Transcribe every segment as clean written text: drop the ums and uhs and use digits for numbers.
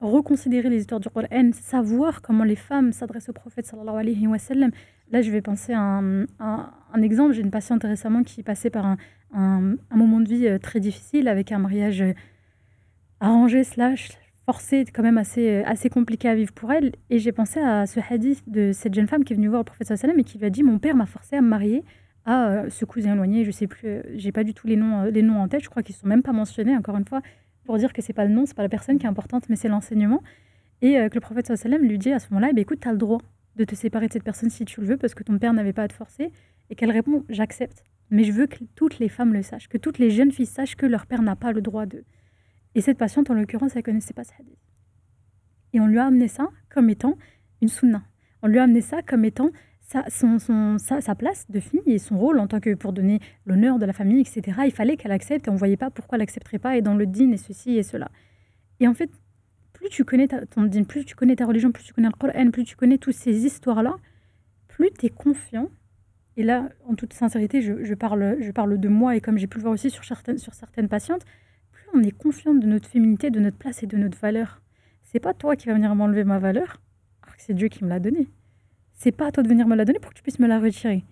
reconsidérer les histoires du Coran, savoir comment les femmes s'adressent au prophète sallallahu alayhi wa sallam. Là, je vais penser à un exemple. J'ai une patiente récemment qui passait par un moment de vie très difficile avec un mariage arrangé / forcé, quand même assez compliqué à vivre pour elle. Et j'ai pensé à ce hadith de cette jeune femme qui est venue voir le prophète sallallahu alayhi wa sallam et qui lui a dit « Mon père m'a forcé à me marier à ce cousin éloigné ». Je sais plus, j'ai pas du tout les noms en tête. Je crois qu'ils sont même pas mentionnés, encore une fois, pour dire que c'est pas le nom, c'est pas la personne qui est importante, mais c'est l'enseignement. Et que le prophète sallallahu alayhi wa sallam lui dit à ce moment-là, écoute, tu as le droit de te séparer de cette personne si tu le veux, parce que ton père n'avait pas à te forcer. Et qu'elle répond, j'accepte, mais je veux que toutes les femmes le sachent, que toutes les jeunes filles sachent que leur père n'a pas le droit de... Et cette patiente, en l'occurrence, elle connaissait pas ce hadith. Et on lui a amené ça comme étant une sunna. On lui a amené ça comme étant sa place de fille et son rôle en tant que, pour donner l'honneur de la famille, etc. Il fallait qu'elle accepte et on ne voyait pas pourquoi elle n'accepterait pas et dans le dîn et ceci et cela. Et en fait, plus tu connais ton dîn, plus tu connais ta religion, plus tu connais le Coran, plus tu connais toutes ces histoires-là, plus tu es confiant. Et là, en toute sincérité, je parle de moi et comme j'ai pu le voir aussi sur certaines patientes, plus on est confiant de notre féminité, de notre place et de notre valeur. C'est pas toi qui vas venir m'enlever ma valeur, alors que c'est Dieu qui me l'a donnée. C'est pas à toi de venir me la donner pour que tu puisses me la retirer.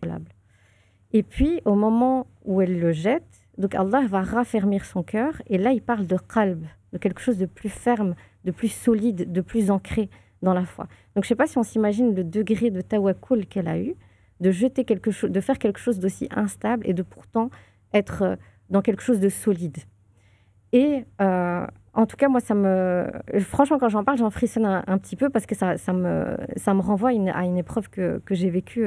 Et puis, au moment où elle le jette, donc Allah va raffermir son cœur. Et là, il parle de qalb, de quelque chose de plus ferme, de plus solide, de plus ancré dans la foi. Donc, je ne sais pas si on s'imagine le degré de tawakkul qu'elle a eu, de jeter quelque chose, de faire quelque chose d'aussi instable et de pourtant être dans quelque chose de solide. Et en tout cas, moi, franchement, quand j'en parle, j'en frissonne un petit peu parce que ça me renvoie à une épreuve que j'ai vécue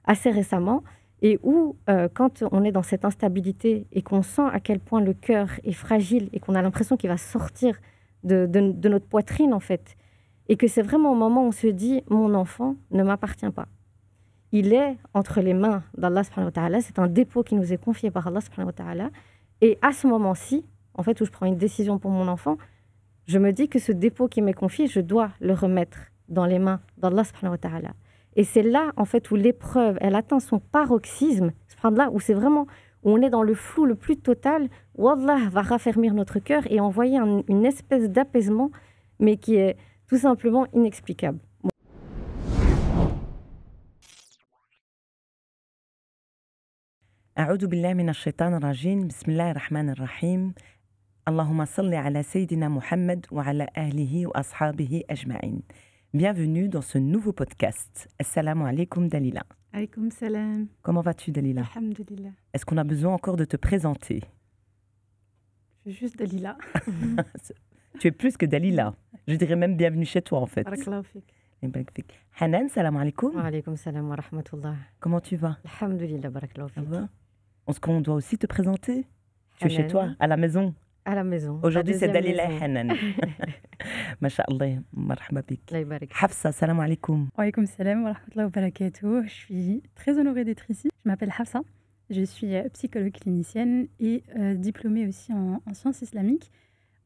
assez récemment et où, quand on est dans cette instabilité et qu'on sent à quel point le cœur est fragile et qu'on a l'impression qu'il va sortir de notre poitrine, en fait, et que c'est vraiment au moment où on se dit « mon enfant ne m'appartient pas ». Il est entre les mains d'Allah subhanahu wa ta'ala, c'est un dépôt qui nous est confié par Allah subhanahu wa ta'ala, et à ce moment-ci, en fait, où je prends une décision pour mon enfant, je me dis que ce dépôt qui m'est confié, je dois le remettre dans les mains d'Allah subhanahu wa ta'ala. Et c'est là, en fait, où l'épreuve, elle atteint son paroxysme, subhanallah, où c'est vraiment, où on est dans le flou le plus total, où Allah va raffermir notre cœur et envoyer une espèce d'apaisement, mais qui est tout simplement inexplicable. أعوذ بالله من الشيطان الرجيم بسم الله الرحمن الرحيم اللهم صل على سيدنا محمد وعلى أهله وأصحابه أجمعين. Bienvenue dans ce nouveau podcast. Assalamu alaikum Dalila. Alaykoum salam. Comment vas-tu Dalila? Alhamdulillah. Est-ce qu'on a besoin encore de te présenter? Je suis juste Dalila. Tu es plus que Dalila. Je dirais même bienvenue chez toi en fait. Barakallahu fik. Hanan, salam alaikum. Wa alaykum salam wa rahmatullah. Comment tu vas? Alhamdulillah, barakallahu fik. On doit aussi te présenter. Tu es chez toi, à la maison. À la maison. Aujourd'hui, c'est Dalila Hanan. Masha'Allah, marhaba bik. Hafsa, salam alaikum. Wa alaykum salam wa rahmatullahi wa barakatuh. Je suis très honorée d'être ici. Je m'appelle Hafsa. Je suis psychologue clinicienne et diplômée aussi en sciences islamiques.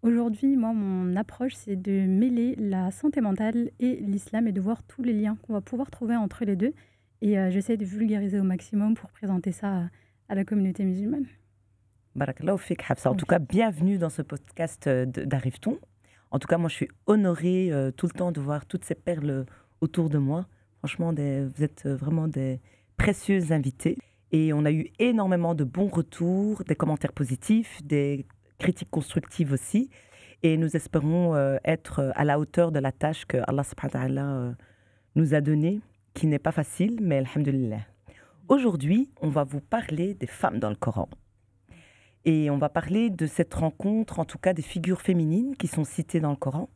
Aujourd'hui, moi, mon approche, c'est de mêler la santé mentale et l'islam et de voir tous les liens qu'on va pouvoir trouver entre les deux. Et j'essaie de vulgariser au maximum pour présenter ça à la communauté musulmane. Barakallahu fik, Hafsa. En tout cas, bienvenue dans ce podcast d'Arrive-t-on. En tout cas, moi, je suis honorée tout le temps de voir toutes ces perles autour de moi. Franchement, vous êtes vraiment des précieuses invitées. Et on a eu énormément de bons retours, des commentaires positifs, des critiques constructives aussi. Et nous espérons être à la hauteur de la tâche que Allah subhanahu wa ta'ala nous a donnée, qui n'est pas facile, mais alhamdulillah. Aujourd'hui, on va vous parler des femmes dans le Coran. Et on va parler de cette rencontre, en tout cas des figures féminines qui sont citées dans le Coran.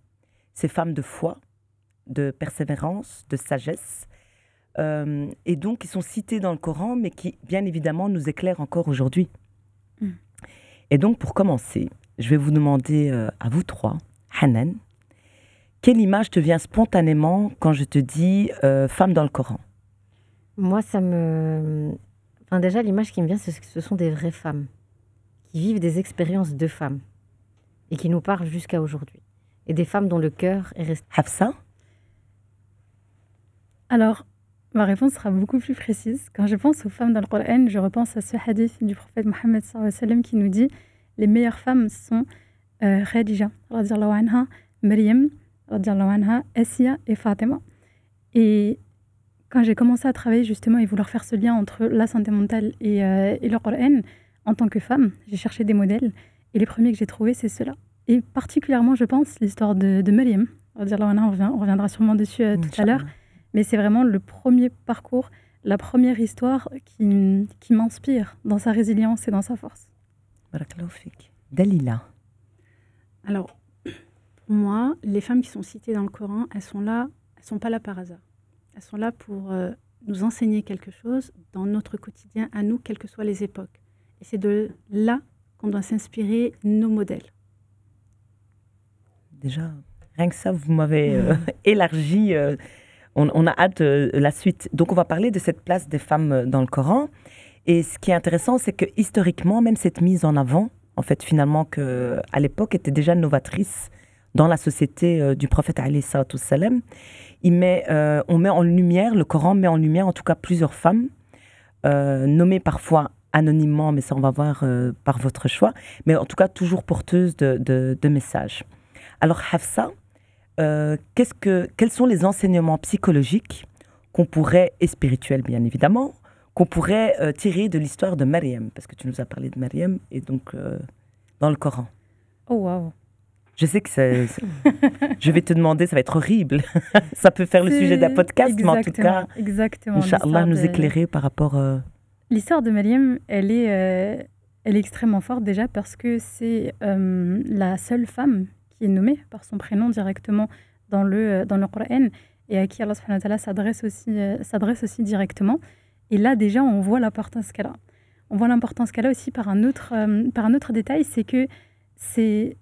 Ces femmes de foi, de persévérance, de sagesse. Et donc, qui sont citées dans le Coran, mais qui, bien évidemment, nous éclairent encore aujourd'hui. Et donc, pour commencer, je vais vous demander à vous trois, Hanan, quelle image te vient spontanément quand je te dis femme dans le Coran? Moi, déjà, l'image qui me vient, ce sont des vraies femmes qui vivent des expériences de femmes et qui nous parlent jusqu'à aujourd'hui. Et des femmes dont le cœur est resté... Hafsa? Alors, ma réponse sera beaucoup plus précise. Quand je pense aux femmes dans le Coran, je repense à ce hadith du prophète Mohammed sallallahu alayhi wa sallam qui nous dit les meilleures femmes sont Khadija, radiyallahu anha, Maryam, radiallahu anha, Assia et Fatima. Et quand j'ai commencé à travailler justement et vouloir faire ce lien entre la santé mentale et le Coran, en tant que femme, j'ai cherché des modèles. Et les premiers que j'ai trouvés, c'est ceux-là. Et particulièrement, je pense, l'histoire de Maryam. Radiallahu anha, on reviendra sûrement dessus tout à l'heure. Mais c'est vraiment le premier parcours, la première histoire qui m'inspire dans sa résilience et dans sa force. Barakallahu fik. Dalila. Alors, pour moi, les femmes qui sont citées dans le Coran, elles sont pas là par hasard. Elles sont là pour nous enseigner quelque chose dans notre quotidien à nous, quelles que soient les époques. Et c'est de là qu'on doit s'inspirer nos modèles. Déjà, rien que ça, vous m'avez élargi. On a hâte de la suite. Donc, on va parler de cette place des femmes dans le Coran. Et ce qui est intéressant, c'est que historiquement, même cette mise en avant, en fait, finalement, qu'à l'époque, était déjà novatrice dans la société du prophète alayhi salatu wassalam. On met en lumière, le Coran met en lumière en tout cas plusieurs femmes, nommées parfois anonymement, mais ça on va voir par votre choix, mais en tout cas toujours porteuses de messages. Alors Hafsa, quels sont les enseignements psychologiques qu'on pourrait, et spirituels bien évidemment, qu'on pourrait tirer de l'histoire de Maryam, parce que tu nous as parlé de Maryam, et donc dans le Coran. Oh waouh. Je sais que je vais te demander, ça va être horrible. Ça peut faire le sujet d'un podcast, mais en tout cas, Inch'Allah, nous éclairer par rapport... L'histoire de Maryam, elle est extrêmement forte déjà parce que c'est la seule femme qui est nommée par son prénom directement dans le Coran et à qui Allah subhanahu wa ta'ala s'adresse aussi directement. Et là, déjà, on voit l'importance qu'elle a. On voit l'importance qu'elle a aussi par un autre détail, c'est que c'est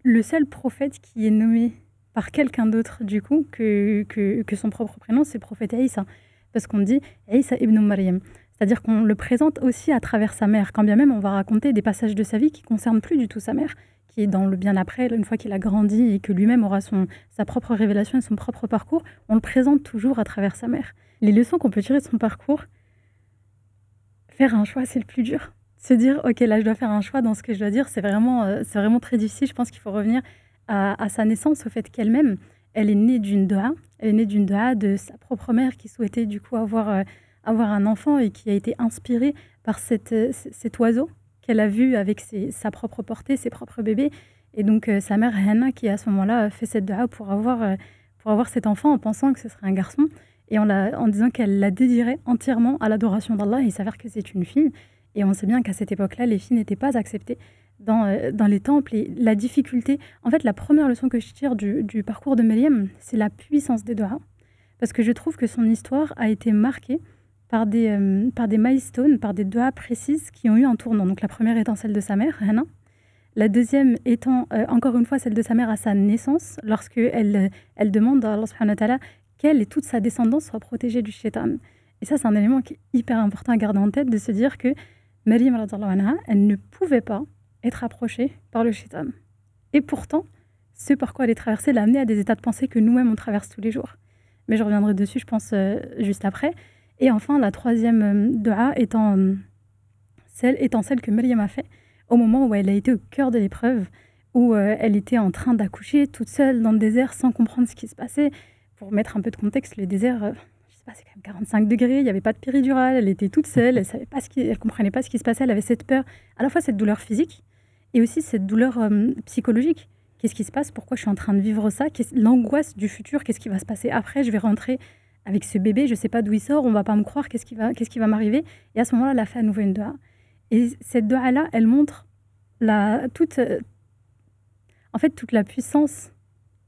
le seul prophète qui est nommé par quelqu'un d'autre, du coup, que son propre prénom, c'est le prophète Isa. Parce qu'on dit Isa ibn Maryam. C'est-à-dire qu'on le présente aussi à travers sa mère. Quand bien même, on va raconter des passages de sa vie qui ne concernent plus du tout sa mère, qui est dans le bien après, une fois qu'il a grandi et que lui-même aura sa propre révélation et son propre parcours, on le présente toujours à travers sa mère. Les leçons qu'on peut tirer de son parcours, faire un choix, c'est le plus dur. Se dire, ok, là, je dois faire un choix dans ce que je dois dire, c'est vraiment très difficile. Je pense qu'il faut revenir à sa naissance, au fait qu'elle-même, elle est née d'une doua. Elle est née d'une doua de sa propre mère qui souhaitait du coup avoir un enfant et qui a été inspirée par cet oiseau qu'elle a vu avec sa propre portée, ses propres bébés. Et donc, sa mère, Hannah, qui à ce moment-là fait cette doua pour avoir cet enfant en pensant que ce serait un garçon et en disant qu'elle l'a désirait entièrement à l'adoration d'Allah. Il s'avère que c'est une fille. Et on sait bien qu'à cette époque-là, les filles n'étaient pas acceptées dans les temples. Et la difficulté... En fait, la première leçon que je tire du parcours de Maryam, c'est la puissance des doigts. Parce que je trouve que son histoire a été marquée par des milestones, par des doigts précises qui ont eu un tournant. Donc la première étant celle de sa mère, Hannah. La deuxième étant, encore une fois, celle de sa mère à sa naissance, lorsqu'elle demande à Allah subhanahu wa ta'ala qu'elle et toute sa descendance soient protégées du shaitan. Et ça, c'est un élément qui est hyper important à garder en tête, de se dire que Maryam, elle ne pouvait pas être approchée par le shaitan. Et pourtant, ce par quoi elle est traversée l'a amenée à des états de pensée que nous-mêmes, on traverse tous les jours. Mais je reviendrai dessus, je pense, juste après. Et enfin, la troisième dua étant celle que Maryam a fait au moment où elle a été au cœur de l'épreuve, où elle était en train d'accoucher toute seule dans le désert sans comprendre ce qui se passait. Pour mettre un peu de contexte, le désert... c'est quand même 45 degrés, il n'y avait pas de péridurale, elle était toute seule, elle ne comprenait pas ce qui se passait, elle avait cette peur, à la fois cette douleur physique et aussi cette douleur psychologique. Qu'est-ce qui se passe? Pourquoi je suis en train de vivre ça? L'angoisse du futur, qu'est-ce qui va se passer après? Je vais rentrer avec ce bébé, je ne sais pas d'où il sort, on ne va pas me croire, qu'est-ce qui va m'arriver? Et à ce moment-là, elle a fait à nouveau une doua. Et cette doua-là, elle montre toute la puissance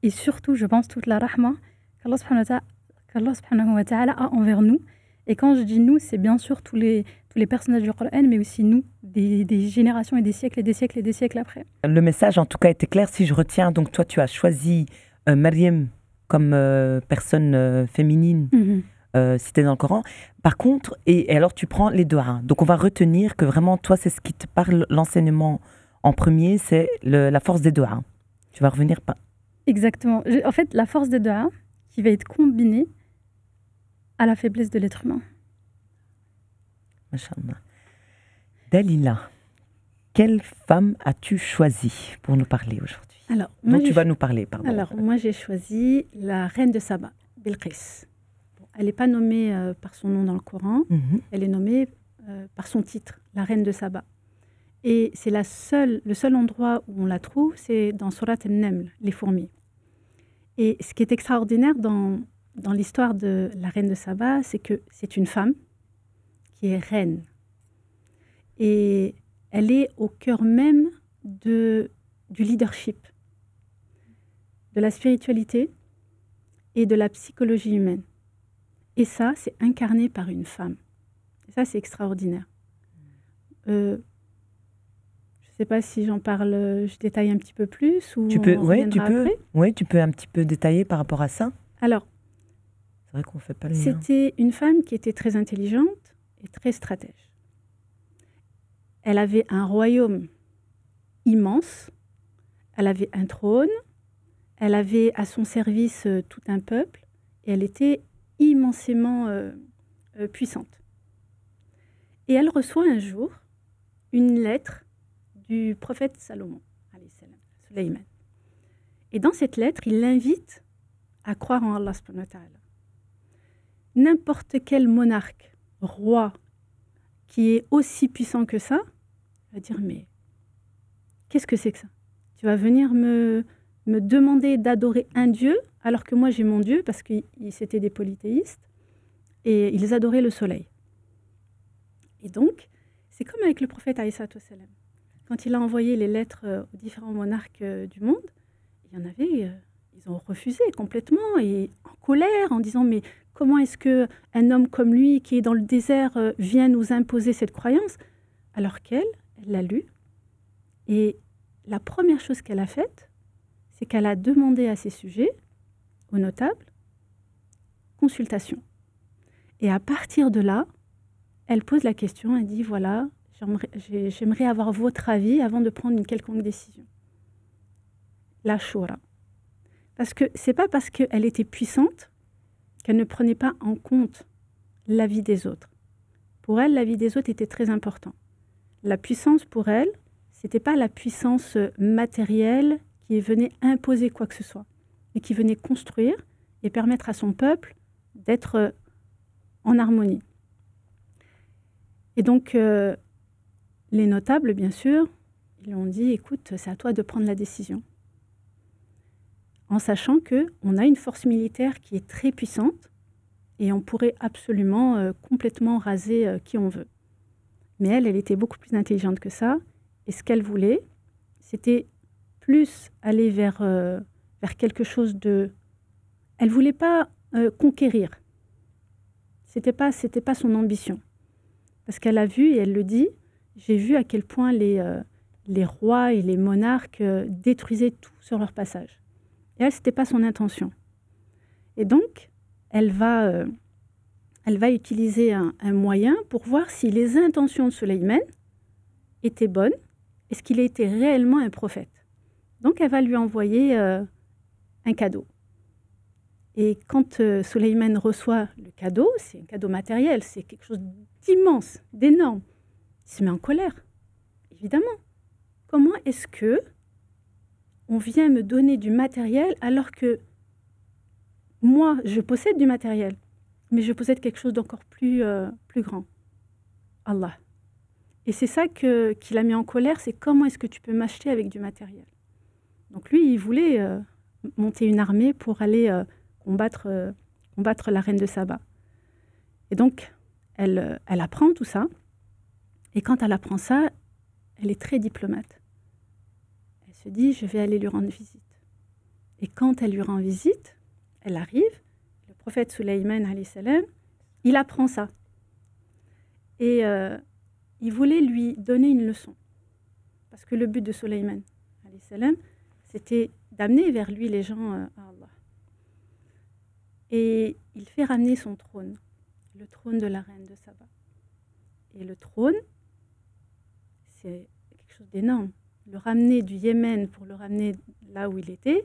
et surtout, je pense, toute la rahma qu'Allah subhanahu wa ta'ala a envers nous. Et quand je dis nous, c'est bien sûr tous les personnages du Coran, mais aussi nous, des générations et des siècles et des siècles et des siècles après. Le message, en tout cas, était clair. Si je retiens, donc toi, tu as choisi Maryam comme personne féminine citée dans le Coran. Par contre, et alors tu prends les doigts. Donc on va retenir que vraiment, toi, c'est ce qui te parle, l'enseignement en premier, c'est la force des doigts. Tu vas revenir pas. Exactement. En fait, la force des doigts qui va être combinée à la faiblesse de l'être humain. Masha'Allah. Dalila, quelle femme as-tu choisie pour nous parler aujourd'hui? Alors, dont tu vas nous parler. Pardon. Alors, moi, j'ai choisi la reine de Saba, Bilqis. Bon, elle n'est pas nommée par son nom dans le Coran, elle est nommée par son titre, la reine de Saba. Et c'est le seul endroit où on la trouve, c'est dans Surat al-Naml, les fourmis. Et ce qui est extraordinaire dans l'histoire de la reine de Saba, c'est que c'est une femme qui est reine. Et elle est au cœur même du leadership, de la spiritualité et de la psychologie humaine. Et ça, c'est incarné par une femme. Et ça, c'est extraordinaire. Je ne sais pas si j'en parle, je détaille un petit peu plus ou tu peux un petit peu détailler par rapport à ça. Alors, c'est vrai qu'on fait pas le lien. C'était une femme qui était très intelligente et très stratège. Elle avait un royaume immense, elle avait un trône, elle avait à son service tout un peuple et elle était immensément puissante. Et elle reçoit un jour une lettre du prophète Salomon, Sulayman. Et dans cette lettre, il l'invite à croire en Allah subhanahu wa ta'ala. N'importe quel monarque, roi, qui est aussi puissant que ça, va dire, mais qu'est-ce que c'est que ça? Tu vas venir me demander d'adorer un Dieu, alors que moi j'ai mon Dieu, parce qu'ils étaient des polythéistes, et ils adoraient le soleil. Et donc, c'est comme avec le prophète alayhi salatu wassalam. Quand il a envoyé les lettres aux différents monarques du monde, il y en avait, ils ont refusé complètement, et en colère, en disant, mais comment est-ce qu'un homme comme lui, qui est dans le désert, vient nous imposer cette croyance? Alors elle l'a lu, et la première chose qu'elle a faite, c'est qu'elle a demandé à ses sujets, aux notables, consultation. Et à partir de là, elle pose la question, elle dit, voilà, j'aimerais avoir votre avis avant de prendre une quelconque décision. La Shura. Parce que c'est pas parce qu'elle était puissante qu'elle ne prenait pas en compte l'avis des autres. Pour elle, l'avis des autres était très important. La puissance, pour elle, c'était pas la puissance matérielle qui venait imposer quoi que ce soit, mais qui venait construire et permettre à son peuple d'être en harmonie. Et donc, les notables, bien sûr, ils lui ont dit, écoute, c'est à toi de prendre la décision. En sachant qu'on a une force militaire qui est très puissante et on pourrait absolument complètement raser qui on veut. Mais elle était beaucoup plus intelligente que ça. Et ce qu'elle voulait, c'était plus aller vers quelque chose de... Elle ne voulait pas conquérir. C'était pas son ambition. Parce qu'elle a vu, et elle le dit, j'ai vu à quel point les rois et les monarques détruisaient tout sur leur passage. Et elle, ce n'était pas son intention. Et donc, elle va utiliser un moyen pour voir si les intentions de Sulayman étaient bonnes. Est-ce qu'il était réellement un prophète? Donc, elle va lui envoyer un cadeau. Et quand Sulayman reçoit le cadeau, c'est un cadeau matériel, c'est quelque chose d'immense, d'énorme. Il se met en colère, évidemment. Comment est-ce que on vient me donner du matériel alors que moi, je possède du matériel, mais je possède quelque chose d'encore plus grand. Allah. Et c'est ça qui l'a mis en colère, c'est comment est-ce que tu peux m'acheter avec du matériel. Donc lui, il voulait monter une armée pour aller combattre la reine de Saba. Et donc, elle apprend tout ça. Et quand elle apprend ça, elle est très diplomate. Elle se dit, je vais aller lui rendre visite. Et quand elle lui rend visite, elle arrive, le prophète Sulayman, alayhi salam, il apprend ça. Et il voulait lui donner une leçon. Parce que le but de Sulayman, alayhi salam, c'était d'amener vers lui les gens à Allah. Et il fait ramener son trône, le trône de la reine de Saba. Et le trône, c'est quelque chose d'énorme. Le ramener du Yémen pour le ramener là où il était,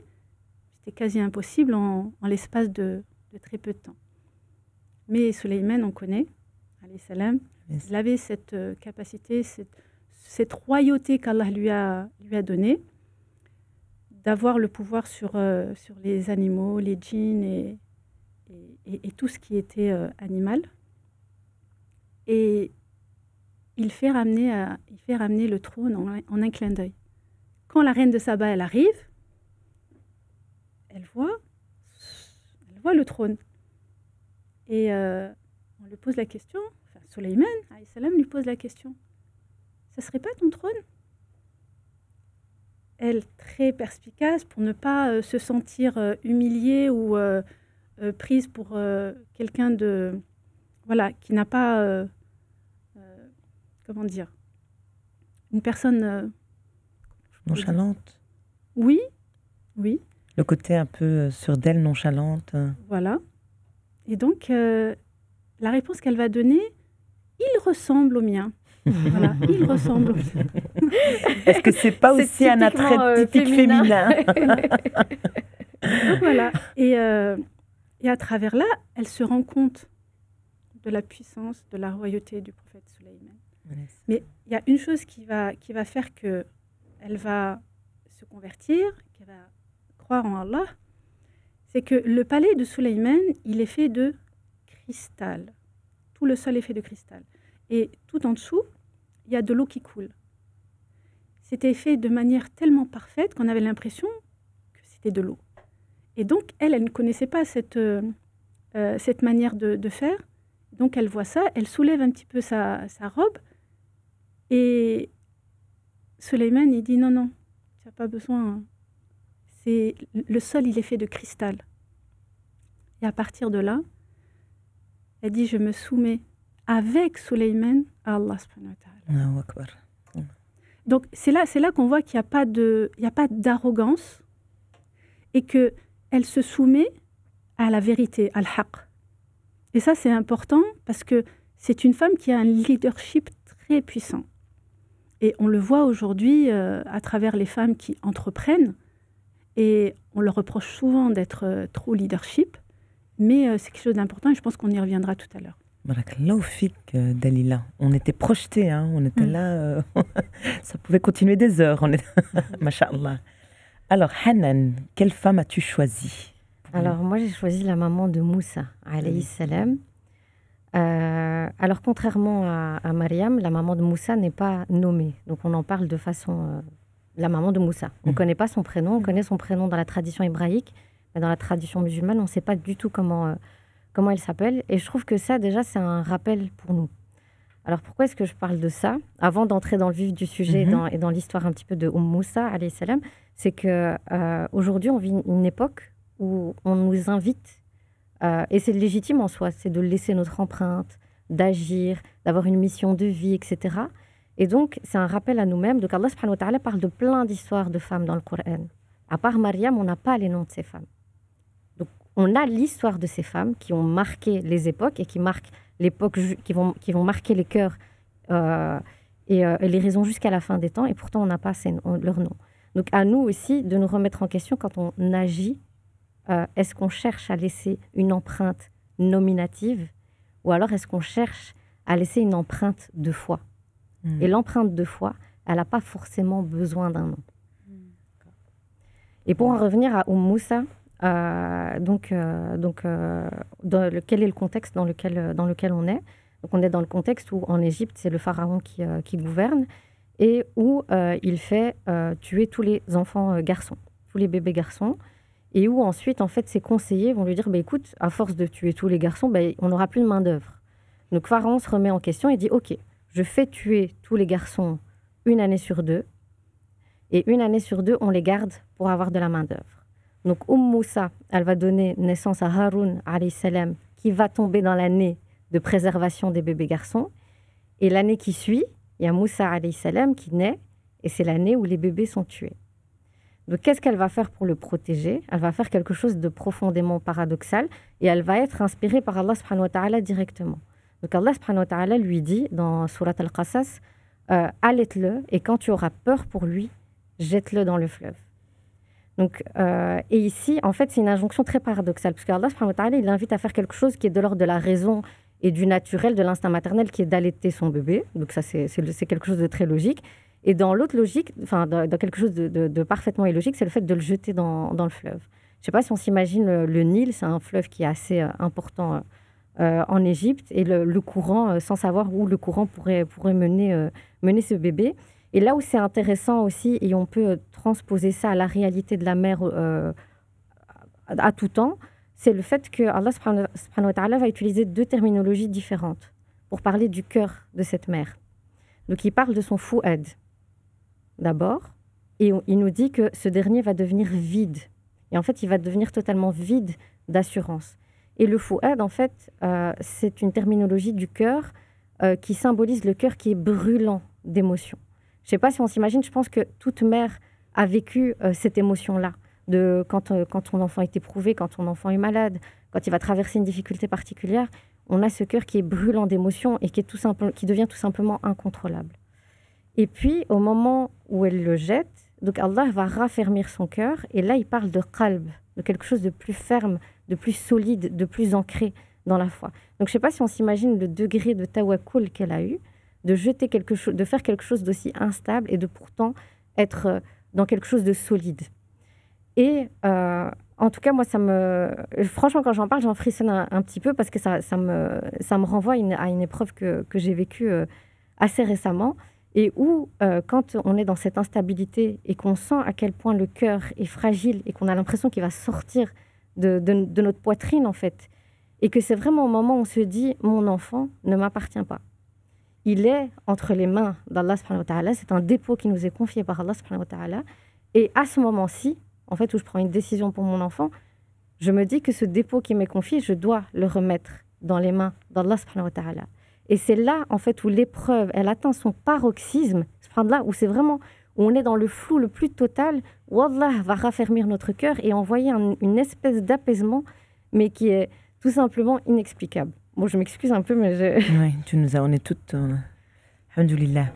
c'était quasi impossible en l'espace de très peu de temps. Mais Sulayman, on connaît, alayhi salam, il avait cette capacité, cette royauté qu'Allah lui a donnée d'avoir le pouvoir sur les animaux, les djinns et tout ce qui était animal. Et il fait ramener le trône en un clin d'œil. Quand la reine de Saba, elle arrive, elle voit le trône. Et on lui pose la question, enfin Souleyman, alayhi salam, lui pose la question. Ça serait pas ton trône? Elle, très perspicace, pour ne pas se sentir humiliée ou prise pour quelqu'un de... Voilà, qui n'a pas... comment dire? Une personne... nonchalante. Oui. Le côté un peu sûr d'elle, nonchalante. Voilà. Et donc, la réponse qu'elle va donner, il ressemble au mien. Voilà, il ressemble au mien. Est-ce que c'est pas aussi un attrait typique féminin? Donc, voilà. Et à travers là, elle se rend compte de la puissance, de la royauté du prophète Souleyman. Yes. Mais il y a une chose qui va faire qu'elle va se convertir, qu'elle va croire en Allah, c'est que le palais de Souleyman, il est fait de cristal. Tout le sol est fait de cristal. Et tout en dessous, il y a de l'eau qui coule. C'était fait de manière tellement parfaite qu'on avait l'impression que c'était de l'eau. Et donc, elle ne connaissait pas cette manière de faire. Donc, elle voit ça, elle soulève un petit peu sa robe. Et Souleyman, il dit non, tu n'as pas besoin. Le sol, il est fait de cristal. Et à partir de là, elle dit, je me soumets avec Souleyman à Allah subhanahu wa ta'ala. Donc, c'est là qu'on voit qu'il n'y a pas d'arrogance et qu'elle se soumet à la vérité, à l'haq. Et ça, c'est important parce que c'est une femme qui a un leadership très puissant. Et on le voit aujourd'hui à travers les femmes qui entreprennent. Et on leur reproche souvent d'être trop leadership. Mais c'est quelque chose d'important et je pense qu'on y reviendra tout à l'heure. Barakallahu fik, Dalila. On était projetés, hein, on était là. Ça pouvait continuer des heures. Masha'Allah. Alors, Hanan, quelle femme as-tu choisie? Alors, moi, j'ai choisi la maman de Moussa, alayhi salam. Alors, contrairement à Mariam, la maman de Moussa n'est pas nommée. Donc, on en parle de façon... la maman de Moussa. On ne connaît pas son prénom. On connaît son prénom dans la tradition hébraïque. Mais dans la tradition musulmane, on ne sait pas du tout comment elle s'appelle. Et je trouve que ça, déjà, c'est un rappel pour nous. Alors, pourquoi est-ce que je parle de ça? Avant d'entrer dans le vif du sujet et dans l'histoire un petit peu de Moussa, alayhi salam, c'est qu'aujourd'hui, on vit une époque où on nous invite, et c'est légitime en soi, c'est de laisser notre empreinte, d'agir, d'avoir une mission de vie, etc. Et donc, c'est un rappel à nous-mêmes. Donc, Allah subhanahu wa ta'ala parle de plein d'histoires de femmes dans le Coran. À part Mariam, on n'a pas les noms de ces femmes. Donc, on a l'histoire de ces femmes qui ont marqué les époques et qui marquent l'époque, qui vont marquer les cœurs et les raisons jusqu'à la fin des temps. Et pourtant, on n'a pas leur nom. Donc, à nous aussi de nous remettre en question quand on agit. Est-ce qu'on cherche à laisser une empreinte nominative ou alors est-ce qu'on cherche à laisser une empreinte de foi? Et l'empreinte de foi, elle n'a pas forcément besoin d'un nom. Et pour en revenir à Moussa, quel est le contexte dans lequel on est? Donc on est dans le contexte où en Égypte, c'est le pharaon qui gouverne et où il fait tuer tous les enfants garçons, tous les bébés garçons. Et où ensuite, en fait, ses conseillers vont lui dire, écoute, à force de tuer tous les garçons, on n'aura plus de main-d'œuvre. Donc Pharaon se remet en question et dit, ok, je fais tuer tous les garçons 1 année sur 2, et 1 année sur 2, on les garde pour avoir de la main-d'œuvre. Donc Moussa, elle va donner naissance à Haroun, alayhi salam, qui va tomber dans l'année de préservation des bébés garçons. Et l'année qui suit, il y a Moussa, alayhi salam, qui naît, et c'est l'année où les bébés sont tués. Donc, qu'est-ce qu'elle va faire pour le protéger? Elle va faire quelque chose de profondément paradoxal et elle va être inspirée par Allah subhanahu wa ta'ala directement. Donc, Allah subhanahu wa ta'ala lui dit dans Surat Al-Qasas, allaite-le et quand tu auras peur pour lui, jette-le dans le fleuve. Donc, et ici, en fait, c'est une injonction très paradoxale parce qu'Allah subhanahu wa ta'ala, il l'invite à faire quelque chose qui est de l'ordre de la raison et du naturel, de l'instinct maternel qui est d'allaiter son bébé. Donc, ça, c'est quelque chose de très logique. Et dans l'autre logique, enfin dans quelque chose de parfaitement illogique, c'est le fait de le jeter dans le fleuve. Je ne sais pas si on s'imagine le Nil, c'est un fleuve qui est assez important en Égypte, et le courant, sans savoir où le courant pourrait mener ce bébé. Et là où c'est intéressant aussi, et on peut transposer ça à la réalité de la mer à tout temps, c'est le fait que Allah subhanahu wa ta'ala va utiliser deux terminologies différentes pour parler du cœur de cette mère. Donc il parle de son fu'ad d'abord, et il nous dit que ce dernier va devenir vide. Et en fait, il va devenir totalement vide d'assurance. Et le fu'ad, en fait, c'est une terminologie du cœur qui symbolise le cœur qui est brûlant d'émotions. Je ne sais pas si on s'imagine, je pense que toute mère a vécu cette émotion-là, de quand ton enfant est éprouvé, quand ton enfant est malade, quand il va traverser une difficulté particulière. On a ce cœur qui est brûlant d'émotions et qui devient tout simplement incontrôlable. Et puis, au moment où elle le jette, donc Allah va raffermir son cœur. Et là, il parle de qalb, de quelque chose de plus ferme, de plus solide, de plus ancré dans la foi. Donc, je ne sais pas si on s'imagine le degré de tawakkul qu'elle a eu, de jeter quelque chose, de faire quelque chose d'aussi instable et de pourtant être dans quelque chose de solide. Et en tout cas, moi, franchement, quand j'en parle, j'en frissonne un petit peu parce que ça me renvoie à une épreuve que j'ai vécue assez récemment, et où, quand on est dans cette instabilité et qu'on sent à quel point le cœur est fragile et qu'on a l'impression qu'il va sortir de notre poitrine, en fait, et que c'est vraiment au moment où on se dit « mon enfant ne m'appartient pas ». Il est entre les mains d'Allah subhanahu wa ta'ala, c'est un dépôt qui nous est confié par Allah subhanahu wa ta'ala, et à ce moment-ci, en fait, où je prends une décision pour mon enfant, je me dis que ce dépôt qui m'est confié, je dois le remettre dans les mains d'Allah subhanahu wa ta'ala. Et c'est là, en fait, où l'épreuve, elle atteint son paroxysme, là où c'est vraiment, où on est dans le flou le plus total, où Allah va raffermir notre cœur et envoyer une espèce d'apaisement, mais qui est tout simplement inexplicable. Bon, je m'excuse un peu, mais Oui, on est toutes... Alhamdulillah.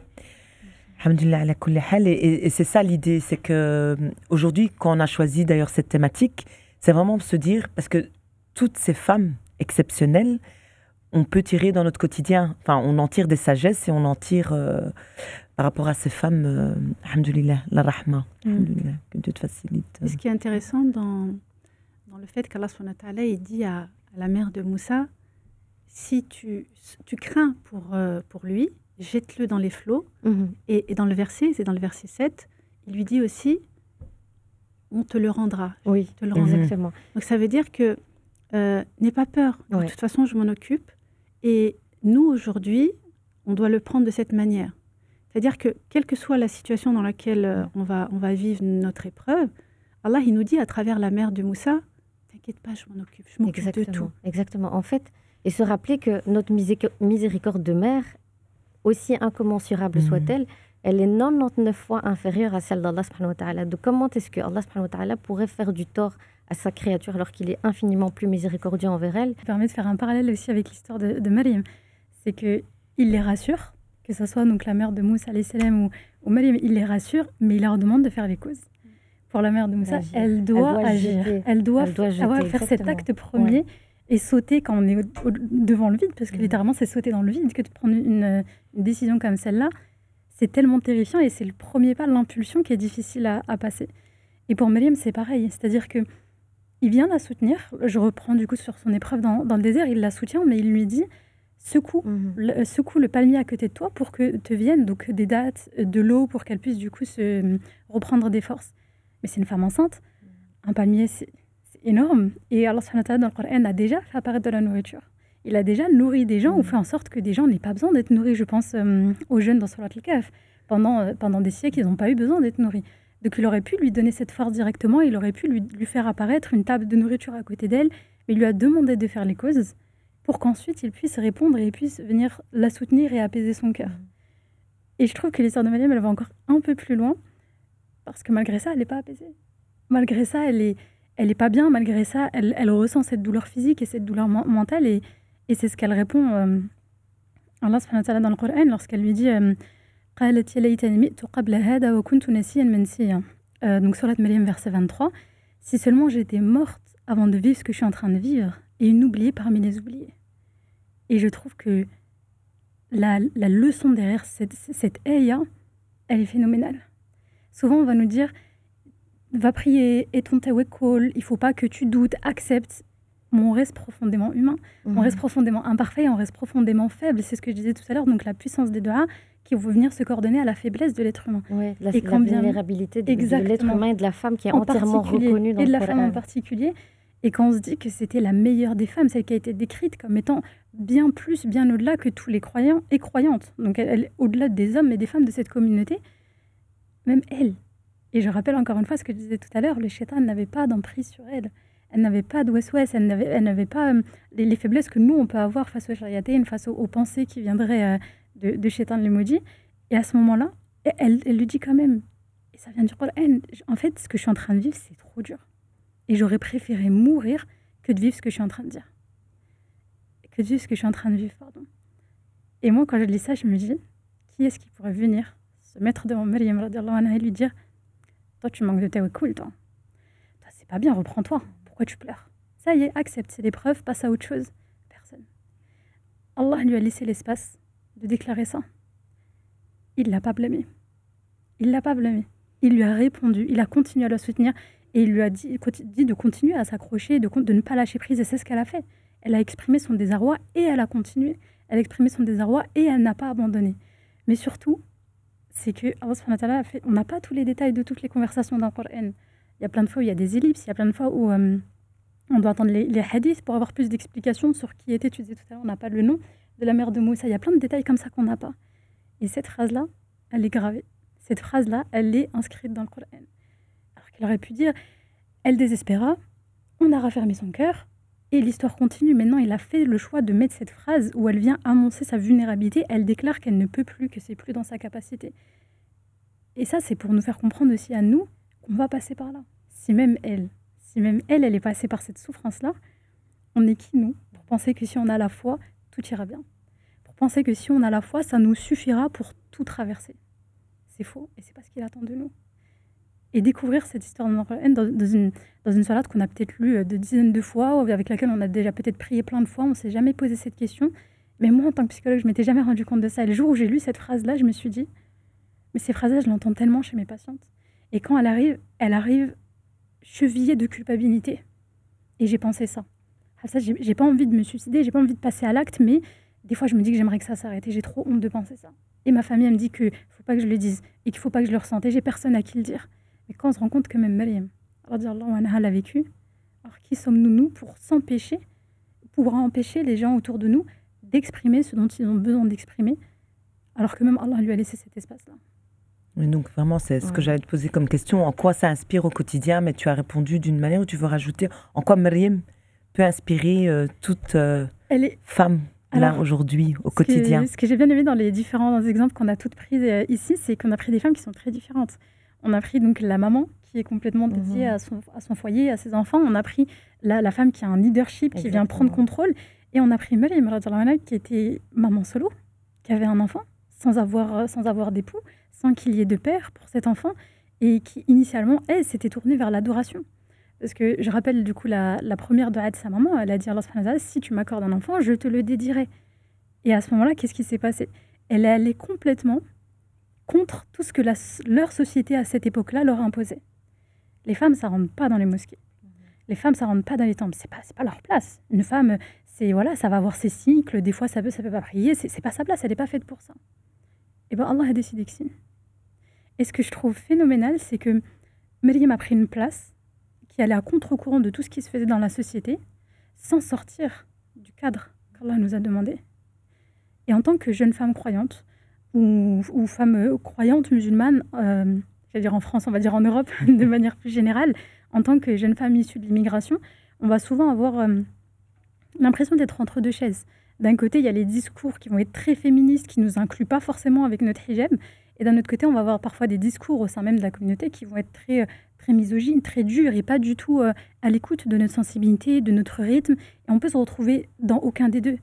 Alhamdulillah ala kulli hal. Et c'est ça l'idée, c'est qu'aujourd'hui, quand on a choisi d'ailleurs cette thématique, c'est vraiment se dire, parce que toutes ces femmes exceptionnelles, on peut tirer dans notre quotidien, enfin on en tire des sagesses et on en tire par rapport à ces femmes, alhamdulillah, la rahma, alhamdulillah, que Dieu te facilite. Et ce qui est intéressant dans le fait qu'Allah subhanahu wa ta'ala il dit à la mère de Moussa, si tu crains pour lui, jette-le dans les flots. Et dans le verset, c'est dans le verset 7, il lui dit aussi, on te le rendra. Oui, te le rendra. exactement. Donc ça veut dire que n'aie pas peur. De toute façon, je m'en occupe. Et nous, aujourd'hui, on doit le prendre de cette manière. C'est-à-dire que, quelle que soit la situation dans laquelle on va vivre notre épreuve, Allah, il nous dit à travers la mère de Moussa, t'inquiète pas, je m'en occupe, je m'occupe de tout. Exactement. En fait, et se rappeler que notre miséricorde de mère, aussi incommensurable soit-elle, elle est 99 fois inférieure à celle d'Allah subhanahu wa ta'ala. Donc comment est-ce que Allah subhanahu wa ta'ala pourrait faire du tort à sa créature alors qu'il est infiniment plus miséricordieux envers elle? Ça permet de faire un parallèle aussi avec l'histoire de Maryam. C'est qu'il les rassure, que ce soit donc la mère de Moussa alayhi salam ou Maryam, il les rassure, mais il leur demande de faire les causes. Pour la mère de Moussa, elle doit agir. Elle doit faire cet acte premier et sauter quand on est devant le vide, parce que littéralement c'est sauter dans le vide que de prendre une décision comme celle-là. C'est tellement terrifiant et c'est le premier pas, l'impulsion qui est difficile à passer. Et pour Maryam, c'est pareil. C'est-à-dire qu'il vient la soutenir. Je reprends du coup sur son épreuve dans le désert. Il la soutient, mais il lui dit secoue le palmier à côté de toi pour que te viennent donc des dattes, de l'eau, pour qu'elle puisse du coup se reprendre des forces. Mais c'est une femme enceinte. Un palmier, c'est énorme. Et Allah subhanahu wa ta'ala, dans le Coran, a déjà fait apparaître de la nourriture. Il a déjà nourri des gens ou fait en sorte que des gens n'aient pas besoin d'être nourris. Je pense aux jeunes dans Surat al-Kahf. Pendant des siècles, ils n'ont pas eu besoin d'être nourris. Donc il aurait pu lui donner cette force directement, il aurait pu lui faire apparaître une table de nourriture à côté d'elle, mais il lui a demandé de faire les causes pour qu'ensuite il puisse répondre et il puisse venir la soutenir et apaiser son cœur. Et je trouve que l'histoire de Maryam, elle va encore un peu plus loin, parce que malgré ça, elle n'est pas apaisée. Malgré ça, elle est pas bien. Malgré ça, elle ressent cette douleur physique et cette douleur mentale, et c'est ce qu'elle répond Allah subhanahu wa ta'ala dans le Coran lorsqu'elle lui dit قالت يا ليتني مت قبل هذا وكنت نسيا منسيا. Donc Surat Maryam verset 23, si seulement j'étais morte avant de vivre ce que je suis en train de vivre, et une oubliée parmi les oubliés. Et je trouve que la leçon derrière cette ayah, elle est phénoménale. Souvent, on va nous dire, va prier, et ton tawakkul, il ne faut pas que tu doutes, accepte. Mais on reste profondément humain, on reste profondément imparfait, on reste profondément faible. C'est ce que je disais tout à l'heure, donc la puissance des duas qui vont venir se coordonner à la faiblesse de l'être humain. Oui, la vulnérabilité de l'être humain et de la femme qui est entièrement reconnue dans le Coran. Et de la femme en particulier. Et quand on se dit que c'était la meilleure des femmes, celle qui a été décrite comme étant bien plus, bien au-delà que tous les croyants et croyantes. Donc elle au-delà des hommes et des femmes de cette communauté, même elle. Et je rappelle encore une fois ce que je disais tout à l'heure, le shaitan n'avait pas d'emprise sur elle. Elle n'avait pas de waswas, elle n'avait pas les faiblesses que nous, on peut avoir face au shariatain, face aux pensées qui viendraient de shaitan le maudit. Et à ce moment-là, elle lui dit quand même, et ça vient du Coran, en fait, ce que je suis en train de vivre, c'est trop dur. Et j'aurais préféré mourir que de vivre ce que je suis en train de dire. Que de vivre ce que je suis en train de vivre, pardon. Et moi, quand je lis ça, je me dis, qui est-ce qui pourrait venir se mettre devant Maryam radiallahu anha et lui dire, toi, tu manques de tawakkul, toi. Toi, c'est pas bien, reprends-toi. Pourquoi tu pleures? Ça y est, accepte, c'est l'épreuve, passe à autre chose. Personne. Allah lui a laissé l'espace de déclarer ça. Il l'a pas blâmé. Il l'a pas blâmé. Il lui a répondu, il a continué à la soutenir et il lui a dit de continuer à s'accrocher, de ne pas lâcher prise. Et c'est ce qu'elle a fait. Elle a exprimé son désarroi et elle a continué. Elle a exprimé son désarroi et elle n'a pas abandonné. Mais surtout, c'est que Allah subhanahu wa ta'ala a fait, on n'a pas tous les détails de toutes les conversations dans le Coran. Il y a plein de fois où il y a des ellipses, il y a plein de fois où on doit attendre les hadiths pour avoir plus d'explications sur qui était, tu disais tout à l'heure, on n'a pas le nom de la mère de Moussa. Il y a plein de détails comme ça qu'on n'a pas. Et cette phrase-là, elle est gravée. Cette phrase-là, elle est inscrite dans le Coran. Alors qu'elle aurait pu dire, elle désespéra, on a raffermi son cœur, et l'histoire continue. Maintenant, il a fait le choix de mettre cette phrase où elle vient annoncer sa vulnérabilité. Elle déclare qu'elle ne peut plus, que c'est plus dans sa capacité. Et ça, c'est pour nous faire comprendre aussi à nous qu'on va passer par là. Si même elle est passée par cette souffrance-là, on est qui, nous, pour penser que si on a la foi, tout ira bien. Pour penser que si on a la foi, ça nous suffira pour tout traverser. C'est faux, et c'est pas ce qu'il attend de nous. Et découvrir cette histoire dans une salade qu'on a peut-être lue de dizaines de fois, avec laquelle on a déjà peut-être prié plein de fois, on ne s'est jamais posé cette question. Mais moi, en tant que psychologue, je ne m'étais jamais rendu compte de ça. Et le jour où j'ai lu cette phrase-là, je me suis dit, mais ces phrases-là, je l'entends tellement chez mes patientes. Et quand elle arrive chevillée de culpabilité. Et j'ai pensé ça. Ça, j'ai pas envie de me suicider, j'ai pas envie de passer à l'acte, mais des fois, je me dis que j'aimerais que ça s'arrête. Et j'ai trop honte de penser ça. Et ma famille, elle me dit qu'il ne faut pas que je le dise et qu'il ne faut pas que je le ressente. Et j'ai personne à qui le dire. Mais quand on se rend compte que même Maryam, radiallahu anha, l'a vécu, alors qui sommes-nous, nous, pour s'empêcher, pour empêcher les gens autour de nous d'exprimer ce dont ils ont besoin d'exprimer, alors que même Allah lui a laissé cet espace-là. Oui, donc vraiment, c'est ce que j'allais te poser comme question. En quoi ça inspire au quotidien? Mais tu as répondu d'une manière où tu veux rajouter en quoi Maryam peut inspirer toute femme là aujourd'hui, au quotidien. Ce que j'ai bien aimé dans les différents exemples qu'on a toutes prises ici, c'est qu'on a pris des femmes qui sont très différentes. On a pris donc la maman qui est complètement dédiée à son foyer, à ses enfants. On a pris la femme qui a un leadership, qui vient prendre contrôle. Et on a pris Maryam qui était maman solo, qui avait un enfant, sans avoir d'époux, sans qu'il y ait de père pour cet enfant, et qui initialement, elle, s'était tournée vers l'adoration. Parce que je rappelle du coup la première dua de sa maman, elle a dit à Allah subhanahu wa ta'ala, si tu m'accordes un enfant, je te le dédierai. Et à ce moment-là, qu'est-ce qui s'est passé? Elle est allée complètement contre tout ce que leur société à cette époque-là leur imposait. Les femmes, ça rentre pas dans les mosquées. Les femmes, ça rentre pas dans les temples. C'est pas leur place. Une femme, ça va avoir ses cycles. Des fois, ça peut pas prier. C'est pas sa place. Elle n'est pas faite pour ça. Et ben Allah a décidé que si. Et ce que je trouve phénoménal, c'est que Maryam a pris une place qui allait à contre-courant de tout ce qui se faisait dans la société, sans sortir du cadre qu'Allah nous a demandé. Et en tant que jeune femme croyante, ou femme croyante musulmane, j'allais dire en France, on va dire en Europe, de manière plus générale, en tant que jeune femme issue de l'immigration, on va souvent avoir l'impression d'être entre deux chaises. D'un côté, il y a les discours qui vont être très féministes, qui ne nous incluent pas forcément avec notre hijab, et d'un autre côté, on va avoir parfois des discours au sein même de la communauté qui vont être très, très misogynes, très durs, et pas du tout à l'écoute de notre sensibilité, de notre rythme, et on peut se retrouver dans aucun des deux.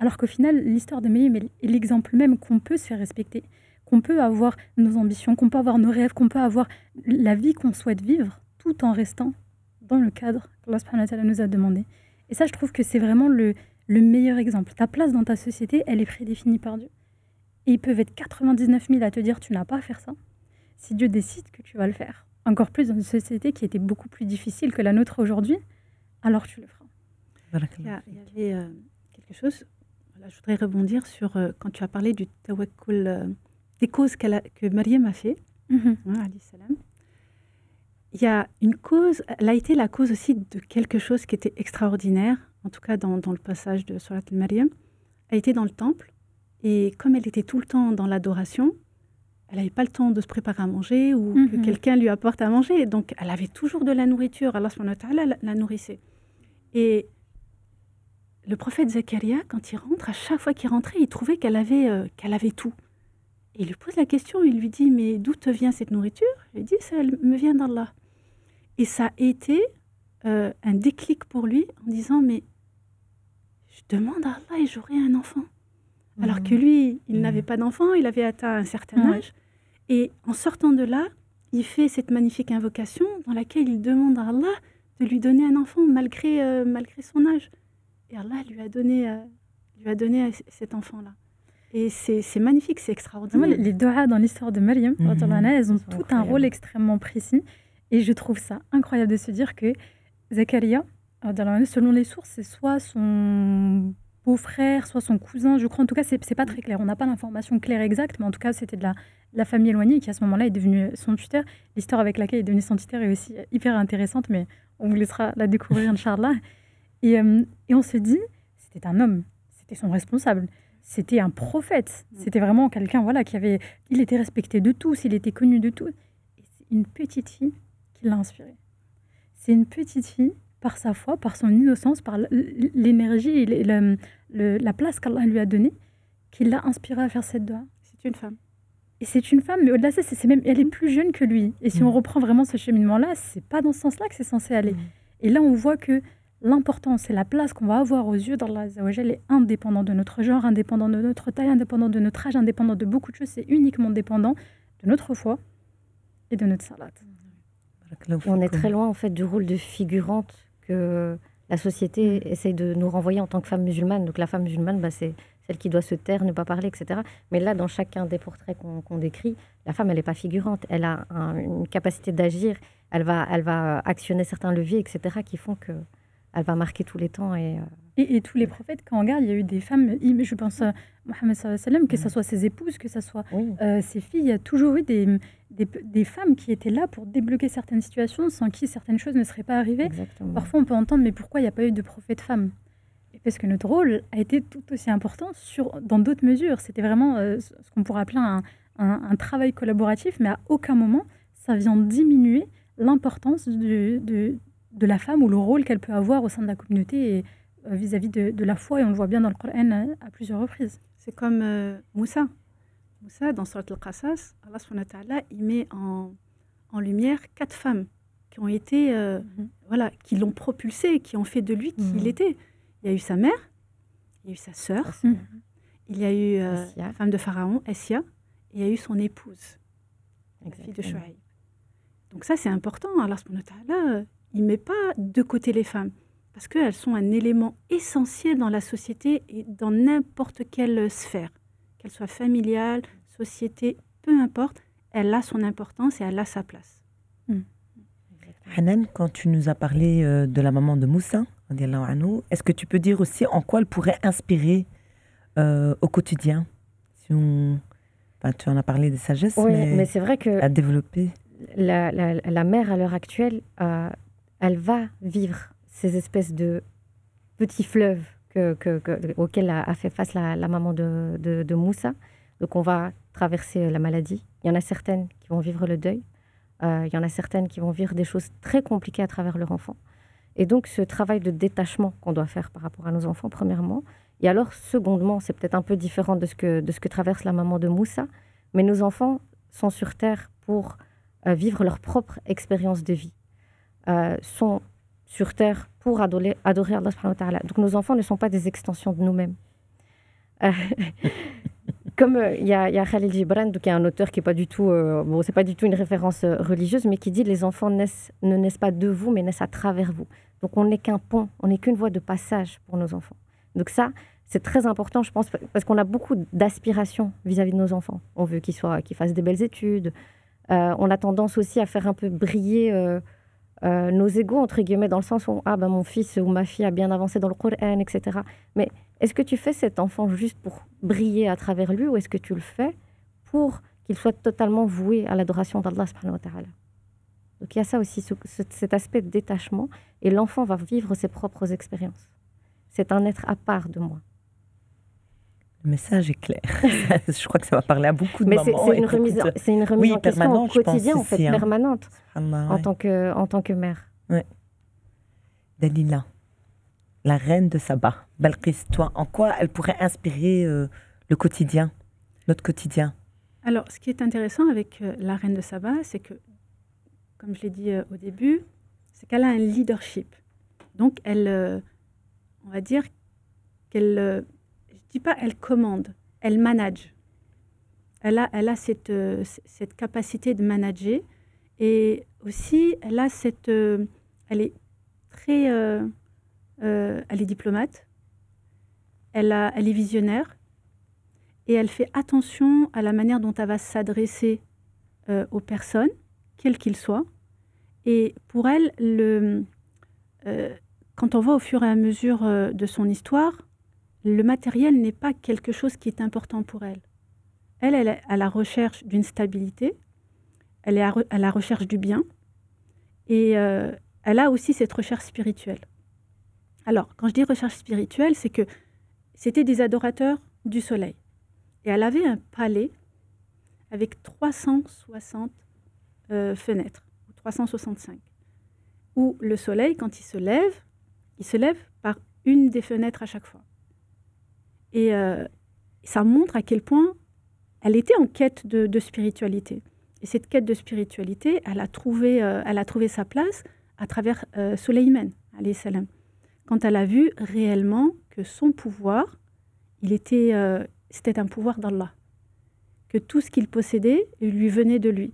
Alors qu'au final, l'histoire de Maryam est l'exemple même qu'on peut se faire respecter, qu'on peut avoir nos ambitions, qu'on peut avoir nos rêves, qu'on peut avoir la vie qu'on souhaite vivre, tout en restant dans le cadre qu'Allah subhanahu wa ta'ala nous a demandé. Et ça, je trouve que c'est vraiment le meilleur exemple. Ta place dans ta société, elle est prédéfinie par Dieu. et ils peuvent être 99 000 à te dire tu n'as pas à faire ça. Si Dieu décide que tu vas le faire, encore plus dans une société qui était beaucoup plus difficile que la nôtre aujourd'hui, alors tu le feras. Il y avait quelque chose, voilà, je voudrais rebondir sur quand tu as parlé du tawakkul, des causes que Maryam a fait, alayhi salam. Il y a une cause, elle a été la cause aussi de quelque chose qui était extraordinaire, en tout cas dans le passage de Surat al-Maryam. Elle était dans le temple, et comme elle était tout le temps dans l'adoration, elle n'avait pas le temps de se préparer à manger ou que quelqu'un lui apporte à manger. Donc, elle avait toujours de la nourriture. Allah subhanahu wa ta'ala la nourrissait. Et le prophète Zacharia, quand il rentre, à chaque fois qu'il rentrait, il trouvait qu'elle avait tout. Et il lui pose la question, il lui dit « Mais d'où te vient cette nourriture ?» Il dit « Ça me vient d'Allah. » Et ça a été un déclic pour lui en disant « Mais je demande à Allah et j'aurai un enfant. » Alors que lui, il n'avait pas d'enfant, il avait atteint un certain âge. Et en sortant de là, il fait cette magnifique invocation dans laquelle il demande à Allah de lui donner un enfant malgré son âge. Et Allah lui a donné cet enfant-là. Et c'est magnifique, c'est extraordinaire. Les doigts dans l'histoire de Maryam, elles ont tout un rôle extrêmement précis. Et je trouve ça incroyable de se dire que Zacharia, selon les sources, c'est soit son beau-frère, soit son cousin, je crois. En tout cas, c'est pas très clair. On n'a pas l'information claire exacte, mais en tout cas, c'était de la famille éloignée qui, à ce moment-là, est devenue son tuteur. L'histoire avec laquelle il est devenu son tuteur est aussi hyper intéressante, mais on vous laissera la découvrir, Inch'Allah. Et on se dit, c'était un homme, c'était son responsable, c'était un prophète, c'était vraiment quelqu'un, voilà, il était respecté de tous, il était connu de tous. Et c'est une petite fille qui l'a inspiré. C'est une petite fille, par sa foi, par son innocence, par l'énergie et la place qu'Allah lui a donnée, qui l'a inspiré à faire cette doua. C'est une femme. Et c'est une femme, mais au-delà de ça, elle est plus jeune que lui. Et si on reprend vraiment ce cheminement-là, c'est pas dans ce sens-là que c'est censé aller. Et là, on voit que l'importance et la place qu'on va avoir aux yeux d'Allah Azza wa Jalla est indépendant de notre genre, indépendant de notre taille, indépendant de notre âge, indépendant de beaucoup de choses. C'est uniquement dépendant de notre foi et de notre salat. On est très loin en fait du rôle de figurante que la société essaye de nous renvoyer en tant que femme musulmane. Donc la femme musulmane, c'est celle qui doit se taire, ne pas parler, etc. Mais là, dans chacun des portraits qu'on décrit, la femme, elle n'est pas figurante. Elle a une capacité d'agir. Elle va actionner certains leviers, etc., qui font qu'elle va marquer tous les temps. Et tous les prophètes, quand on regarde, il y a eu des femmes, je pense à Mohammed sallallahu alayhi wa sallam, que ce soit ses épouses, que ce soit ses filles, il y a toujours eu des femmes qui étaient là pour débloquer certaines situations sans qui certaines choses ne seraient pas arrivées. Exactement. Parfois, on peut entendre, mais pourquoi il n'y a pas eu de prophète femme ? Et parce que notre rôle a été tout aussi important dans d'autres mesures. C'était vraiment ce qu'on pourrait appeler un travail collaboratif, mais à aucun moment, ça vient diminuer l'importance de la femme ou le rôle qu'elle peut avoir au sein de la communauté et vis-à-vis de la foi. Et on le voit bien dans le Coran à plusieurs reprises. C'est comme Moussa. Moussa, dans Surat al-Qasas, Allah subhanahu wa ta'ala, il met en lumière 4 femmes qui ont été, qui l'ont propulsé, qui ont fait de lui qui il était. Il y a eu sa mère, il y a eu sa sœur, il y a eu la femme de Pharaon, Essia, et il y a eu son épouse, la fille de Chouaïb. Donc ça, c'est important. Allah subhanahu wa ta'ala, il ne met pas de côté les femmes, parce qu'elles sont un élément essentiel dans la société et dans n'importe quelle sphère, qu'elle soit familiale, société, peu importe, elle a son importance et elle a sa place. Hanan, quand tu nous as parlé de la maman de Moussa, est-ce que tu peux dire aussi en quoi elle pourrait inspirer au quotidien tu en as parlé des sagesses, mais c'est vrai que à développer. La mère, à l'heure actuelle, elle va vivre ces espèces de petits fleuves auxquels a fait face la maman de Moussa. Donc on va traverser la maladie. Il y en a certaines qui vont vivre le deuil. Il y en a certaines qui vont vivre des choses très compliquées à travers leur enfant. Et donc, ce travail de détachement qu'on doit faire par rapport à nos enfants, premièrement. Et alors, secondement, c'est peut-être un peu différent de ce que traverse la maman de Moussa, mais nos enfants sont sur Terre pour vivre leur propre expérience de vie, sont sur Terre pour adorer Allah subhanahu wa ta'ala. Donc, nos enfants ne sont pas des extensions de nous-mêmes. Comme il y a Khalil Gibran, qui est un auteur qui n'est pas du tout, c'est pas du tout une référence religieuse, mais qui dit les enfants ne naissent pas de vous, mais naissent à travers vous. Donc on n'est qu'un pont, on n'est qu'une voie de passage pour nos enfants. Donc ça, c'est très important, je pense, parce qu'on a beaucoup d'aspirations vis-à-vis de nos enfants. On veut qu'ils fassent des belles études. On a tendance aussi à faire un peu briller nos égos, entre guillemets, dans le sens où mon fils ou ma fille a bien avancé dans le Coran, etc. Mais est-ce que tu fais cet enfant juste pour briller à travers lui, ou est-ce que tu le fais pour qu'il soit totalement voué à l'adoration d'Allah subhanahu wa ta'ala? Donc il y a ça aussi, cet aspect de détachement, et l'enfant va vivre ses propres expériences. C'est un être à part de moi. Le message est clair. Je crois que ça va parler à beaucoup de mamans. Mais c'est une remise en question au quotidien, en fait, permanente, en tant que mère. Ouais. Dalila, la reine de Saba, Balqis, toi, en quoi elle pourrait inspirer le quotidien, notre quotidien? Alors, ce qui est intéressant avec la reine de Saba, c'est que, comme je l'ai dit au début, c'est qu'elle a un leadership. Donc, elle, on va dire qu'elle... je ne dis pas elle commande, elle manage. Elle a cette capacité de manager, et aussi elle a elle est très, elle est diplomate, elle est visionnaire, et elle fait attention à la manière dont elle va s'adresser aux personnes, quelles qu'ils soient. Et pour elle, quand on va au fur et à mesure de son histoire, le matériel n'est pas quelque chose qui est important pour elle. Elle est à la recherche d'une stabilité, elle est à la recherche du bien, et elle a aussi cette recherche spirituelle. Alors, quand je dis recherche spirituelle, c'est que c'était des adorateurs du soleil. Et elle avait un palais avec 360 fenêtres, 365, où le soleil, quand il se lève par une des fenêtres à chaque fois. Et ça montre à quel point elle était en quête de spiritualité. Et cette quête de spiritualité, elle a trouvé sa place à travers Souleyman, alayhi salam. Quand elle a vu réellement que son pouvoir, c'était un pouvoir d'Allah. Que tout ce qu'il possédait lui venait de lui,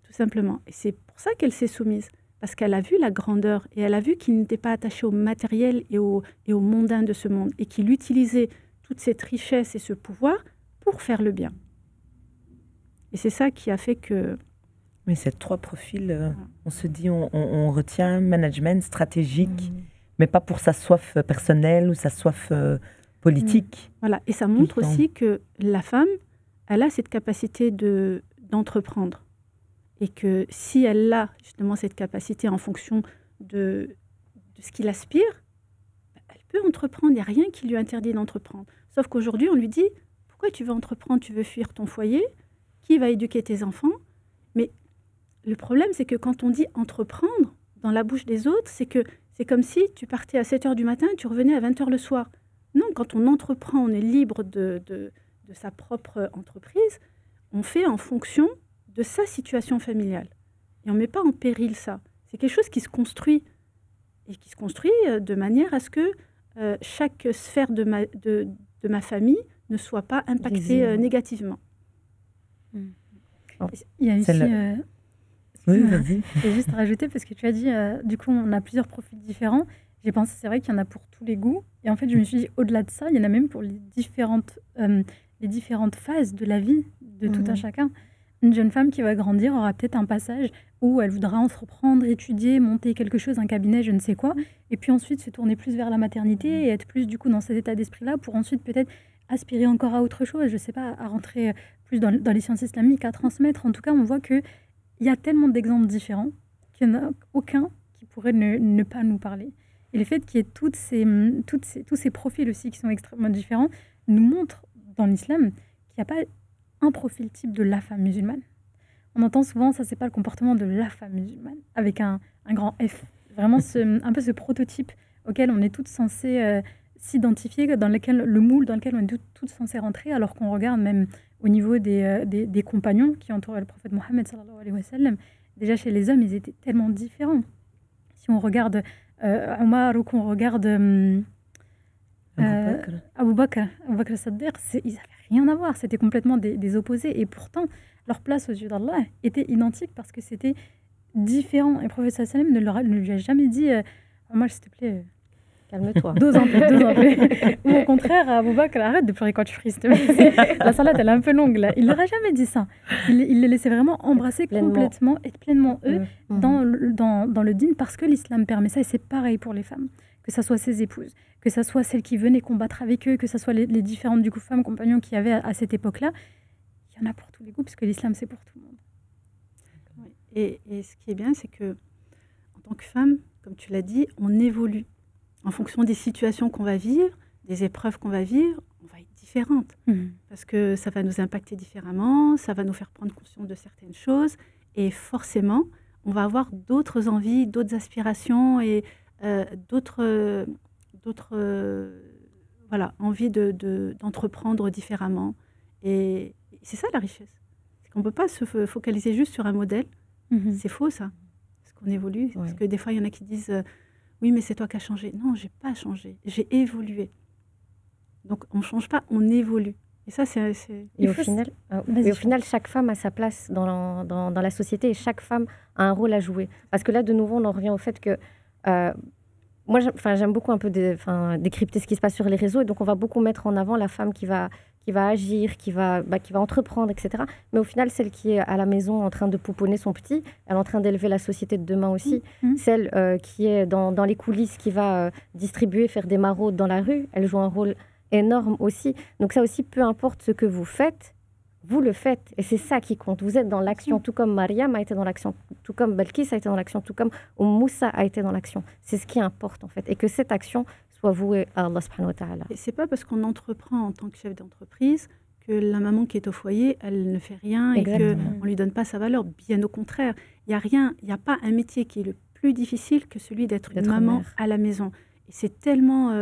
tout simplement. Et c'est pour ça qu'elle s'est soumise. Parce qu'elle a vu la grandeur, et elle a vu qu'il n'était pas attaché au matériel et au mondain de ce monde, et qu'il utilisait toute cette richesse et ce pouvoir pour faire le bien. Et c'est ça qui a fait que... Mais ces trois profils, on se dit, on retient management stratégique, mais pas pour sa soif personnelle ou sa soif politique. Voilà, et ça montre aussi que la femme, elle a cette capacité d'entreprendre. Et que si elle a justement cette capacité en fonction de ce qu'il aspire, elle peut entreprendre. Il n'y a rien qui lui interdit d'entreprendre. Sauf qu'aujourd'hui, on lui dit, pourquoi tu veux entreprendre? Tu veux fuir ton foyer? Qui va éduquer tes enfants? Mais le problème, c'est que quand on dit entreprendre, dans la bouche des autres, c'est comme si tu partais à 7h du matin et tu revenais à 20h le soir. Non, quand on entreprend, on est libre de sa propre entreprise. On fait en fonction de sa situation familiale. Et on ne met pas en péril ça. C'est quelque chose qui se construit. Et qui se construit de manière à ce que chaque sphère de ma famille ne soit pas impactée négativement. Il y a aussi... Oui, vas-y. Je vais juste rajouter, parce que tu as dit, du coup, on a plusieurs profils différents. J'ai pensé, c'est vrai qu'il y en a pour tous les goûts. Et en fait, je me suis dit, au-delà de ça, il y en a même pour les différentes phases de la vie de tout un chacun. Une jeune femme qui va grandir aura peut-être un passage où elle voudra entreprendre, étudier, monter quelque chose, un cabinet, je ne sais quoi, et puis ensuite se tourner plus vers la maternité et être plus du coup dans cet état d'esprit-là pour ensuite peut-être aspirer encore à autre chose, je ne sais pas, à rentrer plus dans les sciences islamiques, à transmettre. En tout cas, on voit qu'il y a tellement d'exemples différents qu'il n'y en a aucun qui pourrait ne pas nous parler. Et le fait qu'il y ait tous ces profils aussi qui sont extrêmement différents nous montre dans l'islam qu'il n'y a pas un profil type de la femme musulmane. On entend souvent, ça c'est pas le comportement de la femme musulmane, avec un grand F. Vraiment un peu ce prototype auquel on est toutes censées s'identifier, dans le moule dans lequel on est toutes censées rentrer, alors qu'on regarde même au niveau des compagnons qui entouraient le prophète Mohammed sallallahu alayhi wa sallam. Déjà chez les hommes, ils étaient tellement différents. Si on regarde Omar ou qu'on regarde Abu Bakr Saddiq, ils n'avaient rien à voir, c'était complètement des opposés. Et pourtant, leur place aux yeux d'Allah était identique parce que c'était différent. Et le prophète sallallahu alayhi wa sallam ne lui a jamais dit Omar, s'il te plaît, Calme-toi. Dose un peu, dose un peu. Ou au contraire, Abou Bakr, arrête de pleurer quand tu frises. La salade, elle est un peu longue, là. Il leur a jamais dit ça. Il les laissait vraiment embrasser complètement, être pleinement eux dans le dîn, parce que l'islam permet ça, et c'est pareil pour les femmes. Que ça soit ses épouses, que ça soit celles qui venaient combattre avec eux, que ça soit les différentes du coup femmes, compagnons qu'il y avait à cette époque-là. Il y en a pour tous les goûts, parce que l'islam, c'est pour tout le monde. Oui. Et ce qui est bien, c'est que en tant que femme, comme tu l'as dit, on évolue. En fonction des situations qu'on va vivre, des épreuves qu'on va vivre, on va être différente. Parce que ça va nous impacter différemment, ça va nous faire prendre conscience de certaines choses. Et forcément, on va avoir d'autres envies, d'autres aspirations et d'autres envies d'entreprendre différemment. Et c'est ça la richesse. C'est qu'on ne peut pas se focaliser juste sur un modèle. C'est faux ça. Parce qu'on évolue. Parce que des fois, il y en a qui disent... oui, mais c'est toi qui as changé. Non, je n'ai pas changé. J'ai évolué. Donc, on ne change pas, on évolue. Et ça, c'est... Et au final, chaque femme a sa place dans la société et chaque femme a un rôle à jouer. Parce que là, de nouveau, on en revient au fait que... moi, j'aime beaucoup un peu décrypter ce qui se passe sur les réseaux. Et donc, on va beaucoup mettre en avant la femme qui va agir, qui va entreprendre, etc. Mais au final, celle qui est à la maison en train de pouponner son petit, elle est en train d'élever la société de demain aussi. Celle qui est dans les coulisses, qui va distribuer, faire des maraudes dans la rue, elle joue un rôle énorme aussi. Donc ça aussi, peu importe ce que vous faites, vous le faites. Et c'est ça qui compte. Vous êtes dans l'action, tout comme Mariam a été dans l'action, tout comme Belkis a été dans l'action, tout comme Moussa a été dans l'action. C'est ce qui importe, en fait. Et que cette action soit vouée à Allah subhanahu wa ta'ala. Et c'est pas parce qu'on entreprend en tant que chef d'entreprise que la maman qui est au foyer, elle ne fait rien. Exactement. Et qu'on ne lui donne pas sa valeur. Bien au contraire. Il n'y a pas un métier qui est le plus difficile que celui d'être une maman mère à la maison. Et c'est tellement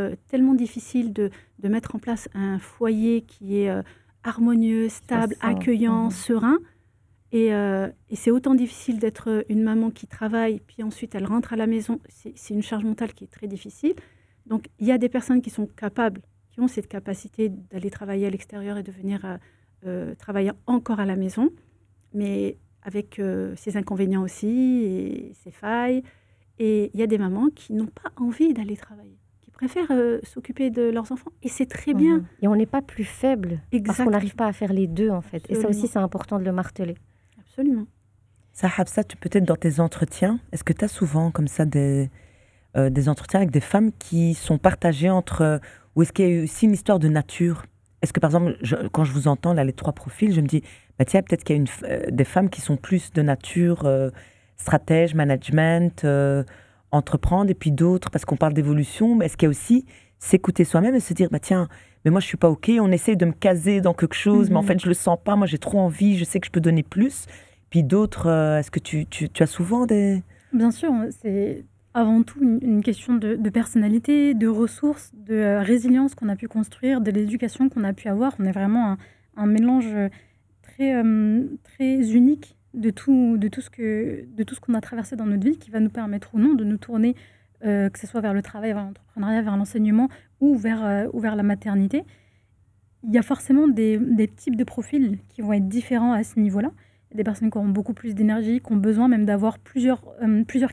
difficile de mettre en place un foyer qui est harmonieux, stable, accueillant, serein. Et c'est autant difficile d'être une maman qui travaille, puis ensuite elle rentre à la maison. C'est une charge mentale qui est très difficile. Donc, il y a des personnes qui sont capables, qui ont cette capacité d'aller travailler à l'extérieur et de venir travailler encore à la maison, mais avec ses inconvénients aussi et ses failles. Et il y a des mamans qui n'ont pas envie d'aller travailler, qui préfèrent s'occuper de leurs enfants. Et c'est très bien. Et on n'est pas plus faible parce qu'on n'arrive pas à faire les deux, en fait. Absolument. Et ça aussi, c'est important de le marteler. Absolument. Ça, Hafsa, peut-être dans tes entretiens, est-ce que tu as souvent comme ça des entretiens avec des femmes qui sont partagées entre... ou est-ce qu'il y a aussi une histoire de nature? Est-ce que, par exemple, quand je vous entends, là, les trois profils, je me dis, bah, tiens, peut-être qu'il y a des femmes qui sont plus de nature stratège, management, entreprendre, et puis d'autres, parce qu'on parle d'évolution, mais est-ce qu'il y a aussi s'écouter soi-même et se dire, bah, tiens, mais moi, je ne suis pas OK, on essaie de me caser dans quelque chose, mais en fait, je ne le sens pas, moi, j'ai trop envie, je sais que je peux donner plus. Puis d'autres, est-ce que tu as souvent des... Bien sûr, c'est... avant tout une question de personnalité, de ressources, de résilience qu'on a pu construire, de l'éducation qu'on a pu avoir. On est vraiment un mélange très unique de tout ce qu'on a traversé dans notre vie, qui va nous permettre ou non de nous tourner, que ce soit vers le travail, vers l'entrepreneuriat, vers l'enseignement ou vers la maternité. Il y a forcément des types de profils qui vont être différents à ce niveau-là. Il y a des personnes qui auront beaucoup plus d'énergie, qui ont besoin même d'avoir plusieurs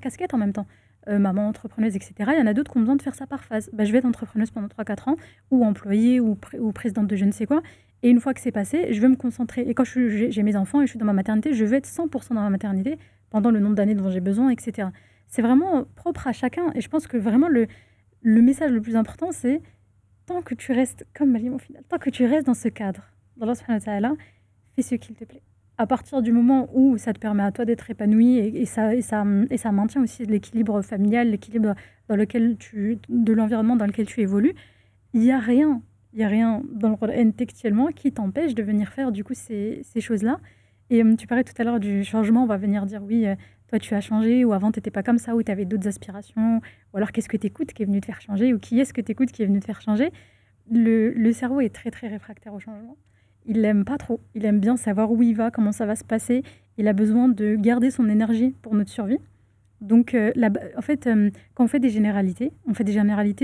casquettes en même temps. Maman, entrepreneuse, etc. Il y en a d'autres qui ont besoin de faire ça par phase. Bah, je vais être entrepreneuse pendant 3-4 ans, ou employée, ou présidente de je ne sais quoi. Et une fois que c'est passé, je veux me concentrer. Et quand j'ai mes enfants et je suis dans ma maternité, je veux être 100% dans ma maternité pendant le nombre d'années dont j'ai besoin, etc. C'est vraiment propre à chacun. Et je pense que vraiment, le message le plus important, c'est tant que tu restes, comme Mariam au final, tant que tu restes dans ce cadre, dans Allah subhanahu wa ta'ala, fais ce qu'il te plaît. À partir du moment où ça te permet à toi d'être épanoui et ça maintient aussi l'équilibre familial, l'équilibre de l'environnement dans lequel tu évolues, il n'y a rien dans le Coran textuellement qui t'empêche de venir faire du coup ces choses-là. Et tu parlais tout à l'heure du changement, on va venir dire oui, toi tu as changé, ou avant tu n'étais pas comme ça, ou tu avais d'autres aspirations, ou alors qu'est-ce que tu écoutes qui est venu te faire changer, ou qui est-ce que tu écoutes qui est venu te faire changer. Le cerveau est très très réfractaire au changement. Il l'aime pas trop. Il aime bien savoir où il va, comment ça va se passer. Il a besoin de garder son énergie pour notre survie. Donc, en fait, quand on fait des généralités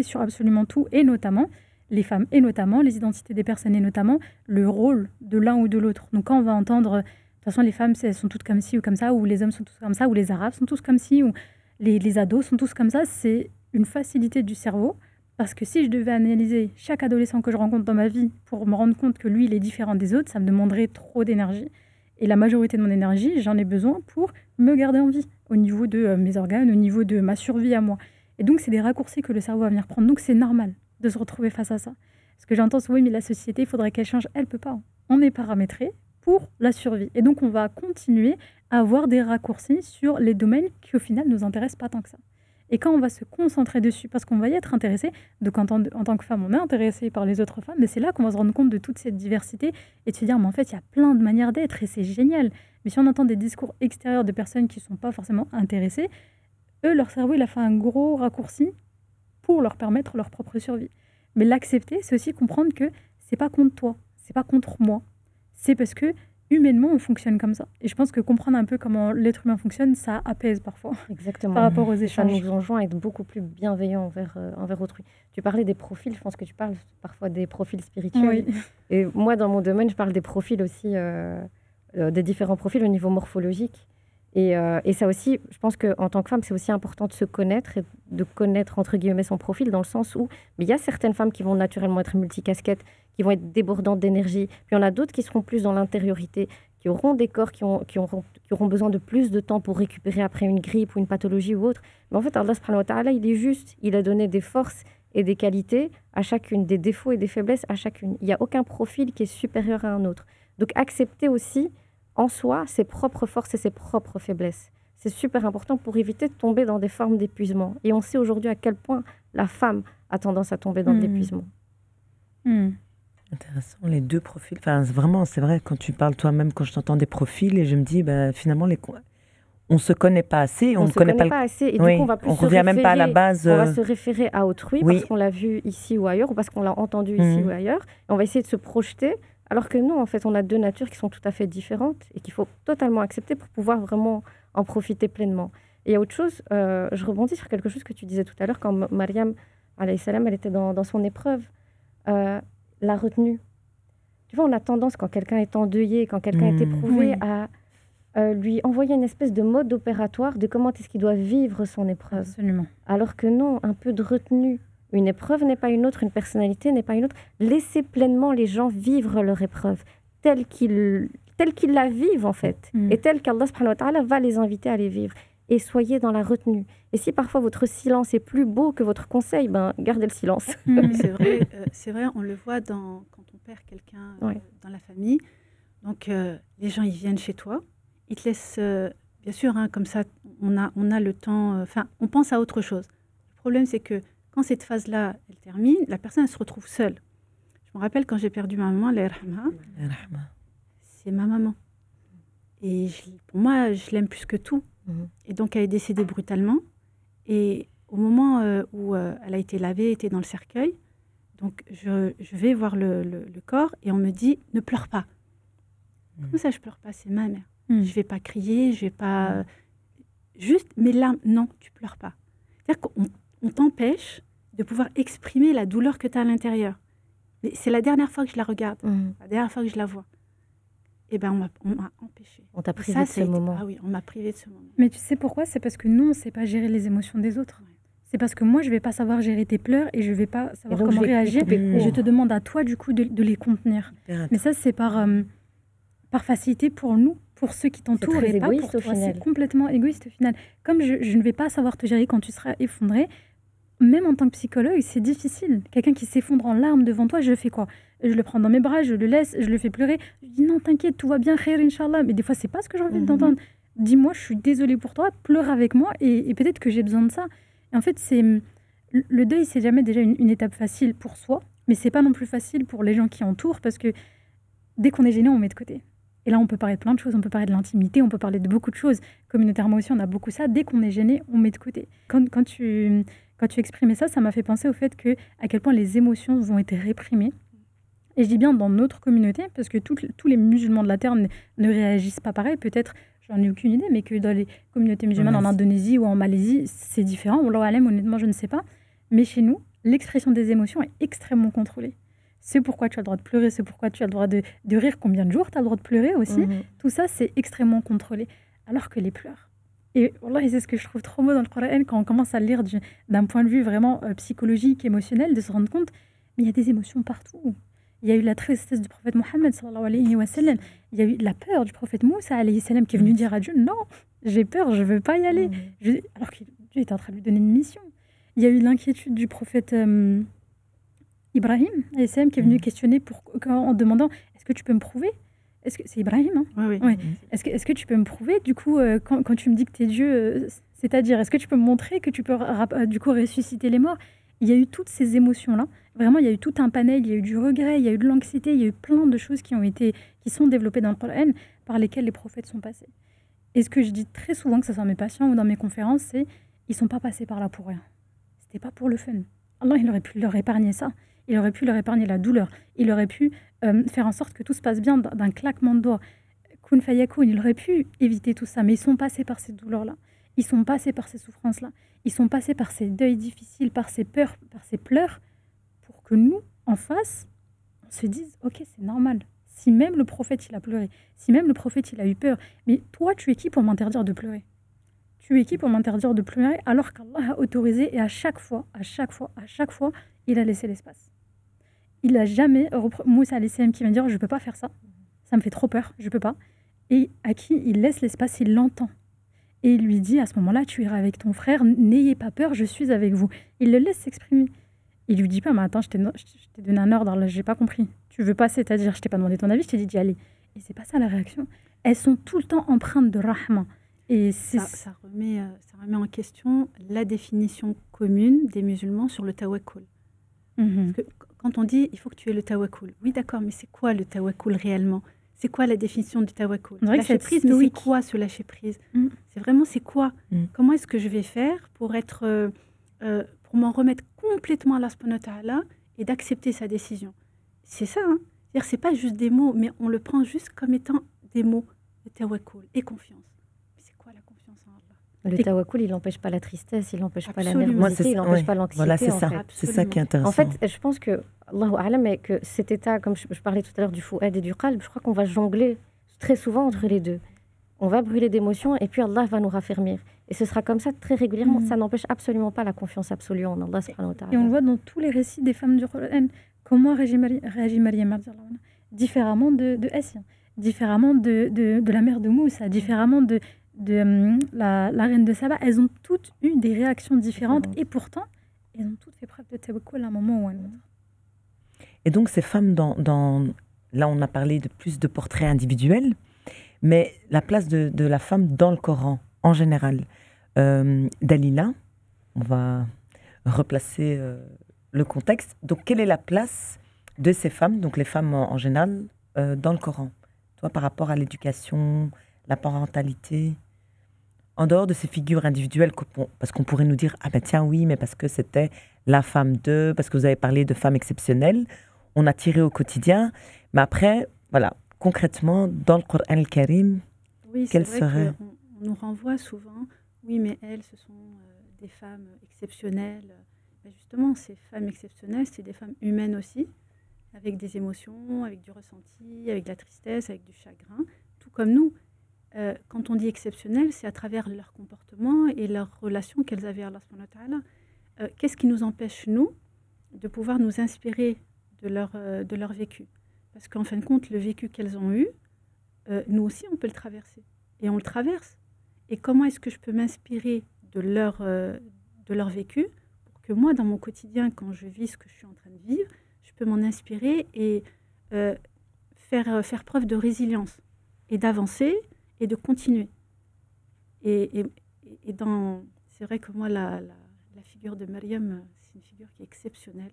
sur absolument tout, et notamment les femmes, et notamment les identités des personnes, et notamment le rôle de l'un ou de l'autre. Donc, quand on va entendre, de toute façon, les femmes, elles sont toutes comme ci ou comme ça, ou les hommes sont tous comme ça, ou les arabes sont tous comme ci, ou les ados sont tous comme ça, c'est une facilité du cerveau Parce que si je devais analyser chaque adolescent que je rencontre dans ma vie pour me rendre compte que lui, il est différent des autres, ça me demanderait trop d'énergie. Et la majorité de mon énergie, j'en ai besoin pour me garder en vie, au niveau de mes organes, au niveau de ma survie à moi. Et donc, c'est des raccourcis que le cerveau va venir prendre. Donc, c'est normal de se retrouver face à ça. Parce que j'entends, oui, mais la société, il faudrait qu'elle change. Elle ne peut pas. On est paramétré pour la survie. Et donc, on va continuer à avoir des raccourcis sur les domaines qui, au final, ne nous intéressent pas tant que ça. Et quand on va se concentrer dessus, parce qu'on va y être intéressé, donc en tant que femme, on est intéressé par les autres femmes, mais c'est là qu'on va se rendre compte de toute cette diversité et de se dire, mais en fait, il y a plein de manières d'être et c'est génial. Mais si on entend des discours extérieurs de personnes qui ne sont pas forcément intéressées, eux, leur cerveau, il a fait un gros raccourci pour leur permettre leur propre survie. Mais l'accepter, c'est aussi comprendre que c'est pas contre toi, c'est pas contre moi. C'est parce que humainement, on fonctionne comme ça. Et je pense que comprendre un peu comment l'être humain fonctionne, ça apaise parfois. Exactement. Par rapport aux échanges. Ça nous enjoint à être beaucoup plus bienveillants envers autrui. Tu parlais des profils, je pense que tu parles parfois des profils spirituels. Oui. Et moi, dans mon domaine, je parle des profils aussi, des différents profils au niveau morphologique. Et ça aussi, je pense qu'en tant que femme, c'est aussi important de se connaître et de connaître, entre guillemets, son profil, dans le sens où il y a certaines femmes qui vont naturellement être multicasquettes, qui vont être débordantes d'énergie. Puis il y en a d'autres qui seront plus dans l'intériorité, qui auront des corps qui auront besoin de plus de temps pour récupérer après une grippe ou une pathologie ou autre. Mais en fait, Allah subhanahu wa ta'ala, il est juste. Il a donné des forces et des qualités à chacune, des défauts et des faiblesses à chacune. Il n'y a aucun profil qui est supérieur à un autre. Donc accepter aussi en soi ses propres forces et ses propres faiblesses. C'est super important pour éviter de tomber dans des formes d'épuisement. Et on sait aujourd'hui à quel point la femme a tendance à tomber dans l'épuisement. Intéressant, les deux profils. Enfin, vraiment, c'est vrai, quand tu parles toi-même, quand je t'entends des profils, et je me dis, finalement, on ne se connaît pas assez. On ne se connaît pas assez. Et oui, du coup, on va plus on revient même pas à la base. On va se référer à autrui oui. parce qu'on l'a vu ici ou ailleurs, ou parce qu'on l'a entendu ici ou ailleurs. Et on va essayer de se projeter. Alors que non, en fait, on a deux natures qui sont tout à fait différentes et qu'il faut totalement accepter pour pouvoir vraiment en profiter pleinement. Et il y a autre chose, je rebondis sur quelque chose que tu disais tout à l'heure, quand Mariam, alayhi salam, elle était dans son épreuve, la retenue. Tu vois, on a tendance, quand quelqu'un est endeuillé, quand quelqu'un est éprouvé, à lui envoyer une espèce de mode opératoire de comment est-ce qu'il doit vivre son épreuve. Absolument. Alors que non, un peu de retenue. Une épreuve n'est pas une autre, une personnalité n'est pas une autre. Laissez pleinement les gens vivre leur épreuve telle qu'ils la vivent, en fait, et telle qu'Allah subhanahu wa ta'ala va les inviter à les vivre. Et soyez dans la retenue. Et si parfois votre silence est plus beau que votre conseil, gardez le silence. C'est vrai, on le voit quand on perd quelqu'un dans la famille. Donc, les gens, ils viennent chez toi, ils te laissent, bien sûr, comme ça, on a le temps, on pense à autre chose. Le problème, c'est que quand cette phase-là, elle termine, la personne, elle se retrouve seule. Je me rappelle quand j'ai perdu ma maman, c'est ma maman. Et pour moi, je l'aime plus que tout. Et donc, elle est décédée brutalement. Et au moment où elle a été lavée, était dans le cercueil, donc je vais voir le corps et on me dit « Ne pleure pas ». Comment ça, je pleure pas? C'est ma mère. Je vais pas crier, je vais pas... Juste, mes larmes, non, tu pleures pas. C'est-à-dire qu'on t'empêche de pouvoir exprimer la douleur que tu as à l'intérieur. Mais c'est la dernière fois que je la regarde, la dernière fois que je la vois. Et on m'a empêché. On t'a privé de ce moment. Ah oui, on m'a privé de ce moment. Mais tu sais pourquoi? C'est parce que nous, on ne sait pas gérer les émotions des autres. Ouais. C'est parce que moi, je ne vais pas savoir gérer tes pleurs et je ne vais pas savoir comment réagir. Et je te demande à toi, du coup, de les contenir. Mais ça, c'est par facilité pour nous, pour ceux qui t'entourent et pas pour toi. C'est complètement égoïste au final. Comme je ne vais pas savoir te gérer quand tu seras effondré, même en tant que psychologue, c'est difficile. Quelqu'un qui s'effondre en larmes devant toi, je fais quoi? Je le prends dans mes bras, je le laisse, je le fais pleurer. Je dis non, t'inquiète, tout va bien, khair, Inch'Allah. Mais des fois, c'est pas ce que j'ai envie d'entendre. Dis-moi, je suis désolée pour toi, pleure avec moi et peut-être que j'ai besoin de ça. Et en fait, le deuil, c'est jamais déjà une étape facile pour soi, mais c'est pas non plus facile pour les gens qui entourent parce que dès qu'on est gêné, on met de côté. Et là, on peut parler de plein de choses, on peut parler de l'intimité, on peut parler de beaucoup de choses. Communautairement aussi, on a beaucoup ça. Dès qu'on est gêné, on met de côté. Quand tu exprimais ça, ça m'a fait penser au fait à quel point les émotions vont être réprimées. Et je dis bien dans notre communauté, parce que tous les musulmans de la Terre ne réagissent pas pareil. Peut-être, j'en ai aucune idée, mais que dans les communautés musulmanes en Indonésie ou en Malaisie, c'est différent. Wallahu alam, honnêtement, je ne sais pas. Mais chez nous, l'expression des émotions est extrêmement contrôlée. C'est pourquoi tu as le droit de pleurer, c'est pourquoi tu as le droit de rire, combien de jours tu as le droit de pleurer aussi. Tout ça, c'est extrêmement contrôlé. Alors que les pleurs Et voilà, c'est ce que je trouve trop beau dans le Coran, quand on commence à le lire d'un point de vue vraiment psychologique, émotionnel, de se rendre compte, mais il y a des émotions partout. Il y a eu la tristesse du prophète Mohammed, sallallahu alayhi wa sallam. Il y a eu la peur du prophète Moussa, alayhi salam, qui est venu dire à Dieu, non, j'ai peur, je ne veux pas y aller. Alors que Dieu était en train de lui donner une mission. Il y a eu l'inquiétude du prophète Ibrahim, alayhi salam, qui est venu questionner en demandant, est-ce que tu peux me prouver? C'est Ibrahim, hein? Oui. Ouais. Est-ce que tu peux me prouver, du coup, quand tu me dis que tu es Dieu, c'est-à-dire, est-ce que tu peux me montrer que tu peux, du coup, ressusciter les morts? Il y a eu toutes ces émotions-là. Vraiment, il y a eu tout un panel, il y a eu du regret, il y a eu de l'anxiété, il y a eu plein de choses qui sont développées dans le Coran, par lesquelles les prophètes sont passés. Et ce que je dis très souvent, que ce soit à mes patients ou dans mes conférences, c'est ils ne sont pas passés par là pour rien. C'était pas pour le fun. Allah, il aurait pu leur épargner ça. Il aurait pu leur épargner la douleur. Il aurait pu faire en sorte que tout se passe bien d'un claquement de doigts. Kun fayakoun, il aurait pu éviter tout ça. Mais ils sont passés par ces douleurs-là. Ils sont passés par ces souffrances-là. Ils sont passés par ces deuils difficiles, par ces peurs, par ces pleurs, pour que nous, en face, on se dise, ok, c'est normal. Si même le prophète, il a pleuré, si même le prophète, il a eu peur, mais toi, tu es qui pour m'interdire de pleurer? Tu es qui pour m'interdire de pleurer alors qu'Allah a autorisé et à chaque fois, il a laissé l'espace. Il n'a jamais, Moussa alayhi salam qui vient dire, je ne peux pas faire ça, ça me fait trop peur, je ne peux pas. Et à qui il laisse l'espace, il l'entend. Et il lui dit, à ce moment-là, tu iras avec ton frère, n'ayez pas peur, je suis avec vous. Il le laisse s'exprimer. Il lui dit pas, mais attends, je t'ai donné un ordre, là, j'ai pas compris. Tu veux pas, c'est-à-dire, je t'ai pas demandé ton avis, je t'ai dit d'y aller. Et c'est pas ça la réaction. Elles sont tout le temps empreintes de rahma. Et ça remet en question la définition commune des musulmans sur le tawakkul. Parce que quand on dit, il faut que tu aies le tawakkul. Oui, d'accord, mais c'est quoi le tawakkul réellement? C'est quoi la définition du tawakkul? Lâcher prise, mais c'est quoi ce lâcher prise? C'est vraiment, c'est quoi? Comment est-ce que je vais faire pour pour m'en remettre complètement à Allah subhanahu wa ta'ala et d'accepter sa décision? C'est ça, hein? C'est-à-dire, c'est pas juste des mots, mais on le prend juste comme étant des mots, le tawakkul et confiance. Mais c'est quoi la confiance en Allah? Le tawakkul, il n'empêche pas la tristesse, il n'empêche pas la nervosité, il n'empêche pas l'anxiété. Voilà, c'est ça. C'est ça qui est intéressant. En fait, je pense que, Allahu a'lam, mais que cet état, comme je parlais tout à l'heure du fu'ad et du qalb, je crois qu'on va jongler très souvent entre les deux. On va brûler d'émotions et puis Allah va nous raffermir. Et ce sera comme ça très régulièrement. Ça n'empêche absolument pas la confiance absolue en Allah subhanahu wa ta'ala. Et on le voit dans tous les récits des femmes du Coran. Comment réagit Maryam différemment de Assia, différemment de la mère de Moussa, différemment de la reine de Saba. Elles ont toutes eu des réactions différentes et pourtant, elles ont toutes fait preuve de tawakkul à un moment ou à un autre. Et donc ces femmes, là on a parlé de plus de portraits individuels, mais la place de la femme dans le Coran en général. Dalila, on va replacer le contexte. Donc quelle est la place de ces femmes, donc les femmes en général, dans le Coran? Toi, par rapport à l'éducation, la parentalité, en dehors de ces figures individuelles, parce qu'on pourrait nous dire, ah ben tiens oui, mais parce que c'était la femme de, parce que vous avez parlé de femmes exceptionnelles, on a tiré au quotidien, mais après, voilà, concrètement, dans le Coran al-Karim, quelle serait... On nous renvoie souvent, oui, mais elles, ce sont des femmes exceptionnelles. Mais justement, ces femmes exceptionnelles, c'est des femmes humaines aussi, avec des émotions, avec du ressenti, avec de la tristesse, avec du chagrin, tout comme nous. Quand on dit exceptionnel, c'est à travers leur comportement et leur relation qu'elles avaient à Allah subhanahu wa ta'ala. Qu'est-ce qui nous empêche, nous, de pouvoir nous inspirer de leur vécu? Parce qu'en fin de compte, le vécu qu'elles ont eu, nous aussi, on peut le traverser. Et on le traverse. Et comment est-ce que je peux m'inspirer de leur vécu pour que moi, dans mon quotidien, quand je vis ce que je suis en train de vivre, je peux m'en inspirer et faire preuve de résilience et d'avancer et de continuer. Et c'est vrai que moi, la figure de Maryam, c'est une figure qui est exceptionnelle.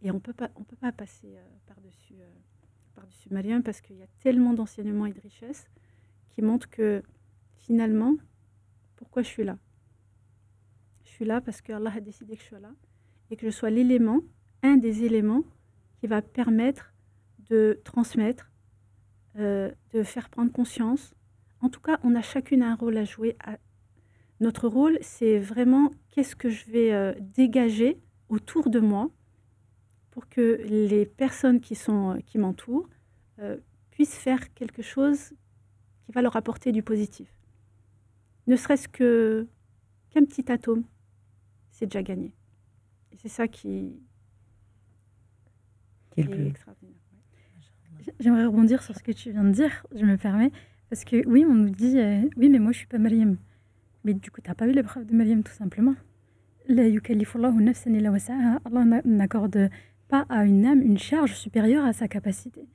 Et on peut pas passer par-dessus Maryam parce qu'il y a tellement d'enseignements et de richesses qui montrent que finalement, pourquoi je suis là? Je suis là parce que Allah a décidé que je sois là et que je sois un des éléments qui va permettre de transmettre, de faire prendre conscience. En tout cas, on a chacune un rôle à jouer. Notre rôle, c'est vraiment qu'est-ce que je vais dégager autour de moi pour que les personnes qui m'entourent puissent faire quelque chose qui va leur apporter du positif. ne serait-ce qu'un petit atome, c'est déjà gagné. Et c'est ça qui est extraordinaire. J'aimerais rebondir sur ce que tu viens de dire, je me permets, parce que oui, on nous dit oui, mais moi je suis pas Maryam. Mais du coup, tu n'as pas eu l'épreuve de Maryam, tout simplement. La yukallifullahu nafsan illa wus'aha. Allah n'accorde pas à une âme une charge supérieure à sa capacité.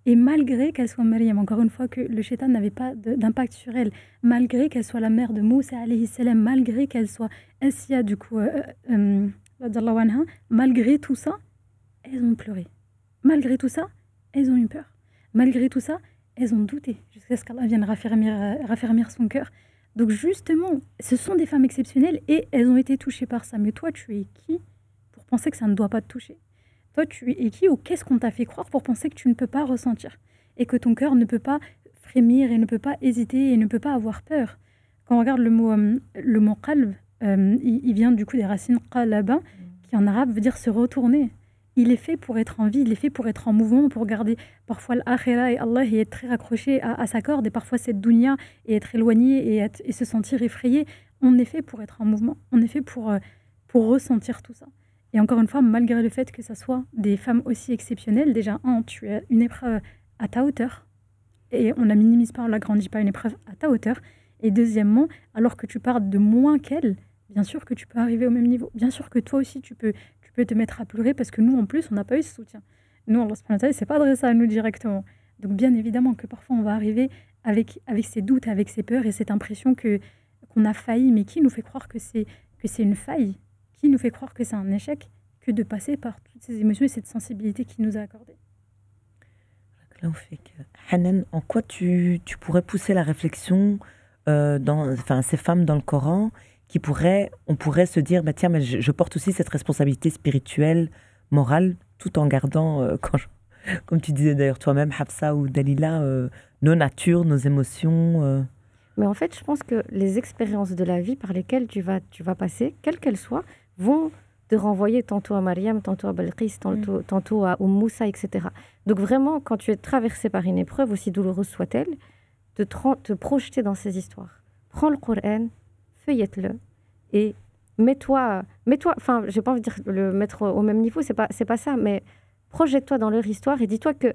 Et malgré qu'elle soit Maryam, encore une fois que le shaitan n'avait pas d'impact sur elle, malgré qu'elle soit la mère de Moussa alayhi salam, malgré qu'elle soit Asiya, du coup, malgré tout ça, elles ont pleuré. Malgré tout ça, elles ont eu peur. Malgré tout ça, elles ont douté, jusqu'à ce qu'Allah vienne raffermir son cœur. Donc justement, ce sont des femmes exceptionnelles et elles ont été touchées par ça. Mais toi, tu es qui pour penser que ça ne doit pas te toucher? Toi, tu es qui ou qu'est-ce qu'on t'a fait croire pour penser que tu ne peux pas ressentir et que ton cœur ne peut pas frémir et ne peut pas hésiter et ne peut pas avoir peur? Quand on regarde le mot qalb, il vient du coup des racines qalaba, qui en arabe veut dire se retourner. Il est fait pour être en vie, il est fait pour être en mouvement, pour garder parfois l'akhira et Allah et être très raccroché à sa corde, et parfois cette dunya et être éloigné et se sentir effrayé. On est fait pour être en mouvement, on est fait pour ressentir tout ça. Et encore une fois, malgré le fait que ce soit des femmes aussi exceptionnelles, déjà, tu as une épreuve à ta hauteur, et on la minimise pas, on l'agrandit pas, une épreuve à ta hauteur. Et deuxièmement, alors que tu pars de moins qu'elle, bien sûr que tu peux arriver au même niveau. Bien sûr que toi aussi, tu peux te mettre à pleurer parce que nous, en plus, on n'a pas eu ce soutien. Nous, Allah subhanahu wa ta'ala, c'est pas adressé à nous directement. Donc, bien évidemment que parfois, on va arriver avec ces doutes, avec ces peurs et cette impression qu'on a failli, mais qui nous fait croire que c'est une faille? Qui nous fait croire que c'est un échec que de passer par toutes ces émotions et cette sensibilité qu'il nous a accordée? Là, on fait que... Hanan, en quoi tu pourrais pousser la réflexion ces femmes dans le Coran on pourrait se dire, bah tiens, mais je porte aussi cette responsabilité spirituelle, morale, tout en gardant, comme tu disais d'ailleurs toi-même, Hafsa ou Dalila, nos natures, nos émotions. Mais en fait, je pense que les expériences de la vie par lesquelles tu vas passer, quelles qu'elles soient, vont te renvoyer tantôt à Mariam, tantôt à Balqis, tantôt à Moussa, etc. Donc vraiment, quand tu es traversé par une épreuve, aussi douloureuse soit-elle, te projeter dans ces histoires. Prends le Coran, feuillette-le et mets-toi, enfin, j'ai pas envie de dire le mettre au même niveau, c'est pas ça, mais projette-toi dans leur histoire et dis-toi que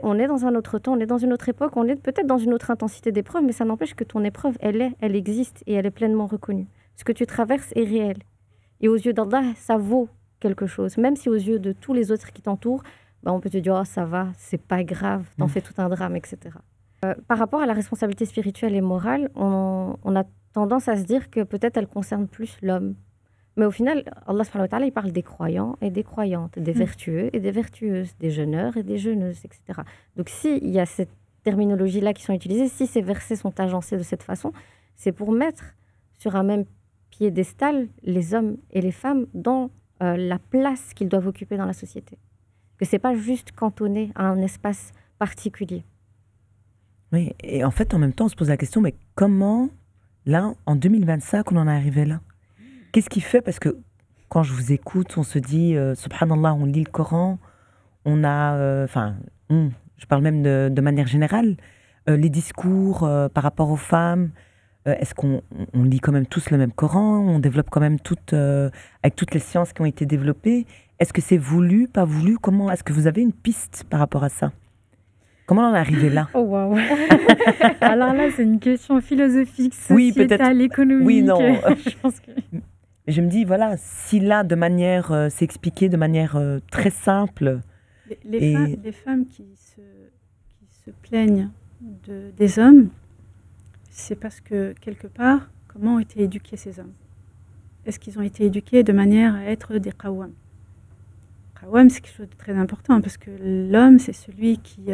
on est dans un autre temps, on est dans une autre époque, on est peut-être dans une autre intensité d'épreuve, mais ça n'empêche que ton épreuve, elle existe et elle est pleinement reconnue. Ce que tu traverses est réel. Et aux yeux d'Allah, ça vaut quelque chose. Même si aux yeux de tous les autres qui t'entourent, on peut te dire « Oh, ça va, c'est pas grave, t'en fais tout un drame, etc. » Par rapport à la responsabilité spirituelle et morale, on a tendance à se dire que peut-être elle concerne plus l'homme. Mais au final, Allah subhanahu wa ta'ala, il parle des croyants et des croyantes, des vertueux et des vertueuses, des jeûneurs et des jeûneuses, etc. Donc s'il y a cette terminologie-là qui sont utilisées, si ces versets sont agencés de cette façon, c'est pour mettre sur un même piédestal les hommes et les femmes dans la place qu'ils doivent occuper dans la société. Que ce n'est pas juste cantonné à un espace particulier. Oui, et en fait, en même temps, on se pose la question, mais comment, là, en 2025, on en est arrivé là? Qu'est-ce qui fait? Parce que quand je vous écoute, on se dit, subhanallah, on lit le Coran, on a, je parle même de manière générale, les discours par rapport aux femmes, est-ce qu'on lit quand même tous le même Coran? On développe quand même avec toutes les sciences qui ont été développées? Est-ce que c'est voulu, pas voulu? Comment? Est-ce que vous avez une piste par rapport à ça? Comment on en est arrivé là? Oh waouh! Alors là, c'est une question philosophique, sociétale, économique. Oui, non. Je pense que... Je me dis, voilà, si là, de manière, c'est expliqué de manière très simple. Les femmes qui se plaignent des hommes, c'est parce que, quelque part, comment ont été éduqués ces hommes? Est-ce qu'ils ont été éduqués de manière à être des qawwam? Qawwam, c'est quelque chose de très important, parce que l'homme, c'est celui qui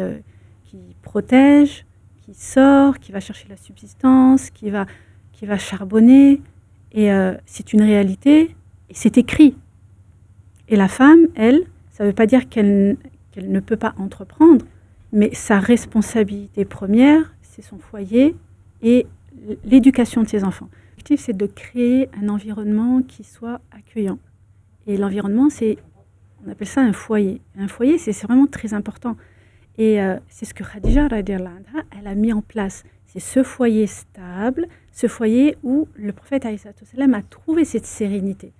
protège, qui sort, qui va chercher la subsistance, qui va charbonner. Et c'est une réalité, et c'est écrit. Et la femme, elle, ça ne veut pas dire qu'elle ne peut pas entreprendre, mais sa responsabilité première, c'est son foyer et l'éducation de ses enfants. L'objectif, c'est de créer un environnement qui soit accueillant. Et l'environnement, on appelle ça un foyer. Un foyer, c'est vraiment très important. Et c'est ce que Khadija, radiallahu anha, elle a mis en place. C'est ce foyer stable, ce foyer où le prophète alayhi salam a trouvé cette sérénité.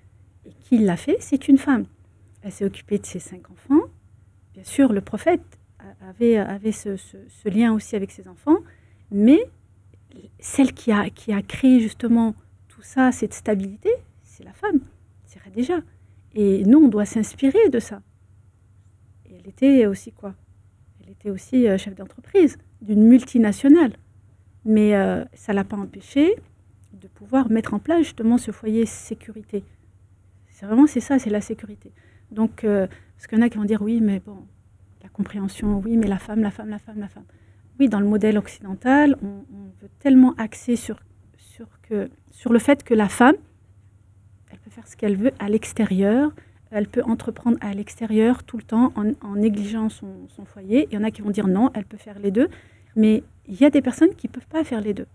Et qui l'a fait? C'est une femme. Elle s'est occupée de ses 5 enfants. Bien sûr, le prophète avait ce lien aussi avec ses enfants, mais celle qui a créé justement tout ça, cette stabilité, c'est la femme, c'est Khadija. Et nous, on doit s'inspirer de ça. Et elle était aussi quoi? Elle était aussi chef d'entreprise d'une multinationale. Mais ça ne l'a pas empêché de pouvoir mettre en place justement ce foyer sécurité. C'est ça, c'est la sécurité. Donc, parce qu'il y en a qui vont dire, oui, mais bon, la compréhension, oui, mais la femme. Oui, dans le modèle occidental, on veut tellement axer sur le fait que la femme, elle peut faire ce qu'elle veut à l'extérieur, elle peut entreprendre à l'extérieur tout le temps en négligeant son foyer. Il y en a qui vont dire non, elle peut faire les deux. Mais il y a des personnes qui ne peuvent pas faire les deux.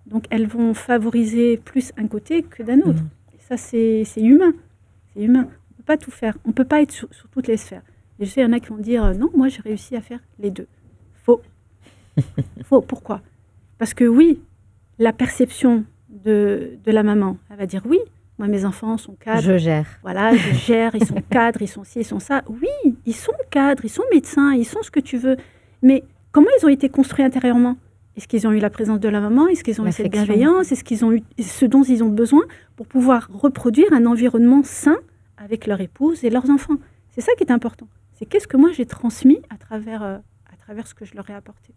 Donc, elles vont favoriser plus un côté que d'un autre. Et ça, c'est humain. C'est humain. On ne peut pas tout faire. On ne peut pas être sur toutes les sphères. Et je sais, il y en a qui vont dire non, moi, j'ai réussi à faire les deux. Faux. Faux. Pourquoi? Parce que oui, la perception de la maman, elle va dire oui, moi, mes enfants sont cadres. Je gère. Voilà, je gère, ils sont cadres, ils sont ci, ils sont ça. Oui, ils sont cadres, ils sont médecins, ils sont ce que tu veux. Mais comment ils ont été construits intérieurement? Est-ce qu'ils ont eu la présence de la maman? Est-ce qu'ils ont eu cette bienveillance? Est-ce qu'ils ont eu ce dont ils ont besoin pour pouvoir reproduire un environnement sain avec leur épouse et leurs enfants? C'est ça qui est important. C'est qu'est-ce que moi j'ai transmis à travers ce que je leur ai apporté.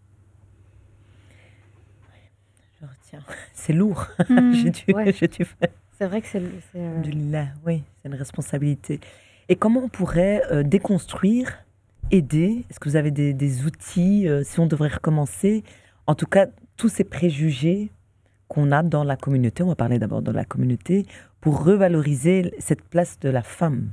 Je retiens. C'est lourd. J'ai dû faire. C'est vrai que c'est oui, c'est une responsabilité. Et comment on pourrait déconstruire, aider? Est-ce que vous avez des outils, si on devrait recommencer? En tout cas, tous ces préjugés qu'on a dans la communauté, on va parler d'abord de la communauté, pour revaloriser cette place de la femme.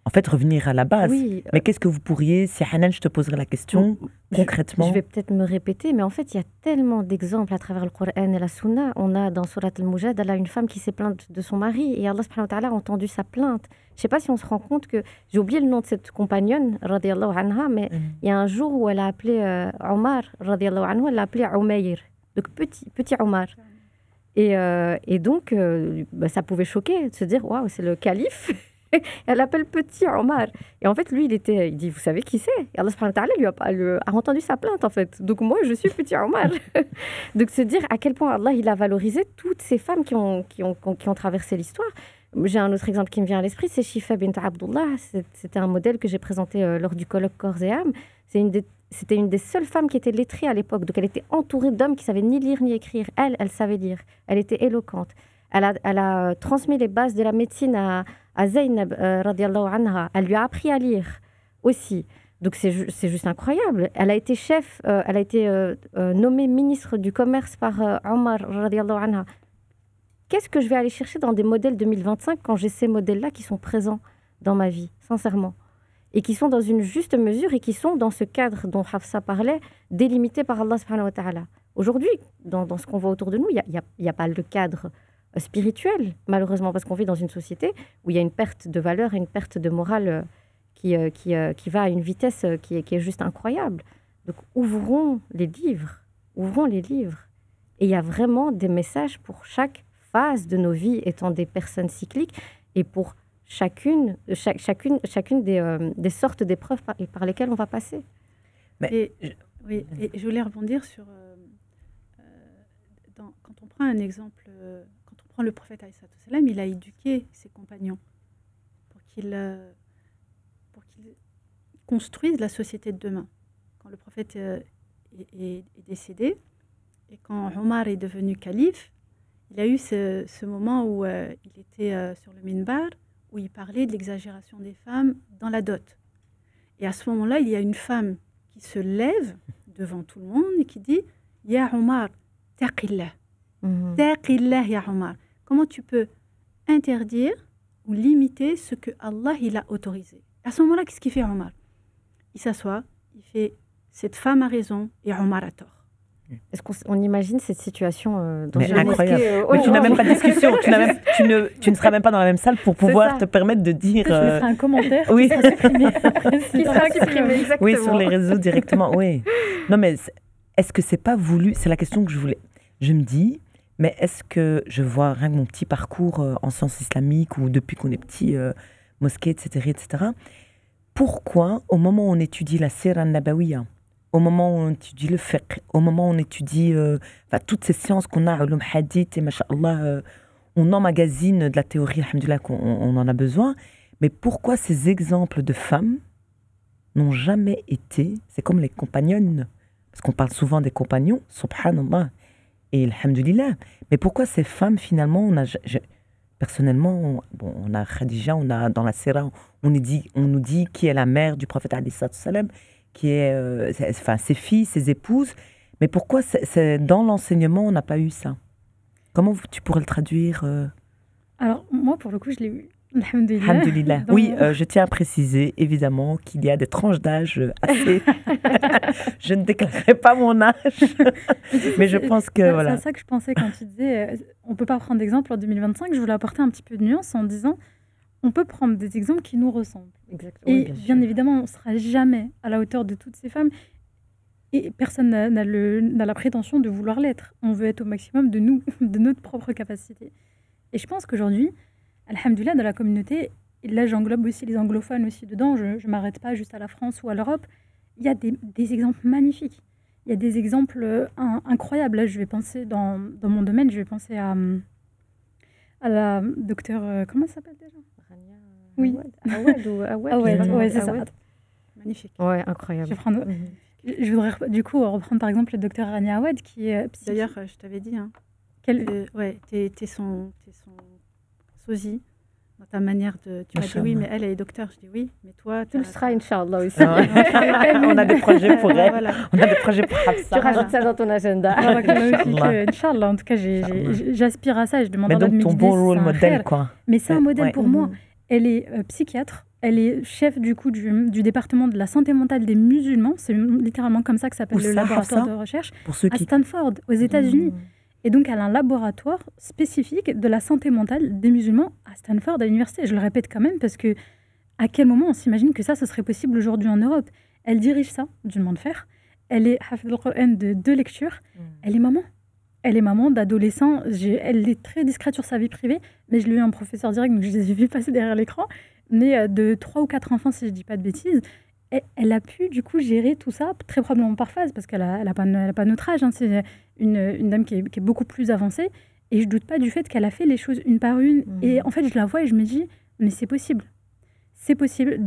En fait, revenir à la base. Oui, mais qu'est-ce que vous pourriez, si Hanan, je te poserai la question, concrètement? Je vais peut-être me répéter, mais en fait, il y a tellement d'exemples à travers le Coran et la Sunna. On a dans Surat al-Mujadala une femme qui s'est plainte de son mari et Allah subhanahu wa ta'ala a entendu sa plainte. Je ne sais pas si on se rend compte que, j'ai oublié le nom de cette compagnonne, radiyallahu anha, mais il y a un jour où elle a appelé Omar, radiyallahu anhu, elle l'a appelé Umayr, donc petit Omar. Et donc, ça pouvait choquer de se dire, waouh, c'est le calife. Elle appelle petit Omar. Et en fait, lui, il dit, vous savez qui c'est? Et Allah subhanahu wa ta'ala lui a entendu sa plainte, en fait. Donc moi, je suis petit Omar. Donc se dire à quel point Allah, il a valorisé toutes ces femmes qui ont traversé l'histoire. J'ai un autre exemple qui me vient à l'esprit, c'est Shifa bint Abdullah. C'était un modèle que j'ai présenté lors du colloque Corps et âme. C'était une des seules femmes qui était lettrée à l'époque. Donc elle était entourée d'hommes qui savaient ni lire ni écrire. Elle savait lire. Elle était éloquente. Elle a transmis les bases de la médecine à Zaynab, radiallahu anha. Elle lui a appris à lire aussi. Donc c'est juste incroyable. Elle a été nommée ministre du commerce par Omar, radiallahu anha. Qu'est-ce que je vais aller chercher dans des modèles 2025 quand j'ai ces modèles-là qui sont présents dans ma vie, sincèrement, et qui sont dans une juste mesure et qui sont dans ce cadre dont Hafsa parlait, délimité par Allah subhanahu wa ta'ala. Aujourd'hui, dans ce qu'on voit autour de nous, il n'y a pas le cadre spirituel, malheureusement, parce qu'on vit dans une société où il y a une perte de valeur et une perte de morale qui va à une vitesse qui est juste incroyable. Donc, ouvrons les livres. Et il y a vraiment des messages pour chaque phase de nos vies étant des personnes cycliques et pour chacune des sortes d'épreuves par lesquelles on va passer. Et je voulais rebondir sur... quand on prend un exemple... Quand on prend le prophète alayhi salam, il a éduqué ses compagnons pour qu'ils construisent la société de demain. Quand le prophète est décédé et quand Omar est devenu calife, il a eu ce moment où il était sur le minbar, où il parlait de l'exagération des femmes dans la dot. Et à ce moment-là, il y a une femme qui se lève devant tout le monde et qui dit « Ya Omar, taqillah ». Taqillah ya Omar. Comment tu peux interdire ou limiter ce que Allah il a autorisé? À ce moment-là, qu'est-ce qu'il fait Omar? Il s'assoit, il fait cette femme a raison et Omar a tort. Est-ce qu'on imagine cette situation dans Mais une incroyable. mosquée Mais tu n'as même pas de discussion. Tu ne seras même pas dans la même salle pour pouvoir te permettre de dire. Je mettrai un commentaire oui. qui sera supprimé. qui sera supprimé, exactement. Oui, sur les réseaux directement. Oui. Non, mais est-ce que c'est pas voulu? C'est la question que je voulais. Je me dis, mais est-ce que je vois rien que mon petit parcours en sciences islamiques ou depuis qu'on est petit, mosquée, etc. Pourquoi, au moment où on étudie la Sira Nabawiya, au moment où on étudie le fiqh, au moment où on étudie toutes ces sciences qu'on a, ulum hadith et masha'Allah, on emmagasine de la théorie, alhamdoulilah, on en a besoin, mais pourquoi ces exemples de femmes n'ont jamais été, c'est comme les compagnonnes, parce qu'on parle souvent des compagnons, subhanallah, et alhamdoulilah, mais pourquoi ces femmes, finalement, personnellement, on a Khadija, on a dans la Sira, on nous dit qui est la mère du prophète alayhi salam, qui est, ses filles, ses épouses, mais pourquoi dans l'enseignement, on n'a pas eu ça? Comment tu pourrais le traduire Alors, moi, pour le coup, je l'ai eu. Alhamdulillah. Alhamdulillah. Oui, je tiens à préciser, évidemment, qu'il y a des tranches d'âge assez... je ne déclarerai pas mon âge, mais je pense que... voilà. C'est ça que je pensais quand tu disais, on ne peut pas prendre d'exemple en 2025. Je voulais apporter un petit peu de nuance en disant, on peut prendre des exemples qui nous ressemblent. Exactement. Et bien évidemment, on ne sera jamais à la hauteur de toutes ces femmes. Et personne n'a la prétention de vouloir l'être. On veut être au maximum de nous, de notre propre capacité. Et je pense qu'aujourd'hui, alhamdoulilah, dans la communauté, et là j'englobe aussi les anglophones aussi dedans, je ne m'arrête pas juste à la France ou à l'Europe, il y a des exemples magnifiques. Il y a des exemples incroyables. Là, je vais penser, dans mon domaine, je vais penser à la docteure... comment ça s'appelle déjà? Oui. Awad, ouais, c'est ça. Magnifique. Ouais, incroyable. Je voudrais du coup reprendre par exemple le docteur Rania Awad qui est D'ailleurs, je t'avais dit, hein, t'es son sosie dans ta manière de... Tu m'as dit oui, mais elle est docteur. Je dis oui, mais toi... Tu le seras, Inch'Allah, aussi. On a des projets pour elle. Voilà. On a des projets pour Hafsa. Tu rajoutes ça dans ton agenda. Inch'Allah, en tout cas, j'aspire à ça et je demande à Allah de m'aider. Mais donc ton bon rôle modèle, quoi. Mais c'est un modèle pour moi. Elle est psychiatre. Elle est chef du coup du département de la santé mentale des musulmans. C'est littéralement comme ça que s'appelle le laboratoire de recherche à Stanford, aux États-Unis. Et donc, elle a un laboratoire spécifique de la santé mentale des musulmans à Stanford, à l'université. Je le répète quand même parce que à quel moment on s'imagine que ça serait possible aujourd'hui en Europe? Elle dirige ça d'une main de fer. Elle est hafid al-Qur'an de 2 lectures. Elle est maman. Elle est maman d'adolescent. Elle est très discrète sur sa vie privée, mais je l'ai eu un professeur direct, donc je les ai vus passer derrière l'écran. Mais de 3 ou 4 enfants, si je ne dis pas de bêtises. Elle a pu, du coup, gérer tout ça, très probablement par phase, parce qu'elle n'a pas notre âge. Hein. C'est une dame qui est beaucoup plus avancée. Et je ne doute pas du fait qu'elle a fait les choses une par une. Et en fait, je la vois et je me dis, mais c'est possible. C'est possible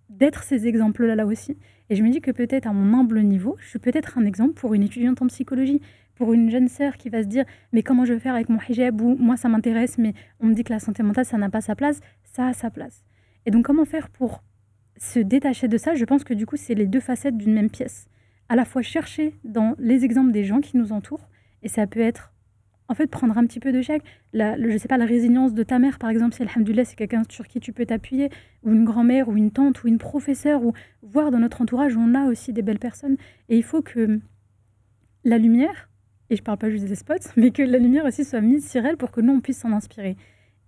d'être ces exemples-là là aussi. Et je me dis que peut-être à mon humble niveau, je suis peut-être un exemple pour une étudiante en psychologie, pour une jeune sœur qui va se dire, mais comment je vais faire avec mon hijab, ou moi ça m'intéresse, mais on me dit que la santé mentale, ça n'a pas sa place. Ça a sa place. Et donc, comment faire pour se détacher de ça? Je pense que du coup, c'est les 2 facettes d'une même pièce. À la fois chercher dans les exemples des gens qui nous entourent, et ça peut être, en fait, prendre un petit peu de chaque. Je sais pas, la résilience de ta mère, par exemple, si alhamdoulilah, c'est quelqu'un sur qui tu peux t'appuyer, ou une grand-mère, ou une tante, ou une professeure, ou voir dans notre entourage, on a aussi des belles personnes. Et il faut que la lumière, et je parle pas juste des spots, mais que la lumière aussi soit mise sur elle pour que nous, on puisse s'en inspirer.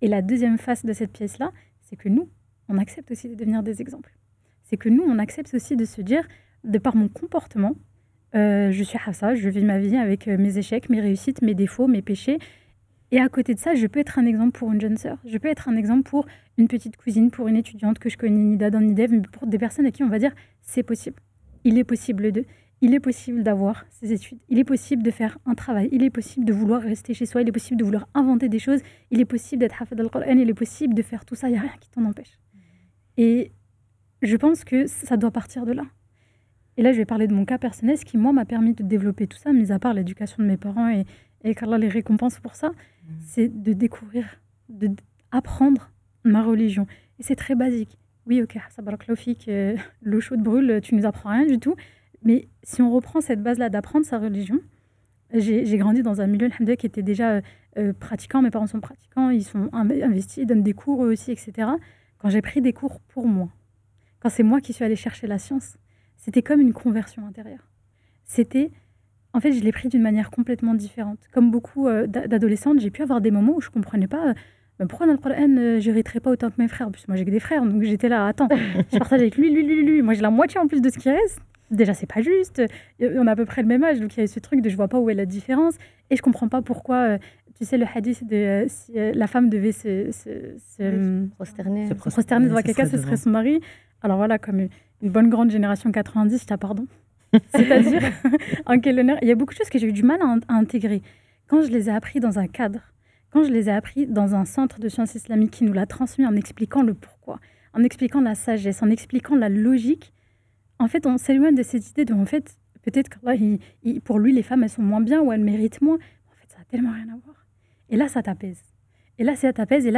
Et la deuxième face de cette pièce-là, c'est que nous, on accepte aussi de devenir des exemples. C'est que nous, on accepte aussi de se dire, de par mon comportement, je suis Hafsa, je vis ma vie avec mes échecs, mes réussites, mes défauts, mes péchés. Et à côté de ça, je peux être un exemple pour une jeune sœur. Je peux être un exemple pour une petite cousine, pour une étudiante que je connais, Nida dans Nidev, mais pour des personnes à qui on va dire, c'est possible. Il est possible il est possible d'avoir ses études. Il est possible de faire un travail. Il est possible de vouloir rester chez soi. Il est possible de vouloir inventer des choses. Il est possible d'être hafid al-Qur'an. Il est possible de faire tout ça. Il n'y a rien qui t'en empêche. Et je pense que ça doit partir de là. Et là, je vais parler de mon cas personnel, ce qui, moi, m'a permis de développer tout ça, mis à part l'éducation de mes parents et qu'Allah les récompense pour ça, c'est de découvrir, d'apprendre ma religion. Et c'est très basique. Oui, ok, l'eau chaude brûle, tu ne nous apprends rien du tout. Mais si on reprend cette base-là d'apprendre sa religion, j'ai grandi dans un milieu alhamdoulilah, qui était déjà pratiquant. Mes parents sont pratiquants, ils sont investis, ils donnent des cours eux aussi, etc. Quand j'ai pris des cours pour moi, quand c'est moi qui suis allée chercher la science, c'était comme une conversion intérieure. C'était en fait, je l'ai pris d'une manière complètement différente. Comme beaucoup d'adolescentes, j'ai pu avoir des moments où je ne comprenais pas pourquoi dans le Coran, je n'hériterais pas autant que mes frères. En plus, moi, j'ai que des frères, donc j'étais là, attends, je partage avec lui. Moi, j'ai la moitié en plus de ce qui reste. Déjà, c'est pas juste. On a à peu près le même âge, donc il y a ce truc de je vois pas où est la différence. Et je comprends pas pourquoi, tu sais, le hadith de si la femme devait se prosterner devant quelqu'un, ce serait son mari. Alors voilà, comme une bonne grande génération 90, je t'appardon. C'est-à-dire, en quel honneur. Il y a beaucoup de choses que j'ai eu du mal à intégrer. Quand je les ai appris dans un cadre, quand je les ai appris dans un centre de sciences islamiques qui nous l'a transmis en expliquant le pourquoi, en expliquant la sagesse, en expliquant la logique, en fait, on s'éloigne de cette idée de, en fait, peut-être qu'Allah, pour lui, les femmes, elles sont moins bien ou elles méritent moins. En fait, ça n'a tellement rien à voir. Et là, ça t'apaise. Et là,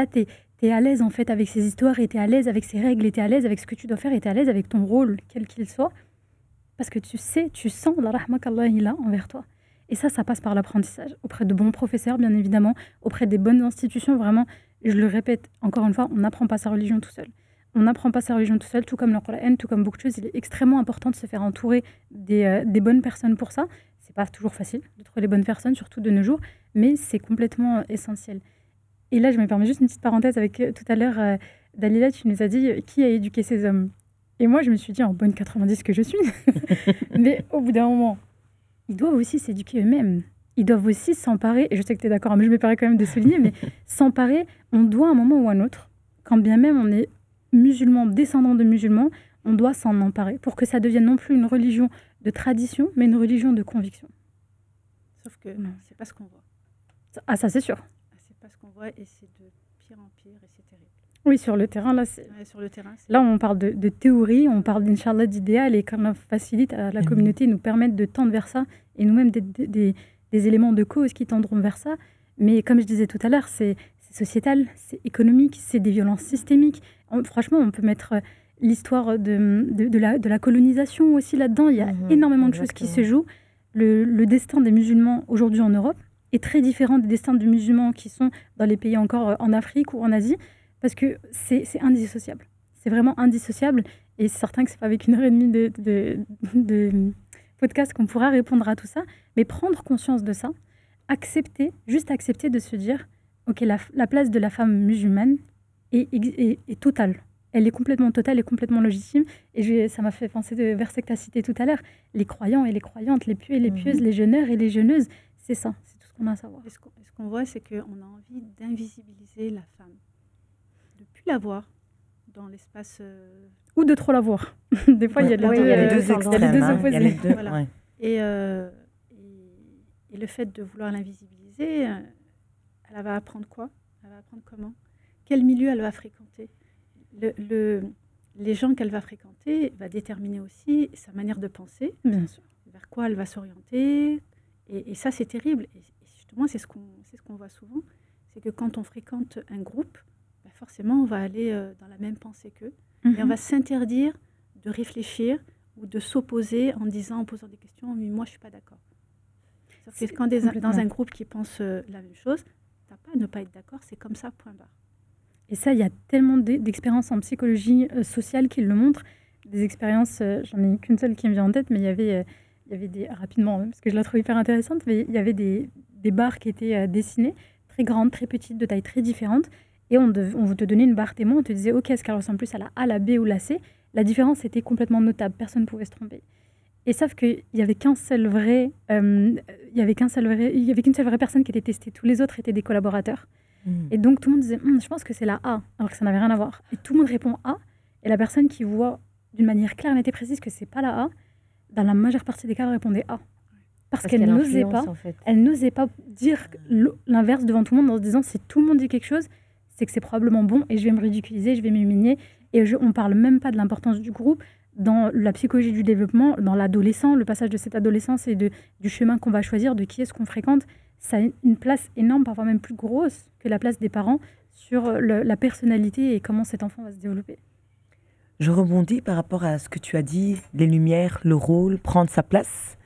t'es à l'aise, en fait, avec ces histoires, et t'es à l'aise avec ces règles, et t'es à l'aise avec ce que tu dois faire, et t'es à l'aise avec ton rôle, quel qu'il soit. Parce que tu sens la rahma qu'Allah il a envers toi. Et ça passe par l'apprentissage, auprès de bons professeurs, bien évidemment, auprès des bonnes institutions. Vraiment, je le répète encore une fois, on n'apprend pas sa religion tout seul. On n'apprend pas sa religion tout seul, tout comme le Coran, tout comme beaucoup de choses. Il est extrêmement important de se faire entourer des bonnes personnes pour ça. C'est pas toujours facile de trouver les bonnes personnes, surtout de nos jours, mais c'est complètement essentiel. Et là, je me permets juste une petite parenthèse avec tout à l'heure, Dalila, tu nous as dit qui a éduqué ces hommes. Et moi, je me suis dit, en bonne 90 que je suis, mais au bout d'un moment, ils doivent aussi s'éduquer eux-mêmes. Ils doivent aussi s'emparer, et je sais que tu es d'accord, mais je me permets quand même de souligner, mais s'emparer, on doit à un moment ou à un autre, quand bien même on est musulman, descendant de musulmans, on doit s'en emparer pour que ça devienne non plus une religion de tradition, mais une religion de conviction. Sauf que c'est pas ce qu'on voit. Ah, ça c'est sûr. C'est pas ce qu'on voit et c'est de pire en pire et c'est terrible. Oui, sur le terrain, là, sur le terrain, là on parle de théorie, on parle d'Inch'Allah d'idéal et quand on facilite à la communauté, nous permettre de tendre vers ça et nous-mêmes des éléments de cause qui tendront vers ça. Mais comme je disais tout à l'heure, c'est sociétal, c'est économique, c'est des violences systémiques. Franchement, on peut mettre l'histoire de la colonisation aussi là-dedans. Il y a énormément de choses qui se jouent. Le destin des musulmans aujourd'hui en Europe est très différent des destins des musulmans qui sont dans les pays encore en Afrique ou en Asie, parce que c'est indissociable. C'est vraiment indissociable. Et c'est certain que ce n'est pas avec 1h30 de podcast qu'on pourra répondre à tout ça. Mais prendre conscience de ça, juste accepter de se dire, OK, la place de la femme musulmane est totale. Elle est complètement totale et complètement légitime. Et ça m'a fait penser au verset que tu as cité tout à l'heure. Les croyants et les croyantes, les pieux et les pieuses, les jeûneurs et les jeûneuses, c'est ça, c'est tout ce qu'on a à savoir. Et ce qu'on voit, c'est qu'on a envie d'invisibiliser la femme. De ne plus la voir dans l'espace... Ou de trop la voir. Des fois, il y a les deux opposés. Voilà. Ouais. Et le fait de vouloir l'invisibiliser, elle va apprendre quoi? Elle va apprendre comment? Quel milieu elle va fréquenter? Les gens qu'elle va fréquenter va déterminer aussi sa manière de penser, bien sûr, vers quoi elle va s'orienter. Et ça, c'est terrible. Et justement, c'est ce qu'on voit souvent. C'est que quand on fréquente un groupe, forcément, on va aller dans la même pensée qu'eux. Et on va s'interdire de réfléchir ou de s'opposer en posant des questions. Mais moi, je ne suis pas d'accord. C'est quand dans un groupe qui pense la même chose, tu n'as pas à ne pas être d'accord. C'est comme ça, point barre. Et ça, il y a tellement d'expériences en psychologie sociale qui le montrent. Des expériences, j'en ai qu'une seule qui me vient en tête, mais il y avait rapidement, parce que je la trouve hyper intéressante, mais il y avait des barres qui étaient dessinées, très grandes, très petites, de tailles très différentes. Et on vous te donnait une barre témoin, on te disait, OK, est-ce qu'elle ressemble plus à la A, la B ou la C? La différence était complètement notable, personne ne pouvait se tromper. Et sauf qu'il n'y avait qu'une seule vraie personne qui était testée. Tous les autres étaient des collaborateurs. Et donc, tout le monde disait, je pense que c'est la A, alors que ça n'avait rien à voir. Et tout le monde répond A. Et la personne qui voit d'une manière claire, nette et précise que c'est pas la A, dans la majeure partie des cas, elle répondait A. Parce qu'elle n'osait pas, en fait. Elle n'osait pas dire l'inverse devant tout le monde en se disant, si tout le monde dit quelque chose, c'est que c'est probablement bon et je vais me ridiculiser, je vais m'humilier. Et on ne parle même pas de l'importance du groupe dans la psychologie du développement, dans l'adolescent, le passage de cette adolescence et du chemin qu'on va choisir, de qui est-ce qu'on fréquente. Ça a une place énorme, parfois même plus grosse que la place des parents sur la personnalité et comment cet enfant va se développer. Je rebondis par rapport à ce que tu as dit, les lumières, le rôle, prendre sa place.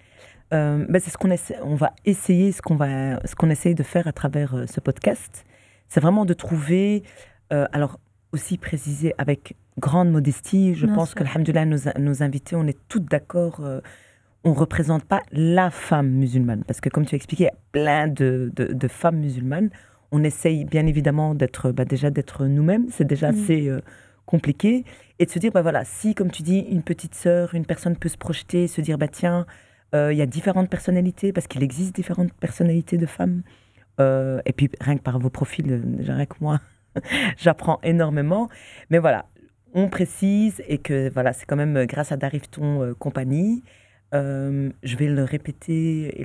C'est ce qu'on essaie, on va essayer, ce qu'on essaye de faire à travers ce podcast. C'est vraiment de trouver, alors aussi préciser avec grande modestie, je pense que, alhamdoulilah, nos invités, on est toutes d'accord, on ne représente pas la femme musulmane. Parce que comme tu as expliqué, il y a plein de femmes musulmanes. On essaye bien évidemment d'être déjà d'être nous-mêmes. C'est déjà assez compliqué. Et de se dire, voilà, si, comme tu dis, une petite sœur, une personne peut se projeter, se dire, tiens, il y a différentes personnalités, parce qu'il existe différentes personnalités de femmes. Et puis, rien que par vos profils, rien que moi, j'apprends énormément. Mais voilà, on précise et que voilà, c'est quand même grâce à Darifton Compagnie. Je vais le répéter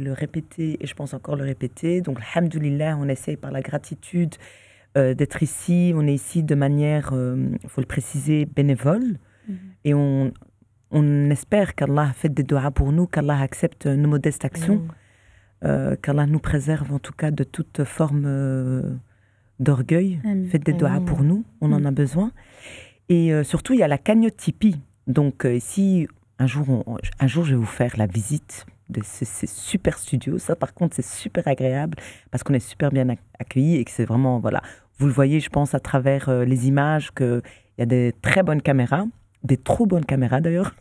et je pense encore le répéter. Donc, alhamdoulilah, on essaye par la gratitude d'être ici. On est ici de manière, il faut le préciser, bénévole. Et on espère qu'Allah fait des doigts pour nous, qu'Allah accepte nos modestes actions, qu'Allah nous préserve en tout cas de toute forme d'orgueil. Faites des doigts pour nous, on en a besoin. Et surtout, il y a la cagnotte Tipeee. Donc ici, un jour, je vais vous faire la visite de ces super studios. Ça, par contre, c'est super agréable parce qu'on est super bien accueillis et que c'est vraiment, voilà, vous le voyez, je pense, à travers les images, qu'il y a des très bonnes caméras, des trop bonnes caméras d'ailleurs,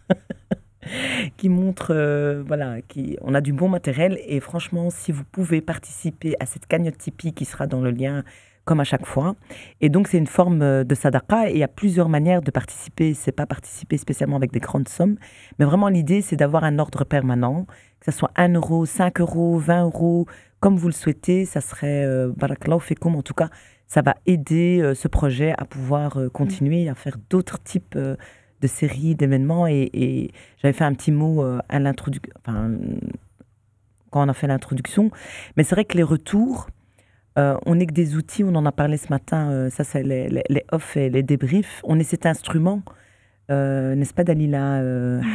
qui montrent, voilà, on a du bon matériel. Et franchement, si vous pouvez participer à cette cagnotte Tipeee qui sera dans le lien, comme à chaque fois. Et donc, c'est une forme de sadaqa et il y a plusieurs manières de participer. C'est pas participer spécialement avec des grandes sommes, mais vraiment l'idée, c'est d'avoir un ordre permanent, que ce soit 1 euro, 5 euros, 20 euros, comme vous le souhaitez. Ça serait, barakallahu fekoum, en tout cas, ça va aider ce projet à pouvoir continuer à faire d'autres types de séries, d'événements. Et j'avais fait un petit mot à l'introduction, enfin, quand on a fait l'introduction. Mais c'est vrai que les retours, on n'est que des outils, on en a parlé ce matin, ça c'est les off et les débriefs. On est cet instrument, n'est-ce pas Dalila,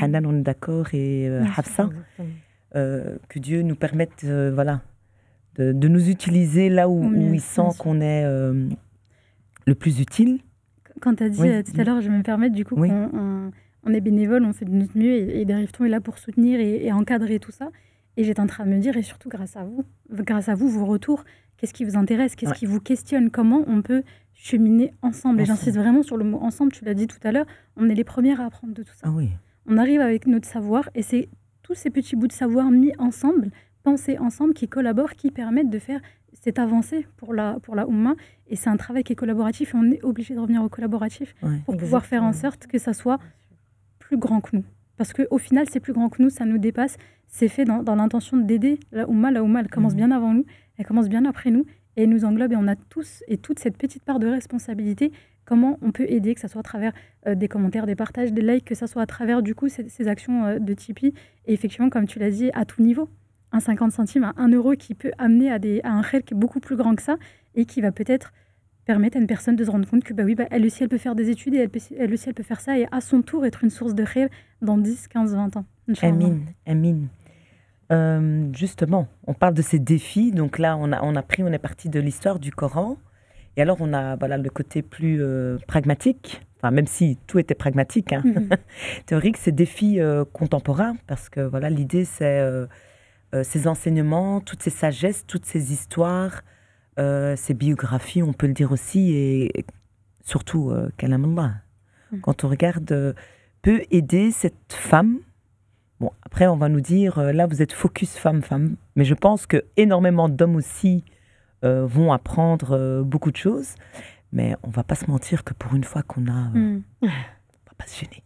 Hanan, on est d'accord, et Hafsa, que Dieu nous permette voilà, de nous utiliser là où il sent qu'on est le plus utile. Quand tu as dit tout à l'heure, je vais me permettre du coup qu'on est bénévole, on fait de notre mieux et Darifton est là pour soutenir et encadrer tout ça. Et j'étais en train de me dire, et surtout grâce à vous, vos retours, qu'est-ce qui vous intéresse, qu'est-ce qui vous questionne, comment on peut cheminer ensemble. Et j'insiste vraiment sur le mot ensemble, tu l'as dit tout à l'heure, on est les premières à apprendre de tout ça. On arrive avec notre savoir et c'est tous ces petits bouts de savoir mis ensemble, pensés ensemble, qui collaborent, qui permettent de faire cette avancée pour la Oumma. Et c'est un travail qui est collaboratif et on est obligé de revenir au collaboratif pour pouvoir faire en sorte que ça soit plus grand que nous. Parce qu'au final, c'est plus grand que nous, ça nous dépasse. C'est fait dans l'intention d'aider la Oumma. La Oumma, elle commence bien avant nous, elle commence bien après nous, et elle nous englobe. Et on a tous et toute cette petite part de responsabilité. Comment on peut aider, que ce soit à travers des commentaires, des partages, des likes, que ce soit à travers, du coup, ces actions de Tipeee. Et effectivement, comme tu l'as dit, à tout niveau. Un 50 centimes à 1 euro qui peut amener à un khayr qui est beaucoup plus grand que ça et qui va peut-être permettre à une personne de se rendre compte que elle aussi, elle peut faire des études et elle aussi, elle peut faire ça et à son tour être une source de khayr dans 10, 15, 20 ans. Amin. Justement, on parle de ces défis. Donc là, on est parti de l'histoire du Coran. Et alors, on a le côté plus pragmatique, enfin, même si tout était pragmatique, théorique, ces défis contemporains. Parce que l'idée, c'est ces enseignements, toutes ces sagesses, toutes ces histoires, ces biographies, on peut le dire aussi, et surtout, Kalam Allah, quand on regarde, peut aider cette femme. Bon, après, on va nous dire, là, vous êtes focus femme, mais je pense que énormément d'hommes aussi vont apprendre beaucoup de choses, mais on va pas se mentir que pour une fois qu'on a, on va pas se gêner.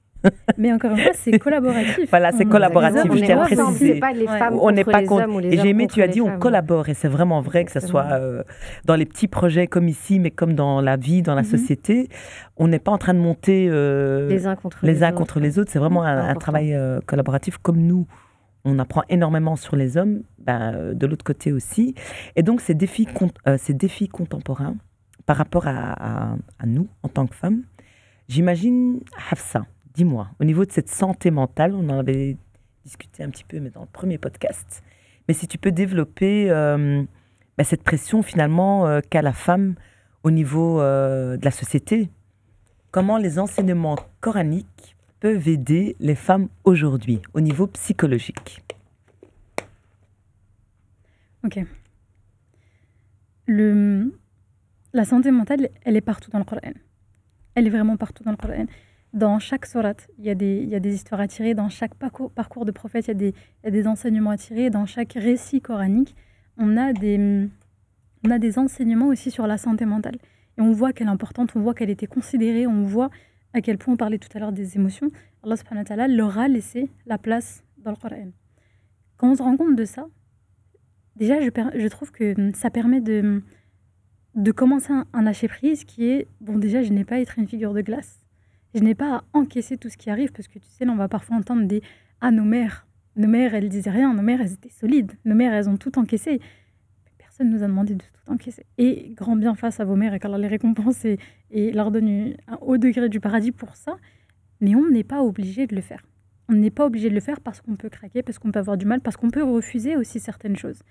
Mais encore une fois, c'est collaboratif. Voilà, c'est collaboratif, je tiens à préciser. C'est pas les femmes on n'est pas les hommes ou les Et j'ai aimé, hommes tu as dit, contre les on femmes. collabore, et c'est vraiment vrai que ce soit dans les petits projets comme ici, mais comme dans la vie, dans la société. On n'est pas en train de monter les uns contre les autres. C'est vraiment un travail collaboratif comme nous. On apprend énormément sur les hommes, de l'autre côté aussi. Et donc, ces défis contemporains par rapport à nous, en tant que femmes, j'imagine, Hafsa, dis-moi, au niveau de cette santé mentale, on en avait discuté un petit peu, mais dans le premier podcast, mais si tu peux développer cette pression finalement qu'a la femme au niveau de la société, comment les enseignements coraniques peuvent aider les femmes aujourd'hui au niveau psychologique? Ok. La santé mentale, elle est partout dans le Coran. Elle est vraiment partout dans le Coran. Dans chaque sourate, il y a des histoires à tirer. Dans chaque parcours de prophète, il y a des enseignements à tirer. Dans chaque récit coranique, on a des enseignements aussi sur la santé mentale. Et on voit qu'elle est importante, on voit qu'elle était considérée, on voit à quel point on parlait tout à l'heure des émotions. Allah subhanahu wa ta'ala leur a laissé la place dans le Coran. Quand on se rend compte de ça, déjà, je trouve que ça permet de commencer un lâcher-prise qui est, bon, déjà, je n'ai pas à être une figure de glace. Je n'ai pas à encaisser tout ce qui arrive, parce que tu sais, là, on va parfois entendre des « Ah, nos mères, elles disaient rien, nos mères, elles étaient solides, nos mères, elles ont tout encaissé. » Personne ne nous a demandé de tout encaisser. Et grand bien face à vos mères et qu'Allah les récompense et leur donne un haut degré du paradis pour ça, mais on n'est pas obligé de le faire. On n'est pas obligé de le faire parce qu'on peut craquer, parce qu'on peut avoir du mal, parce qu'on peut refuser aussi certaines choses.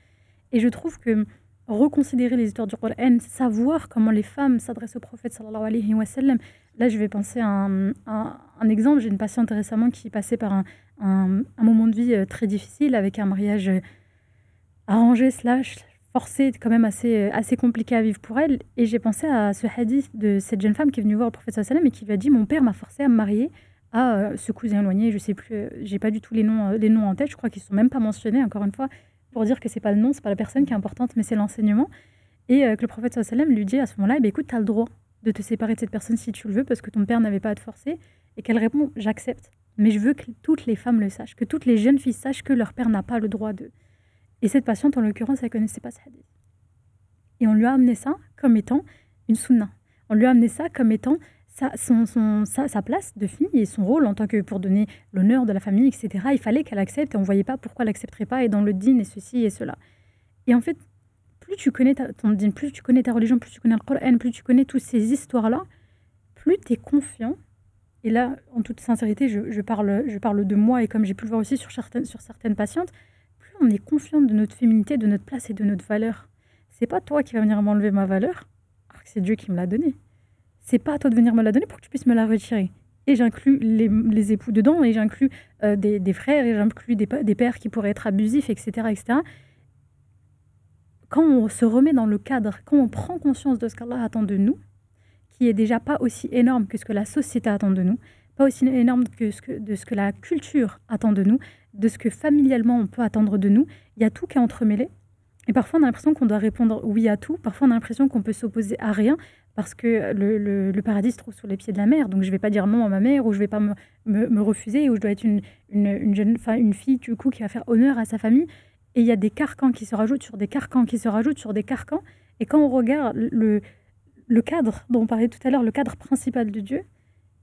Et je trouve que reconsidérer les histoires du Coran, savoir comment les femmes s'adressent au prophète sallallahu alayhi wa sallam. Là, je vais penser à un exemple. J'ai une patiente récemment qui passait par un moment de vie très difficile avec un mariage arrangé / forcé, quand même assez compliqué à vivre pour elle. Et j'ai pensé à ce hadith de cette jeune femme qui est venue voir le prophète sallallahu alayhi wa sallam et qui lui a dit « Mon père m'a forcé à me marier à ce cousin éloigné ». Je ne sais plus, j'ai pas du tout les noms en tête. Je crois qu'ils ne sont même pas mentionnés, encore une fois, pour dire que c'est pas le nom, c'est pas la personne qui est importante, mais c'est l'enseignement. Et que le prophète sallallahu alayhi wa sallam lui dit à ce moment-là, écoute, tu as le droit de te séparer de cette personne si tu le veux, parce que ton père n'avait pas à te forcer. Et qu'elle répond, j'accepte, mais je veux que toutes les femmes le sachent, que toutes les jeunes filles sachent que leur père n'a pas le droit de... Et cette patiente, en l'occurrence, elle connaissait pas ce hadith. Et on lui a amené ça comme étant une sunna. On lui a amené ça comme étant sa place de fille et son rôle en tant que, pour donner l'honneur de la famille, etc. Il fallait qu'elle accepte et on ne voyait pas pourquoi elle n'accepterait pas et dans le dîn et ceci et cela. Et en fait, plus tu connais ton dîn, plus tu connais ta religion, plus tu connais le Coran, plus tu connais toutes ces histoires-là, plus tu es confiant. Et là, en toute sincérité, je parle de moi et comme j'ai pu le voir aussi sur certaines patientes, plus on est confiant de notre féminité, de notre place et de notre valeur. C'est pas toi qui vas venir m'enlever ma valeur, alors que c'est Dieu qui me l'a donnée. C'est pas à toi de venir me la donner pour que tu puisses me la retirer. Et j'inclus les époux dedans, et j'inclus des frères, et j'inclus des pères qui pourraient être abusifs, etc., etc. Quand on se remet dans le cadre, quand on prend conscience de ce qu'Allah attend de nous, qui est déjà pas aussi énorme que ce que la société attend de nous, pas aussi énorme de ce que la culture attend de nous, de ce que familialement on peut attendre de nous, il y a tout qui est entremêlé. Et parfois on a l'impression qu'on doit répondre oui à tout, parfois on a l'impression qu'on peut s'opposer à rien, parce que le paradis se trouve sous les pieds de la mère, donc je ne vais pas dire non à ma mère, ou je ne vais pas me refuser, ou je dois être une fille du coup qui va faire honneur à sa famille. Et il y a des carcans qui se rajoutent sur des carcans, qui se rajoutent sur des carcans. Et quand on regarde le cadre dont on parlait tout à l'heure, le cadre principal de Dieu,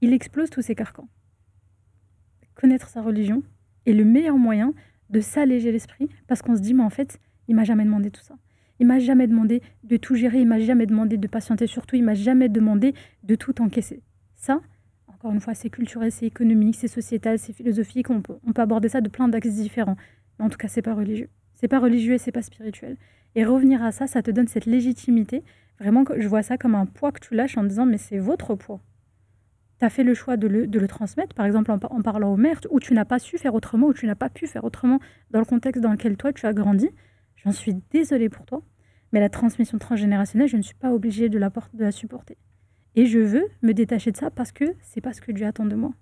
il explose tous ces carcans. Connaître sa religion est le meilleur moyen de s'alléger l'esprit, parce qu'on se dit, mais en fait, il ne m'a jamais demandé tout ça. Il m'a jamais demandé de tout gérer, il m'a jamais demandé de patienter, surtout il m'a jamais demandé de tout encaisser. Ça, encore une fois, c'est culturel, c'est économique, c'est sociétal, c'est philosophique, on peut aborder ça de plein d'axes différents. Mais en tout cas, c'est pas religieux. C'est pas religieux et c'est pas spirituel. Et revenir à ça, ça te donne cette légitimité. Vraiment, je vois ça comme un poids que tu lâches en disant, mais c'est votre poids. Tu as fait le choix de le transmettre, par exemple en parlant aux mères, où tu n'as pas su faire autrement, ou tu n'as pas pu faire autrement dans le contexte dans lequel toi, tu as grandi. J'en suis désolée pour toi, mais la transmission transgénérationnelle, je ne suis pas obligée de la supporter. Et je veux me détacher de ça parce que c'est pas ce que Dieu attend de moi.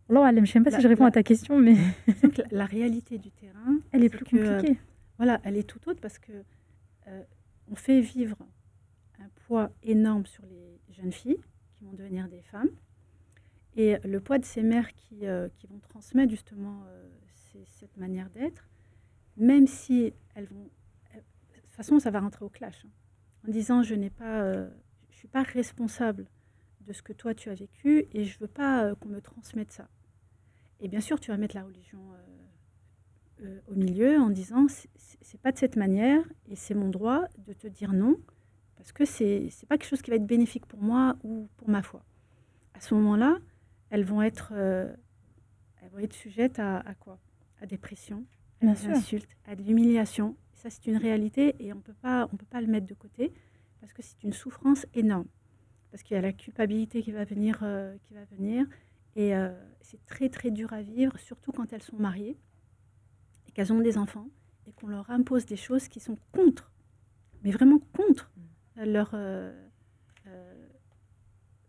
Alors, je ne sais pas si je réponds à ta question, mais... La réalité du terrain... Elle est plus compliquée. Voilà, elle est tout autre parce que on fait vivre un poids énorme sur les jeunes filles qui vont devenir des femmes. Et le poids de ces mères qui vont transmettre justement cette manière d'être, même si elles vont... De toute façon, ça va rentrer au clash. En disant, je ne suis pas responsable de ce que toi, tu as vécu et je ne veux pas qu'on me transmette ça. Et bien sûr, tu vas mettre la religion au milieu en disant, c'est pas de cette manière et c'est mon droit de te dire non parce que c'est pas quelque chose qui va être bénéfique pour moi ou pour ma foi. À ce moment-là, elles vont être sujettes à quoi ? À des pressions, à des insultes, à de l'humiliation. Ça, c'est une réalité et on peut pas le mettre de côté parce que c'est une souffrance énorme. Parce qu'il y a la culpabilité qui va venir et c'est très, très dur à vivre, surtout quand elles sont mariées et qu'elles ont des enfants et qu'on leur impose des choses qui sont contre, mais vraiment contre leur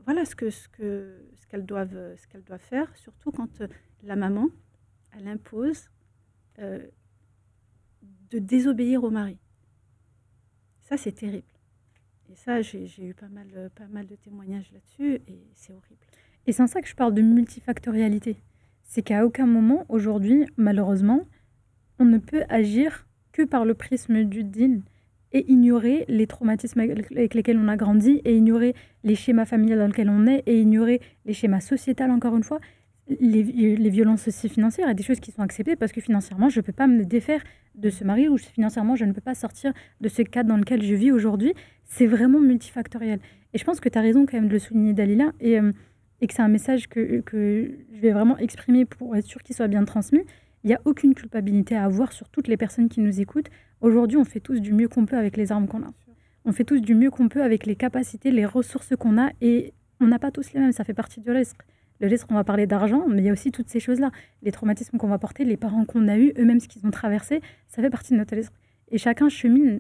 voilà ce qu'elles doivent faire, surtout quand la maman, elle impose de désobéir au mari. Ça, c'est terrible. Et ça, j'ai eu pas mal de témoignages là-dessus, et c'est horrible. Et c'est en ça que je parle de multifactorialité. C'est qu'à aucun moment, aujourd'hui, malheureusement, on ne peut agir que par le prisme du din et ignorer les traumatismes avec lesquels on a grandi, et ignorer les schémas familiaux dans lesquels on est, et ignorer les schémas sociétals, encore une fois, les violences aussi financières, et des choses qui sont acceptées parce que financièrement, je ne peux pas me défaire de ce mari, ou financièrement, je ne peux pas sortir de ce cadre dans lequel je vis aujourd'hui. C'est vraiment multifactoriel. Et je pense que tu as raison quand même de le souligner, Dalila, et que c'est un message que je vais vraiment exprimer pour être sûr qu'il soit bien transmis. Il n'y a aucune culpabilité à avoir sur toutes les personnes qui nous écoutent. Aujourd'hui, on fait tous du mieux qu'on peut avec les armes qu'on a. On fait tous du mieux qu'on peut avec les capacités, les ressources qu'on a, et on n'a pas tous les mêmes. Ça fait partie du risque. Le risque, on va parler d'argent, mais il y a aussi toutes ces choses-là. Les traumatismes qu'on va porter, les parents qu'on a eus, eux-mêmes ce qu'ils ont traversé, ça fait partie de notre risque. Et chacun chemine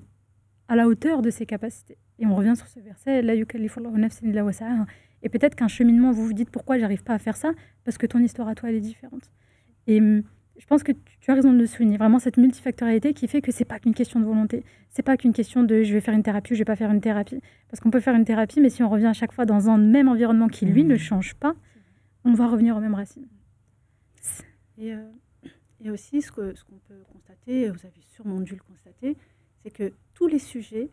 à la hauteur de ses capacités. Et on revient sur ce verset, La yukallifullahu nafsan illa wus'aha. Et peut-être qu'un cheminement, vous vous dites pourquoi j'arrive pas à faire ça, parce que ton histoire à toi, elle est différente. Et je pense que tu as raison de le souligner, vraiment cette multifactorialité qui fait que c'est pas qu'une question de volonté, c'est pas qu'une question de je vais faire une thérapie ou je vais pas faire une thérapie. Parce qu'on peut faire une thérapie, mais si on revient à chaque fois dans un même environnement qui, lui, ne change pas, on va revenir aux mêmes racines. Et aussi, ce qu'on peut constater, vous avez sûrement dû le constater, c'est que tous les sujets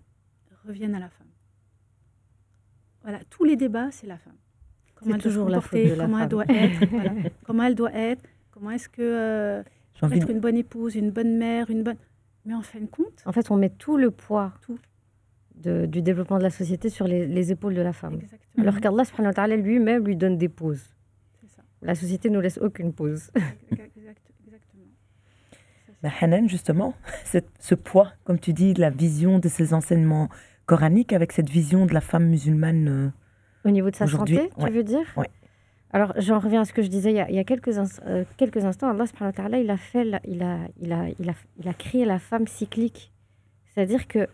reviennent à la femme. Voilà, tous les débats, c'est la femme. Comment elle doit se comporter, comment elle doit être, voilà. Comment elle doit être, comment est-ce que être une bonne épouse, une bonne mère, une bonne... Mais en fin de compte... En fait, on met tout le poids du développement de la société sur les épaules de la femme. Exactement. Alors qu'Allah subhanahu wa ta'ala lui-même lui donne des pauses. C'est ça. La société ne laisse aucune pause. Exactement. Bah, Hanan, justement, ce poids, comme tu dis, la vision de ces enseignements coraniques avec cette vision de la femme musulmane au niveau de sa santé, tu veux dire? Oui. Alors, j'en reviens à ce que je disais il y a quelques instants. Allah subhanahu wa ta'ala, il a créé la femme cyclique. C'est-à-dire que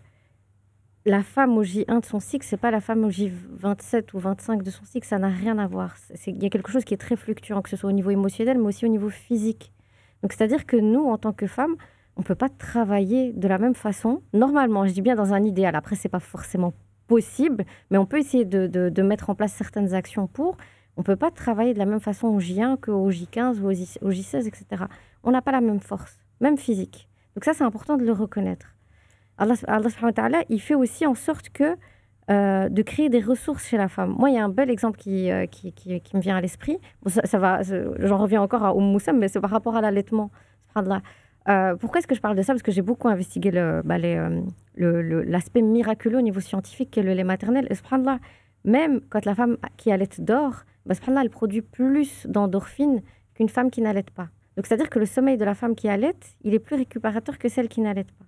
la femme au J1 de son cycle, c'est pas la femme au J27 ou 25 de son cycle, ça n'a rien à voir. Il y a quelque chose qui est très fluctuant, que ce soit au niveau émotionnel, mais aussi au niveau physique. Donc, c'est-à-dire que nous, en tant que femmes, on ne peut pas travailler de la même façon. Normalement, je dis bien dans un idéal. Après, ce n'est pas forcément possible, mais on peut essayer de mettre en place certaines actions pour. On ne peut pas travailler de la même façon au J1 qu'au J15 ou au J16, etc. On n'a pas la même force, même physique. Donc ça, c'est important de le reconnaître. Allah subhanahu wa ta'ala, il fait aussi en sorte que de créer des ressources chez la femme. Moi, il y a un bel exemple qui me vient à l'esprit. Bon, j'en reviens encore à Moussam, mais c'est par rapport à l'allaitement. Pourquoi est-ce que je parle de ça? Parce que j'ai beaucoup investigué l'aspect miraculeux au niveau scientifique qu'est le lait maternel. Et subhanallah, même quand la femme qui allaite dort, subhanallah, elle produit plus d'endorphines qu'une femme qui n'allaite pas. Donc, c'est-à-dire que le sommeil de la femme qui allaite, il est plus récupérateur que celle qui n'allaite pas.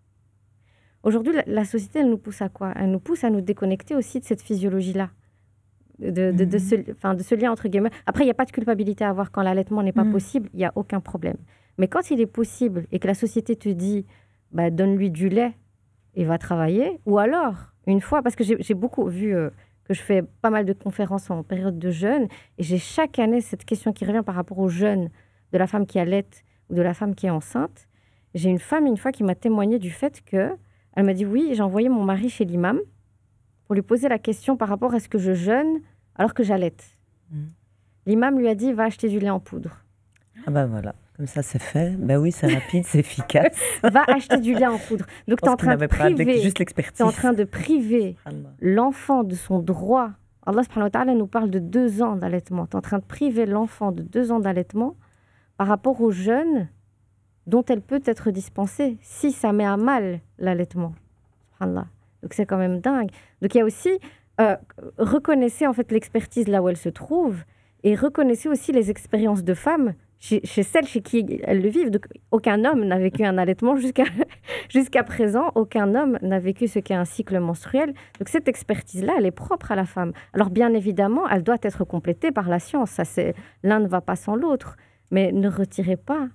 Aujourd'hui, la société, elle nous pousse à quoi? Elle nous pousse à nous déconnecter aussi de cette physiologie-là, de ce lien entre guillemets. Après, il n'y a pas de culpabilité à avoir quand l'allaitement n'est pas possible, il n'y a aucun problème. Mais quand il est possible et que la société te dit donne-lui du lait et va travailler, ou alors, une fois, parce que j'ai beaucoup vu que je fais pas mal de conférences en période de jeûne, et j'ai chaque année cette question qui revient par rapport au jeûne de la femme qui allaite ou de la femme qui est enceinte. J'ai une femme, une fois, qui m'a témoigné du fait que elle m'a dit oui, j'ai envoyé mon mari chez l'imam pour lui poser la question par rapport à est-ce que je jeûne alors que j'allaite. L'imam lui a dit va acheter du lait en poudre. Ah ben voilà, comme ça c'est fait. Ben oui, c'est rapide, c'est efficace. Va acheter du lait en poudre. Donc tu es en train de priver, juste l'expertise. Tu es en train de priver l'enfant de son droit. Allah subhanahu wa ta'ala nous parle de 2 ans d'allaitement. Tu es en train de priver l'enfant de 2 ans d'allaitement par rapport au jeûne dont elle peut être dispensée si ça met à mal l'allaitement. Subhanallah. Donc c'est quand même dingue. Donc il y a aussi, reconnaissez en fait l'expertise là où elle se trouve et reconnaissez aussi les expériences de femmes chez celles chez qui elles le vivent. Donc aucun homme n'a vécu un allaitement jusqu'à présent, aucun homme n'a vécu ce qu'est un cycle menstruel. Donc cette expertise-là, elle est propre à la femme. Alors bien évidemment, elle doit être complétée par la science. Ça, l'un ne va pas sans l'autre. Mais ne retirez pas.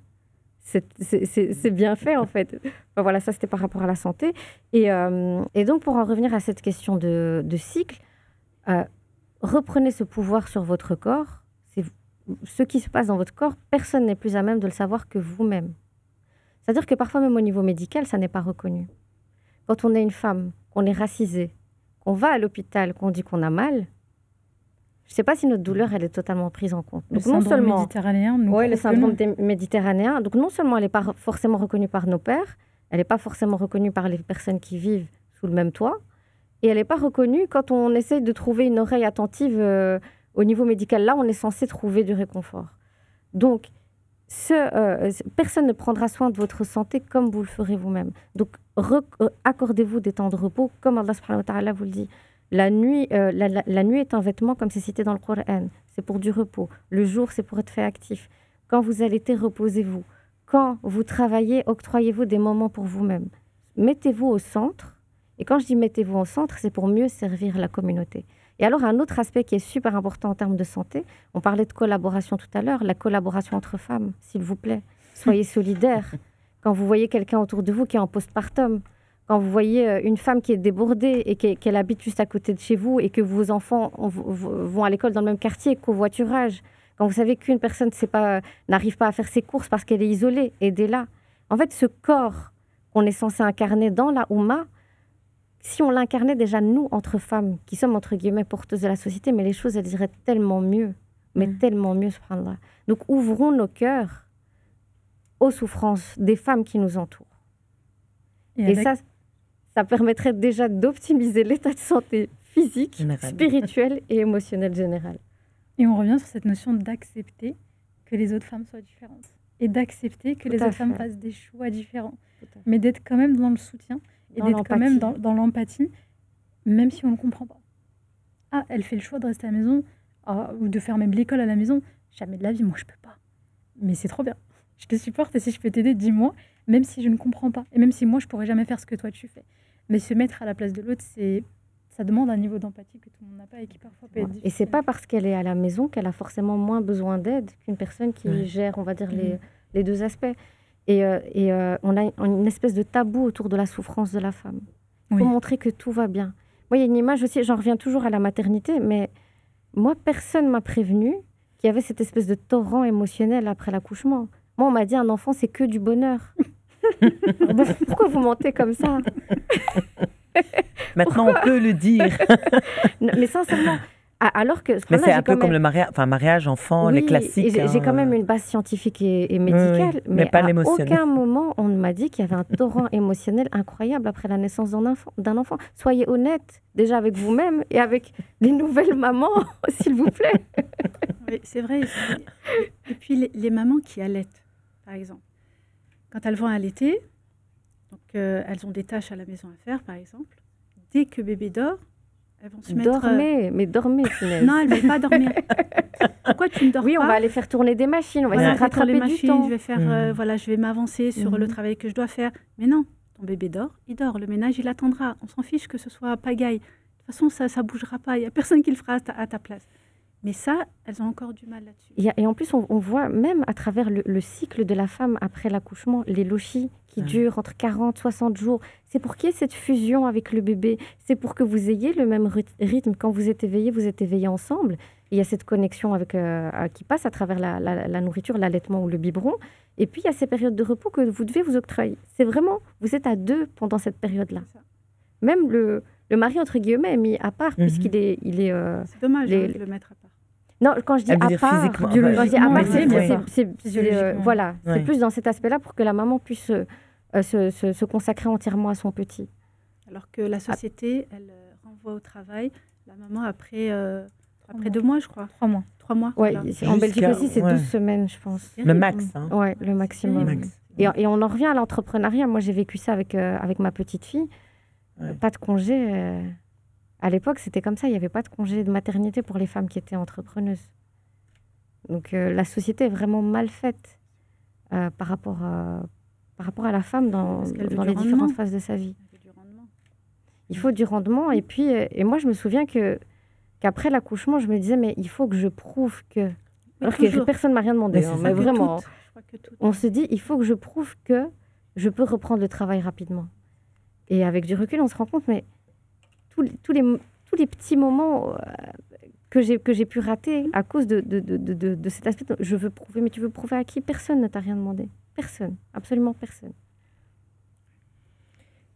C'est bien fait, en fait. Enfin, voilà, ça, c'était par rapport à la santé. Et donc, pour en revenir à cette question de cycle, reprenez ce pouvoir sur votre corps. C'est ce qui se passe dans votre corps, personne n'est plus à même de le savoir que vous-même. C'est-à-dire que parfois, même au niveau médical, ça n'est pas reconnu. Quand on est une femme, qu'on est racisée, qu'on va à l'hôpital, qu'on dit qu'on a mal, je ne sais pas si notre douleur, elle est totalement prise en compte. Le syndrome méditerranéen. Oui, le syndrome méditerranéen. Donc non seulement elle n'est pas forcément reconnue par nos pères, elle n'est pas forcément reconnue par les personnes qui vivent sous le même toit, et elle n'est pas reconnue quand on essaie de trouver une oreille attentive au niveau médical. Là, on est censé trouver du réconfort. Donc, personne ne prendra soin de votre santé comme vous le ferez vous-même. Donc, accordez-vous des temps de repos, comme Allah subhanahu wa ta'ala vous le dit. La nuit est un vêtement, comme c'est cité dans le Coran. C'est pour du repos. Le jour, c'est pour être fait actif. Quand vous allaitez, reposez-vous. Quand vous travaillez, octroyez-vous des moments pour vous-même. Mettez-vous au centre. Et quand je dis mettez-vous au centre, c'est pour mieux servir la communauté. Et alors, un autre aspect qui est super important en termes de santé, on parlait de collaboration tout à l'heure, la collaboration entre femmes, s'il vous plaît. Soyez solidaires. Quand vous voyez quelqu'un autour de vous qui est en postpartum, quand vous voyez une femme qui est débordée et qu'elle habite juste à côté de chez vous et que vos enfants vont à l'école dans le même quartier, covoiturage, quand vous savez qu'une personne n'arrive pas à faire ses courses parce qu'elle est isolée, aidez-la. En fait, ce corps qu'on est censé incarner dans la Oumma, si on l'incarnait déjà, nous, entre femmes, qui sommes, entre guillemets, porteuses de la société, mais les choses, elles iraient tellement mieux. Mais tellement mieux, subhanallah. Donc, ouvrons nos cœurs aux souffrances des femmes qui nous entourent. Et ça permettrait déjà d'optimiser l'état de santé physique, spirituel et émotionnel général. Et on revient sur cette notion d'accepter que les autres femmes soient différentes. Et d'accepter que les autres femmes fassent des choix différents. Mais d'être quand même dans le soutien. Et d'être quand même dans l'empathie, même si on ne comprend pas. Ah, elle fait le choix de rester à la maison, ou de faire même l'école à la maison. Jamais de la vie, moi je peux pas. Mais c'est trop bien. Je te supporte et si je peux t'aider, dis-moi, même si je ne comprends pas. Et même si moi je pourrais jamais faire ce que toi tu fais. Mais se mettre à la place de l'autre, ça demande un niveau d'empathie que tout le monde n'a pas et qui parfois peut être difficile. Et c'est pas parce qu'elle est à la maison qu'elle a forcément moins besoin d'aide qu'une personne qui gère, on va dire, les deux aspects. Et on a une espèce de tabou autour de la souffrance de la femme. Pour montrer que tout va bien. Moi, il y a une image aussi, j'en reviens toujours à la maternité, mais moi, personne ne m'a prévenu qu'il y avait cette espèce de torrent émotionnel après l'accouchement. Moi, on m'a dit, un enfant, c'est que du bonheur. Pourquoi vous mentez comme ça? Maintenant, on peut le dire. Mais sincèrement... Alors que, mais c'est un peu comme le mariage enfant, les classiques. J'ai quand même une base scientifique et médicale, mais pas à aucun moment on m'a dit qu'il y avait un torrent émotionnel incroyable après la naissance d'un enfant. Soyez honnête déjà avec vous-même et avec les nouvelles mamans, s'il vous plaît. Oui, c'est vrai. Et puis les mamans qui allaitent, par exemple, quand elles vont allaiter, donc elles ont des tâches à la maison à faire, par exemple, dès que bébé dort, elles vont se mettre... Mais dormez, Finesse. Non, elles ne veulent pas dormir. Pourquoi tu ne dors pas? Oui, on va aller faire tourner des machines, on va essayer de rattraper les machines, du temps. Je vais faire, je vais m'avancer sur le travail que je dois faire. Mais non, ton bébé dort, il dort. Le ménage, il attendra. On s'en fiche que ce soit pagaille. De toute façon, ça ne bougera pas. Il n'y a personne qui le fera à ta place. Mais ça, elles ont encore du mal là-dessus. Et en plus, on voit même à travers le cycle de la femme après l'accouchement, les lochis qui durent entre 40 et 60 jours. C'est pour qu'il y ait cette fusion avec le bébé. C'est pour que vous ayez le même rythme. Quand vous êtes éveillés ensemble. Et il y a cette connexion qui passe à travers la nourriture, l'allaitement ou le biberon. Et puis, il y a ces périodes de repos que vous devez vous octroyer. C'est vraiment, vous êtes à deux pendant cette période-là. Même le mari, entre guillemets, est mis à part, puisqu'il est... C'est dommage de le mettre à part. Non, quand je dis à part, c'est plus dans cet aspect-là pour que la maman puisse se consacrer entièrement à son petit. Alors que la société, elle renvoie au travail la maman après 2 mois, je crois. 3 mois. 3 mois. Ouais, en Belgique aussi, c'est 12 semaines, je pense. Le max. Hein. Oui, le maximum. Et on en revient à l'entrepreneuriat. Moi, j'ai vécu ça avec ma petite fille. Pas de congé... À l'époque, c'était comme ça. Il n'y avait pas de congé de maternité pour les femmes qui étaient entrepreneuses. Donc, la société est vraiment mal faite par rapport à la femme dans les différentes phases de sa vie. Il faut du rendement. Et puis, moi, je me souviens qu'après l'accouchement, je me disais, mais il faut que je prouve que... Alors que personne ne m'a rien demandé. Mais vraiment, on se dit, il faut que je prouve que je peux reprendre le travail rapidement. Et avec du recul, on se rend compte, mais tous les petits moments que j'ai pu rater à cause de cet aspect. Je veux prouver, mais tu veux prouver à qui? Personne ne t'a rien demandé. Personne, absolument personne.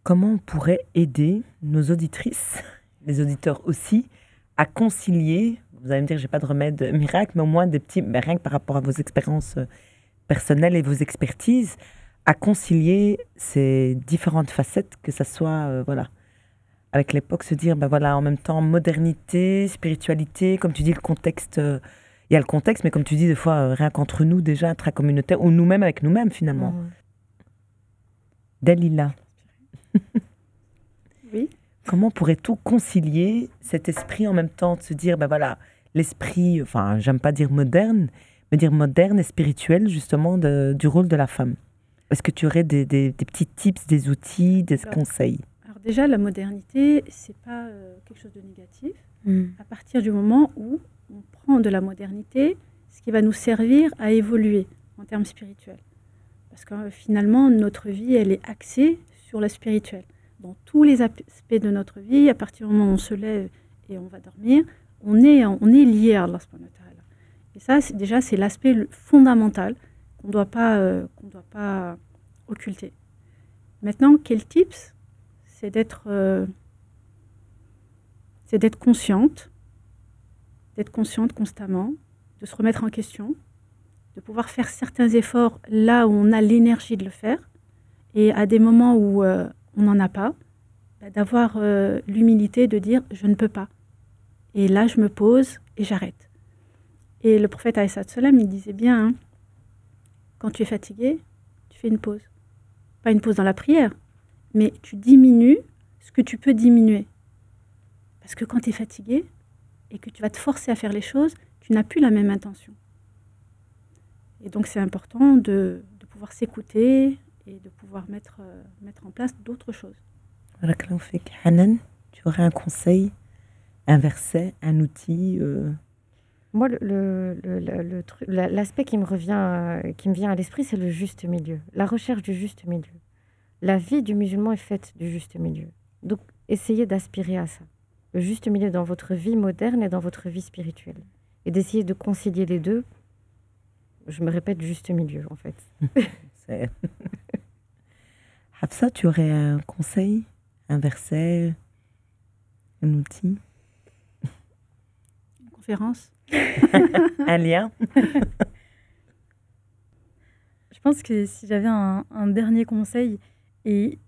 Comment on pourrait aider nos auditrices, les auditeurs aussi, à concilier, vous allez me dire, j'ai pas de remède miracle, mais au moins des petits, rien que par rapport à vos expériences personnelles et vos expertises, à concilier ces différentes facettes, que ça soit, voilà, avec l'époque, se dire, voilà, en même temps, modernité, spiritualité, comme tu dis, le contexte, il y a le contexte, mais comme tu dis, des fois, rien qu'entre nous, déjà, intracommunautaire, ou nous-mêmes avec nous-mêmes, finalement. Dalila. Oui. Comment pourrait-on concilier cet esprit en même temps de se dire, voilà, l'esprit, enfin, j'aime pas dire moderne, mais dire moderne et spirituel, justement, du rôle de la femme. Est-ce que tu aurais des petits tips, des outils, des conseils? Alors déjà, la modernité, c'est pas quelque chose de négatif. À partir du moment où on prend de la modernité, ce qui va nous servir à évoluer en termes spirituels. Parce que finalement, notre vie, elle est axée sur la spirituelle. Dans tous les aspects de notre vie, à partir du moment où on se lève et on va dormir, on est lié à Allah subhanahu wa ta'ala. Et ça, c'est l'aspect fondamental qu'on ne doit pas occulter. Maintenant, quel tips? C'est d'être consciente constamment, de se remettre en question, de pouvoir faire certains efforts là où on a l'énergie de le faire, et à des moments où on n'en a pas, d'avoir l'humilité de dire « je ne peux pas ». Et là, je me pose et j'arrête. Et le prophète alayhi salam, il disait bien, hein, quand tu es fatigué, tu fais une pause. Pas une pause dans la prière, mais tu diminues ce que tu peux diminuer. Parce que quand tu es fatigué et que tu vas te forcer à faire les choses, tu n'as plus la même intention. Et donc, c'est important de pouvoir s'écouter et de pouvoir mettre en place d'autres choses. Hanan, tu aurais un conseil, un verset, un outil Moi, l'aspect qui me vient à l'esprit, c'est le juste milieu, la recherche du juste milieu. La vie du musulman est faite du juste milieu. Donc, essayez d'aspirer à ça. Le juste milieu dans votre vie moderne et dans votre vie spirituelle. Et d'essayer de concilier les deux. Je me répète, juste milieu, en fait. Hafsa, tu aurais un conseil, un verset, un outil? Une conférence? Un lien? Je pense que si j'avais un dernier conseil, et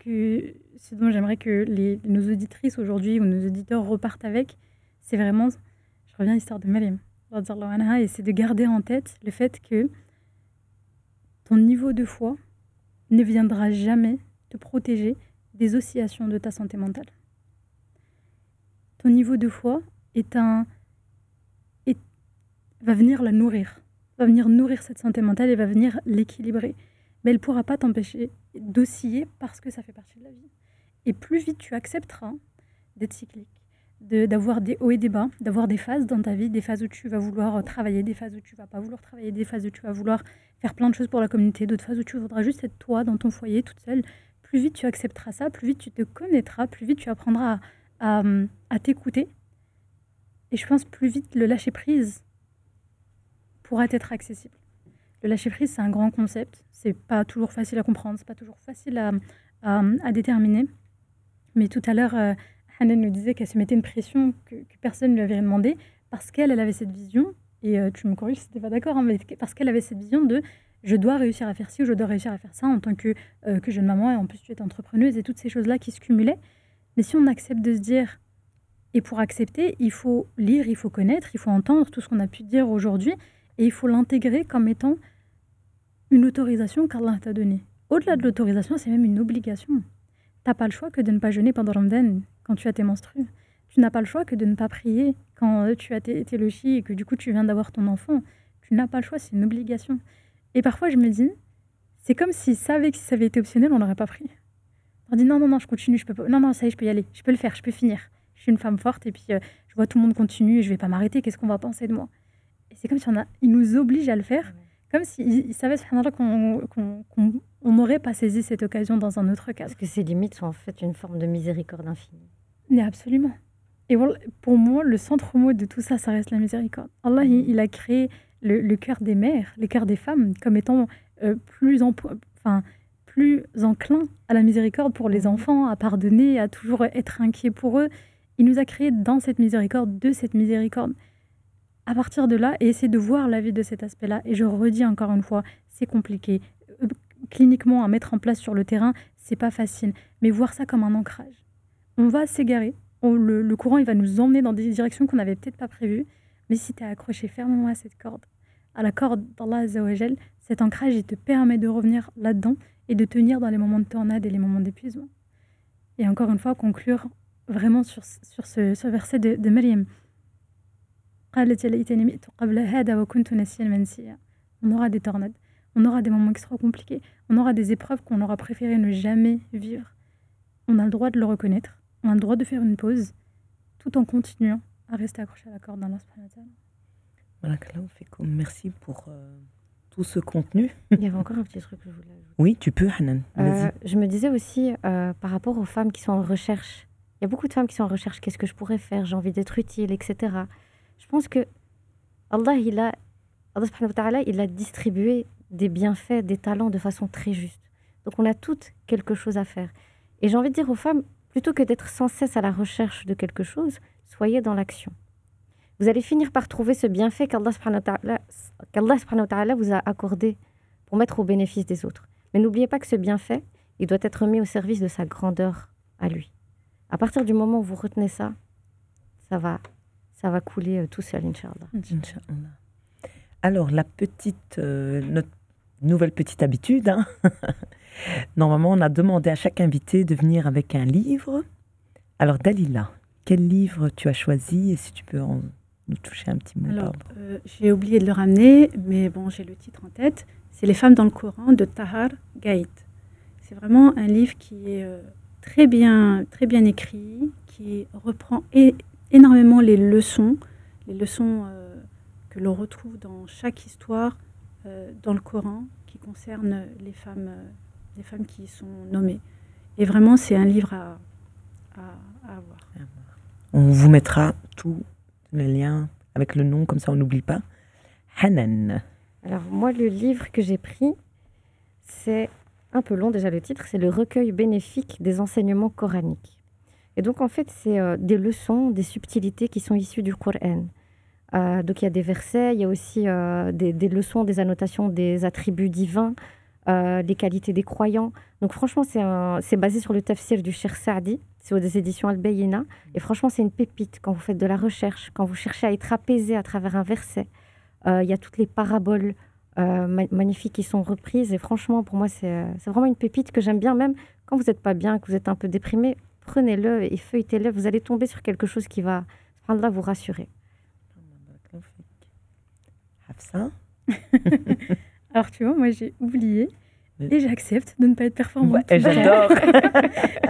ce dont j'aimerais que nos auditrices aujourd'hui ou nos auditeurs repartent avec, c'est vraiment, je reviens à l'histoire de Maryam, et c'est de garder en tête le fait que ton niveau de foi ne viendra jamais te protéger des oscillations de ta santé mentale. Ton niveau de foi va venir la nourrir, va venir nourrir cette santé mentale et va venir l'équilibrer. Mais elle ne pourra pas t'empêcher d'osciller parce que ça fait partie de la vie. Et plus vite tu accepteras d'être cyclique, d'avoir des hauts et des bas, d'avoir des phases dans ta vie, des phases où tu vas vouloir travailler, des phases où tu ne vas pas vouloir travailler, des phases où tu vas vouloir faire plein de choses pour la communauté, d'autres phases où tu voudras juste être toi, dans ton foyer, toute seule. Plus vite tu accepteras ça, plus vite tu te connaîtras, plus vite tu apprendras à t'écouter. Et je pense plus vite le lâcher-prise pourra être accessible. Le lâcher-prise, c'est un grand concept. C'est pas toujours facile à comprendre, c'est pas toujours facile à déterminer. Mais tout à l'heure, Hanan nous disait qu'elle se mettait une pression que personne ne lui avait demandé parce qu'elle avait cette vision, et tu me corriges si tu n'es pas d'accord, hein, mais parce qu'elle avait cette vision de je dois réussir à faire ci ou je dois réussir à faire ça en tant que jeune maman, et en plus tu es entrepreneuse et toutes ces choses-là qui se cumulaient. Mais si on accepte de se dire, et pour accepter, il faut lire, il faut connaître, il faut entendre tout ce qu'on a pu dire aujourd'hui, et il faut l'intégrer comme étant une autorisation qu'Allah t'a donnée. Au-delà de l'autorisation, c'est même une obligation. Tu n'as pas le choix que de ne pas jeûner pendant Ramadan quand tu as tes menstrues. Tu n'as pas le choix que de ne pas prier quand tu as tes lochis et que du coup tu viens d'avoir ton enfant. Tu n'as pas le choix, c'est une obligation. Et parfois je me dis, c'est comme s'ils savaient que si ça avait été optionnel, on n'aurait pas pris. On dit non, je continue, je peux pas. Non, ça y est, je peux y aller, je peux le faire, je peux finir. Je suis une femme forte et puis je vois tout le monde continue et je vais pas m'arrêter, qu'est-ce qu'on va penser de moi? Et c'est comme si ils nous obligent à le faire, comme s'ils savaient qu'on n'aurait pas saisi cette occasion dans un autre cadre. Parce que ces limites sont en fait une forme de miséricorde infinie. Mais absolument. Et voilà, pour moi, le centre mot de tout ça, ça reste la miséricorde. Allah, il a créé le cœur des mères, le cœur des femmes, comme étant plus enclin à la miséricorde pour les enfants, à pardonner, à toujours être inquiet pour eux. Il nous a créés dans cette miséricorde, de cette miséricorde. À partir de là, et essayer de voir la vie de cet aspect-là. Et je redis encore une fois, c'est compliqué. Cliniquement, à mettre en place sur le terrain, c'est pas facile. Mais voir ça comme un ancrage. On va s'égarer. Le courant, il va nous emmener dans des directions qu'on n'avait peut-être pas prévues. Mais si tu es accroché fermement à cette corde, à la corde d'Allah Azzawajal, cet ancrage, il te permet de revenir là-dedans et de tenir dans les moments de tornade et les moments d'épuisement. Et encore une fois, conclure vraiment sur ce verset de Maryam. On aura des tornades, on aura des moments qui seront compliqués, on aura des épreuves qu'on aura préféré ne jamais vivre. On a le droit de le reconnaître, on a le droit de faire une pause, tout en continuant à rester accroché à la corde d'Allah subhanahu wa ta'ala. Merci pour tout ce contenu. Il y avait encore un petit truc que je voulais ajouter. Oui, tu peux, Hanan. Je me disais aussi, par rapport aux femmes qui sont en recherche, il y a beaucoup de femmes qui sont en recherche, qu'est-ce que je pourrais faire, j'ai envie d'être utile, etc. Je pense que Allah subhanahu wa ta'ala, il a distribué des bienfaits, des talents de façon très juste. Donc on a toutes quelque chose à faire. Et j'ai envie de dire aux femmes, plutôt que d'être sans cesse à la recherche de quelque chose, soyez dans l'action. Vous allez finir par trouver ce bienfait qu'Allah subhanahu wa ta'ala vous a accordé pour mettre au bénéfice des autres. Mais n'oubliez pas que ce bienfait, il doit être mis au service de sa grandeur à lui. À partir du moment où vous retenez ça, ça va couler tout seul, Inch'Allah. Inch'Allah. Alors, notre nouvelle petite habitude, hein. Normalement, on a demandé à chaque invité de venir avec un livre. Alors, Dalila, quel livre tu as choisi et si tu peux nous toucher un petit mot? Alors, j'ai oublié de le ramener, mais bon, j'ai le titre en tête. C'est Les femmes dans le Coran de Tahar Gaït. C'est vraiment un livre qui est très bien écrit, qui reprend énormément les leçons que l'on retrouve dans chaque histoire dans le Coran qui concerne les femmes qui sont nommées. Et vraiment, c'est un livre à avoir. On vous mettra tous les liens avec le nom, comme ça on n'oublie pas. Hanan. Alors moi, le livre que j'ai pris, c'est un peu long déjà le titre, c'est le recueil bénéfique des enseignements coraniques. Et donc en fait, c'est des leçons, des subtilités qui sont issues du Coran. Donc il y a des versets, il y a aussi des leçons, des annotations des attributs divins, des qualités des croyants. Donc franchement, c'est basé sur le tafsir du Cheikh Saadi, c'est aux éditions Al-Bayyina. Et franchement, c'est une pépite quand vous faites de la recherche, quand vous cherchez à être apaisé à travers un verset. Il y a toutes les paraboles magnifiques qui sont reprises. Et franchement, pour moi, c'est vraiment une pépite que j'aime bien. Même quand vous n'êtes pas bien, que vous êtes un peu déprimé, prenez-le et feuilletez-le. Vous allez tomber sur quelque chose qui va vous rassurer. Hafsa. Alors tu vois, moi j'ai oublié et j'accepte de ne pas être performante. Ouais, j'adore.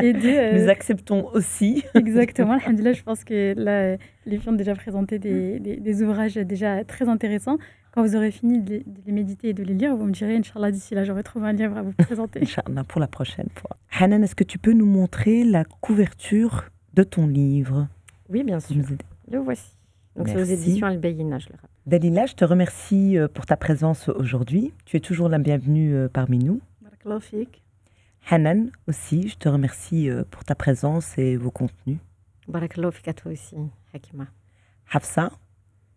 Nous acceptons aussi. Exactement, alhamdoulilah, je pense que là, les filles ont déjà présenté des ouvrages déjà très intéressants. Quand vous aurez fini de les méditer et de les lire, vous me direz, Inch'Allah, d'ici là, j'aurai trouvé un livre à vous présenter. Inch'Allah, pour la prochaine fois. Hanan, est-ce que tu peux nous montrer la couverture de ton livre? Oui, bien sûr. Le voici. Donc c'est aux éditions Al-Bayyina, je le rappelle. Dalila, je te remercie pour ta présence aujourd'hui. Tu es toujours la bienvenue parmi nous. Barakallahu fik. Hanan aussi, je te remercie pour ta présence et vos contenus. Barakallahu fik à toi aussi, Hakima. Hafsa,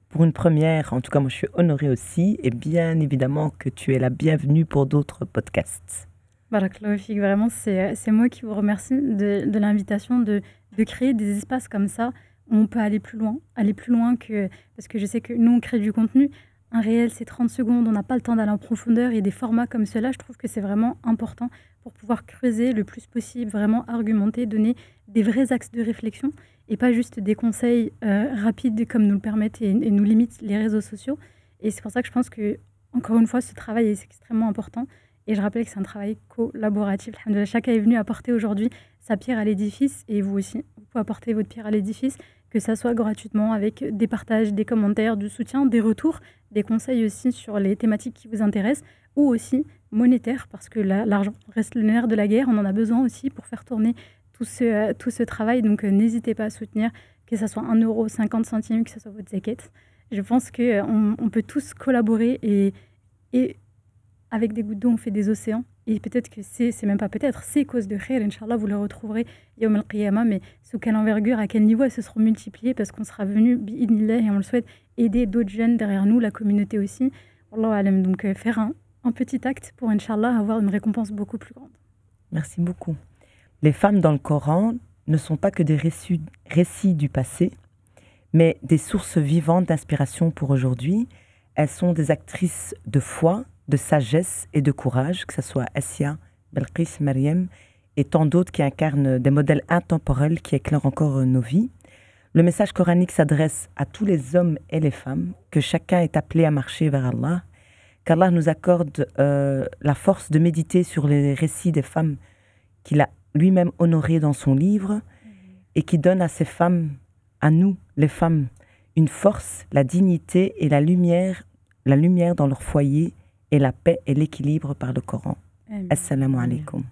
pour une première, en tout cas moi je suis honorée aussi, et bien évidemment que tu es la bienvenue pour d'autres podcasts. Barakallahu fik, vraiment c'est moi qui vous remercie de l'invitation de créer des espaces comme ça. On peut aller plus loin que... Parce que je sais que nous, on crée du contenu. Un réel, c'est 30 secondes. On n'a pas le temps d'aller en profondeur. Et des formats comme ceux-là, je trouve que c'est vraiment important pour pouvoir creuser le plus possible, vraiment argumenter, donner des vrais axes de réflexion et pas juste des conseils rapides comme nous le permettent et nous limitent les réseaux sociaux. Et c'est pour ça que je pense que, encore une fois, ce travail est extrêmement important. Et je rappelle que c'est un travail collaboratif. Chacun est venu apporter aujourd'hui sa pierre à l'édifice et vous aussi, vous pouvez apporter votre pierre à l'édifice, que ça soit gratuitement avec des partages, des commentaires, du soutien, des retours, des conseils aussi sur les thématiques qui vous intéressent ou aussi monétaires parce que l'argent reste le nerf de la guerre. On en a besoin aussi pour faire tourner tout ce travail. Donc n'hésitez pas à soutenir, que ce soit 1 euro, 50 centimes, que ce soit votre zakat. Je pense qu'on peut tous collaborer et avec des gouttes d'eau, on fait des océans. Et peut-être que c'est même pas peut-être, c'est cause de khair. Inch'Allah, vous le retrouverez Yawm al-Qiyamah, mais sous quelle envergure, à quel niveau elles se seront multipliées parce qu'on sera venu, bi'idnillah, et on le souhaite, aider d'autres jeunes derrière nous, la communauté aussi. Wallahu alam. Donc faire un petit acte pour, Inch'Allah, avoir une récompense beaucoup plus grande. Merci beaucoup. Les femmes dans le Coran ne sont pas que des récits du passé, mais des sources vivantes d'inspiration pour aujourd'hui. Elles sont des actrices de foi, de sagesse et de courage, que ce soit Assia, Belqis, Maryam et tant d'autres qui incarnent des modèles intemporels qui éclairent encore nos vies. Le message coranique s'adresse à tous les hommes et les femmes, que chacun est appelé à marcher vers Allah, qu'Allah nous accorde la force de méditer sur les récits des femmes qu'il a lui-même honorées dans son livre et qui donne à ces femmes, à nous, les femmes, une force, la dignité et la lumière dans leur foyer et la paix et l'équilibre par le Coran. Assalamu alaikum.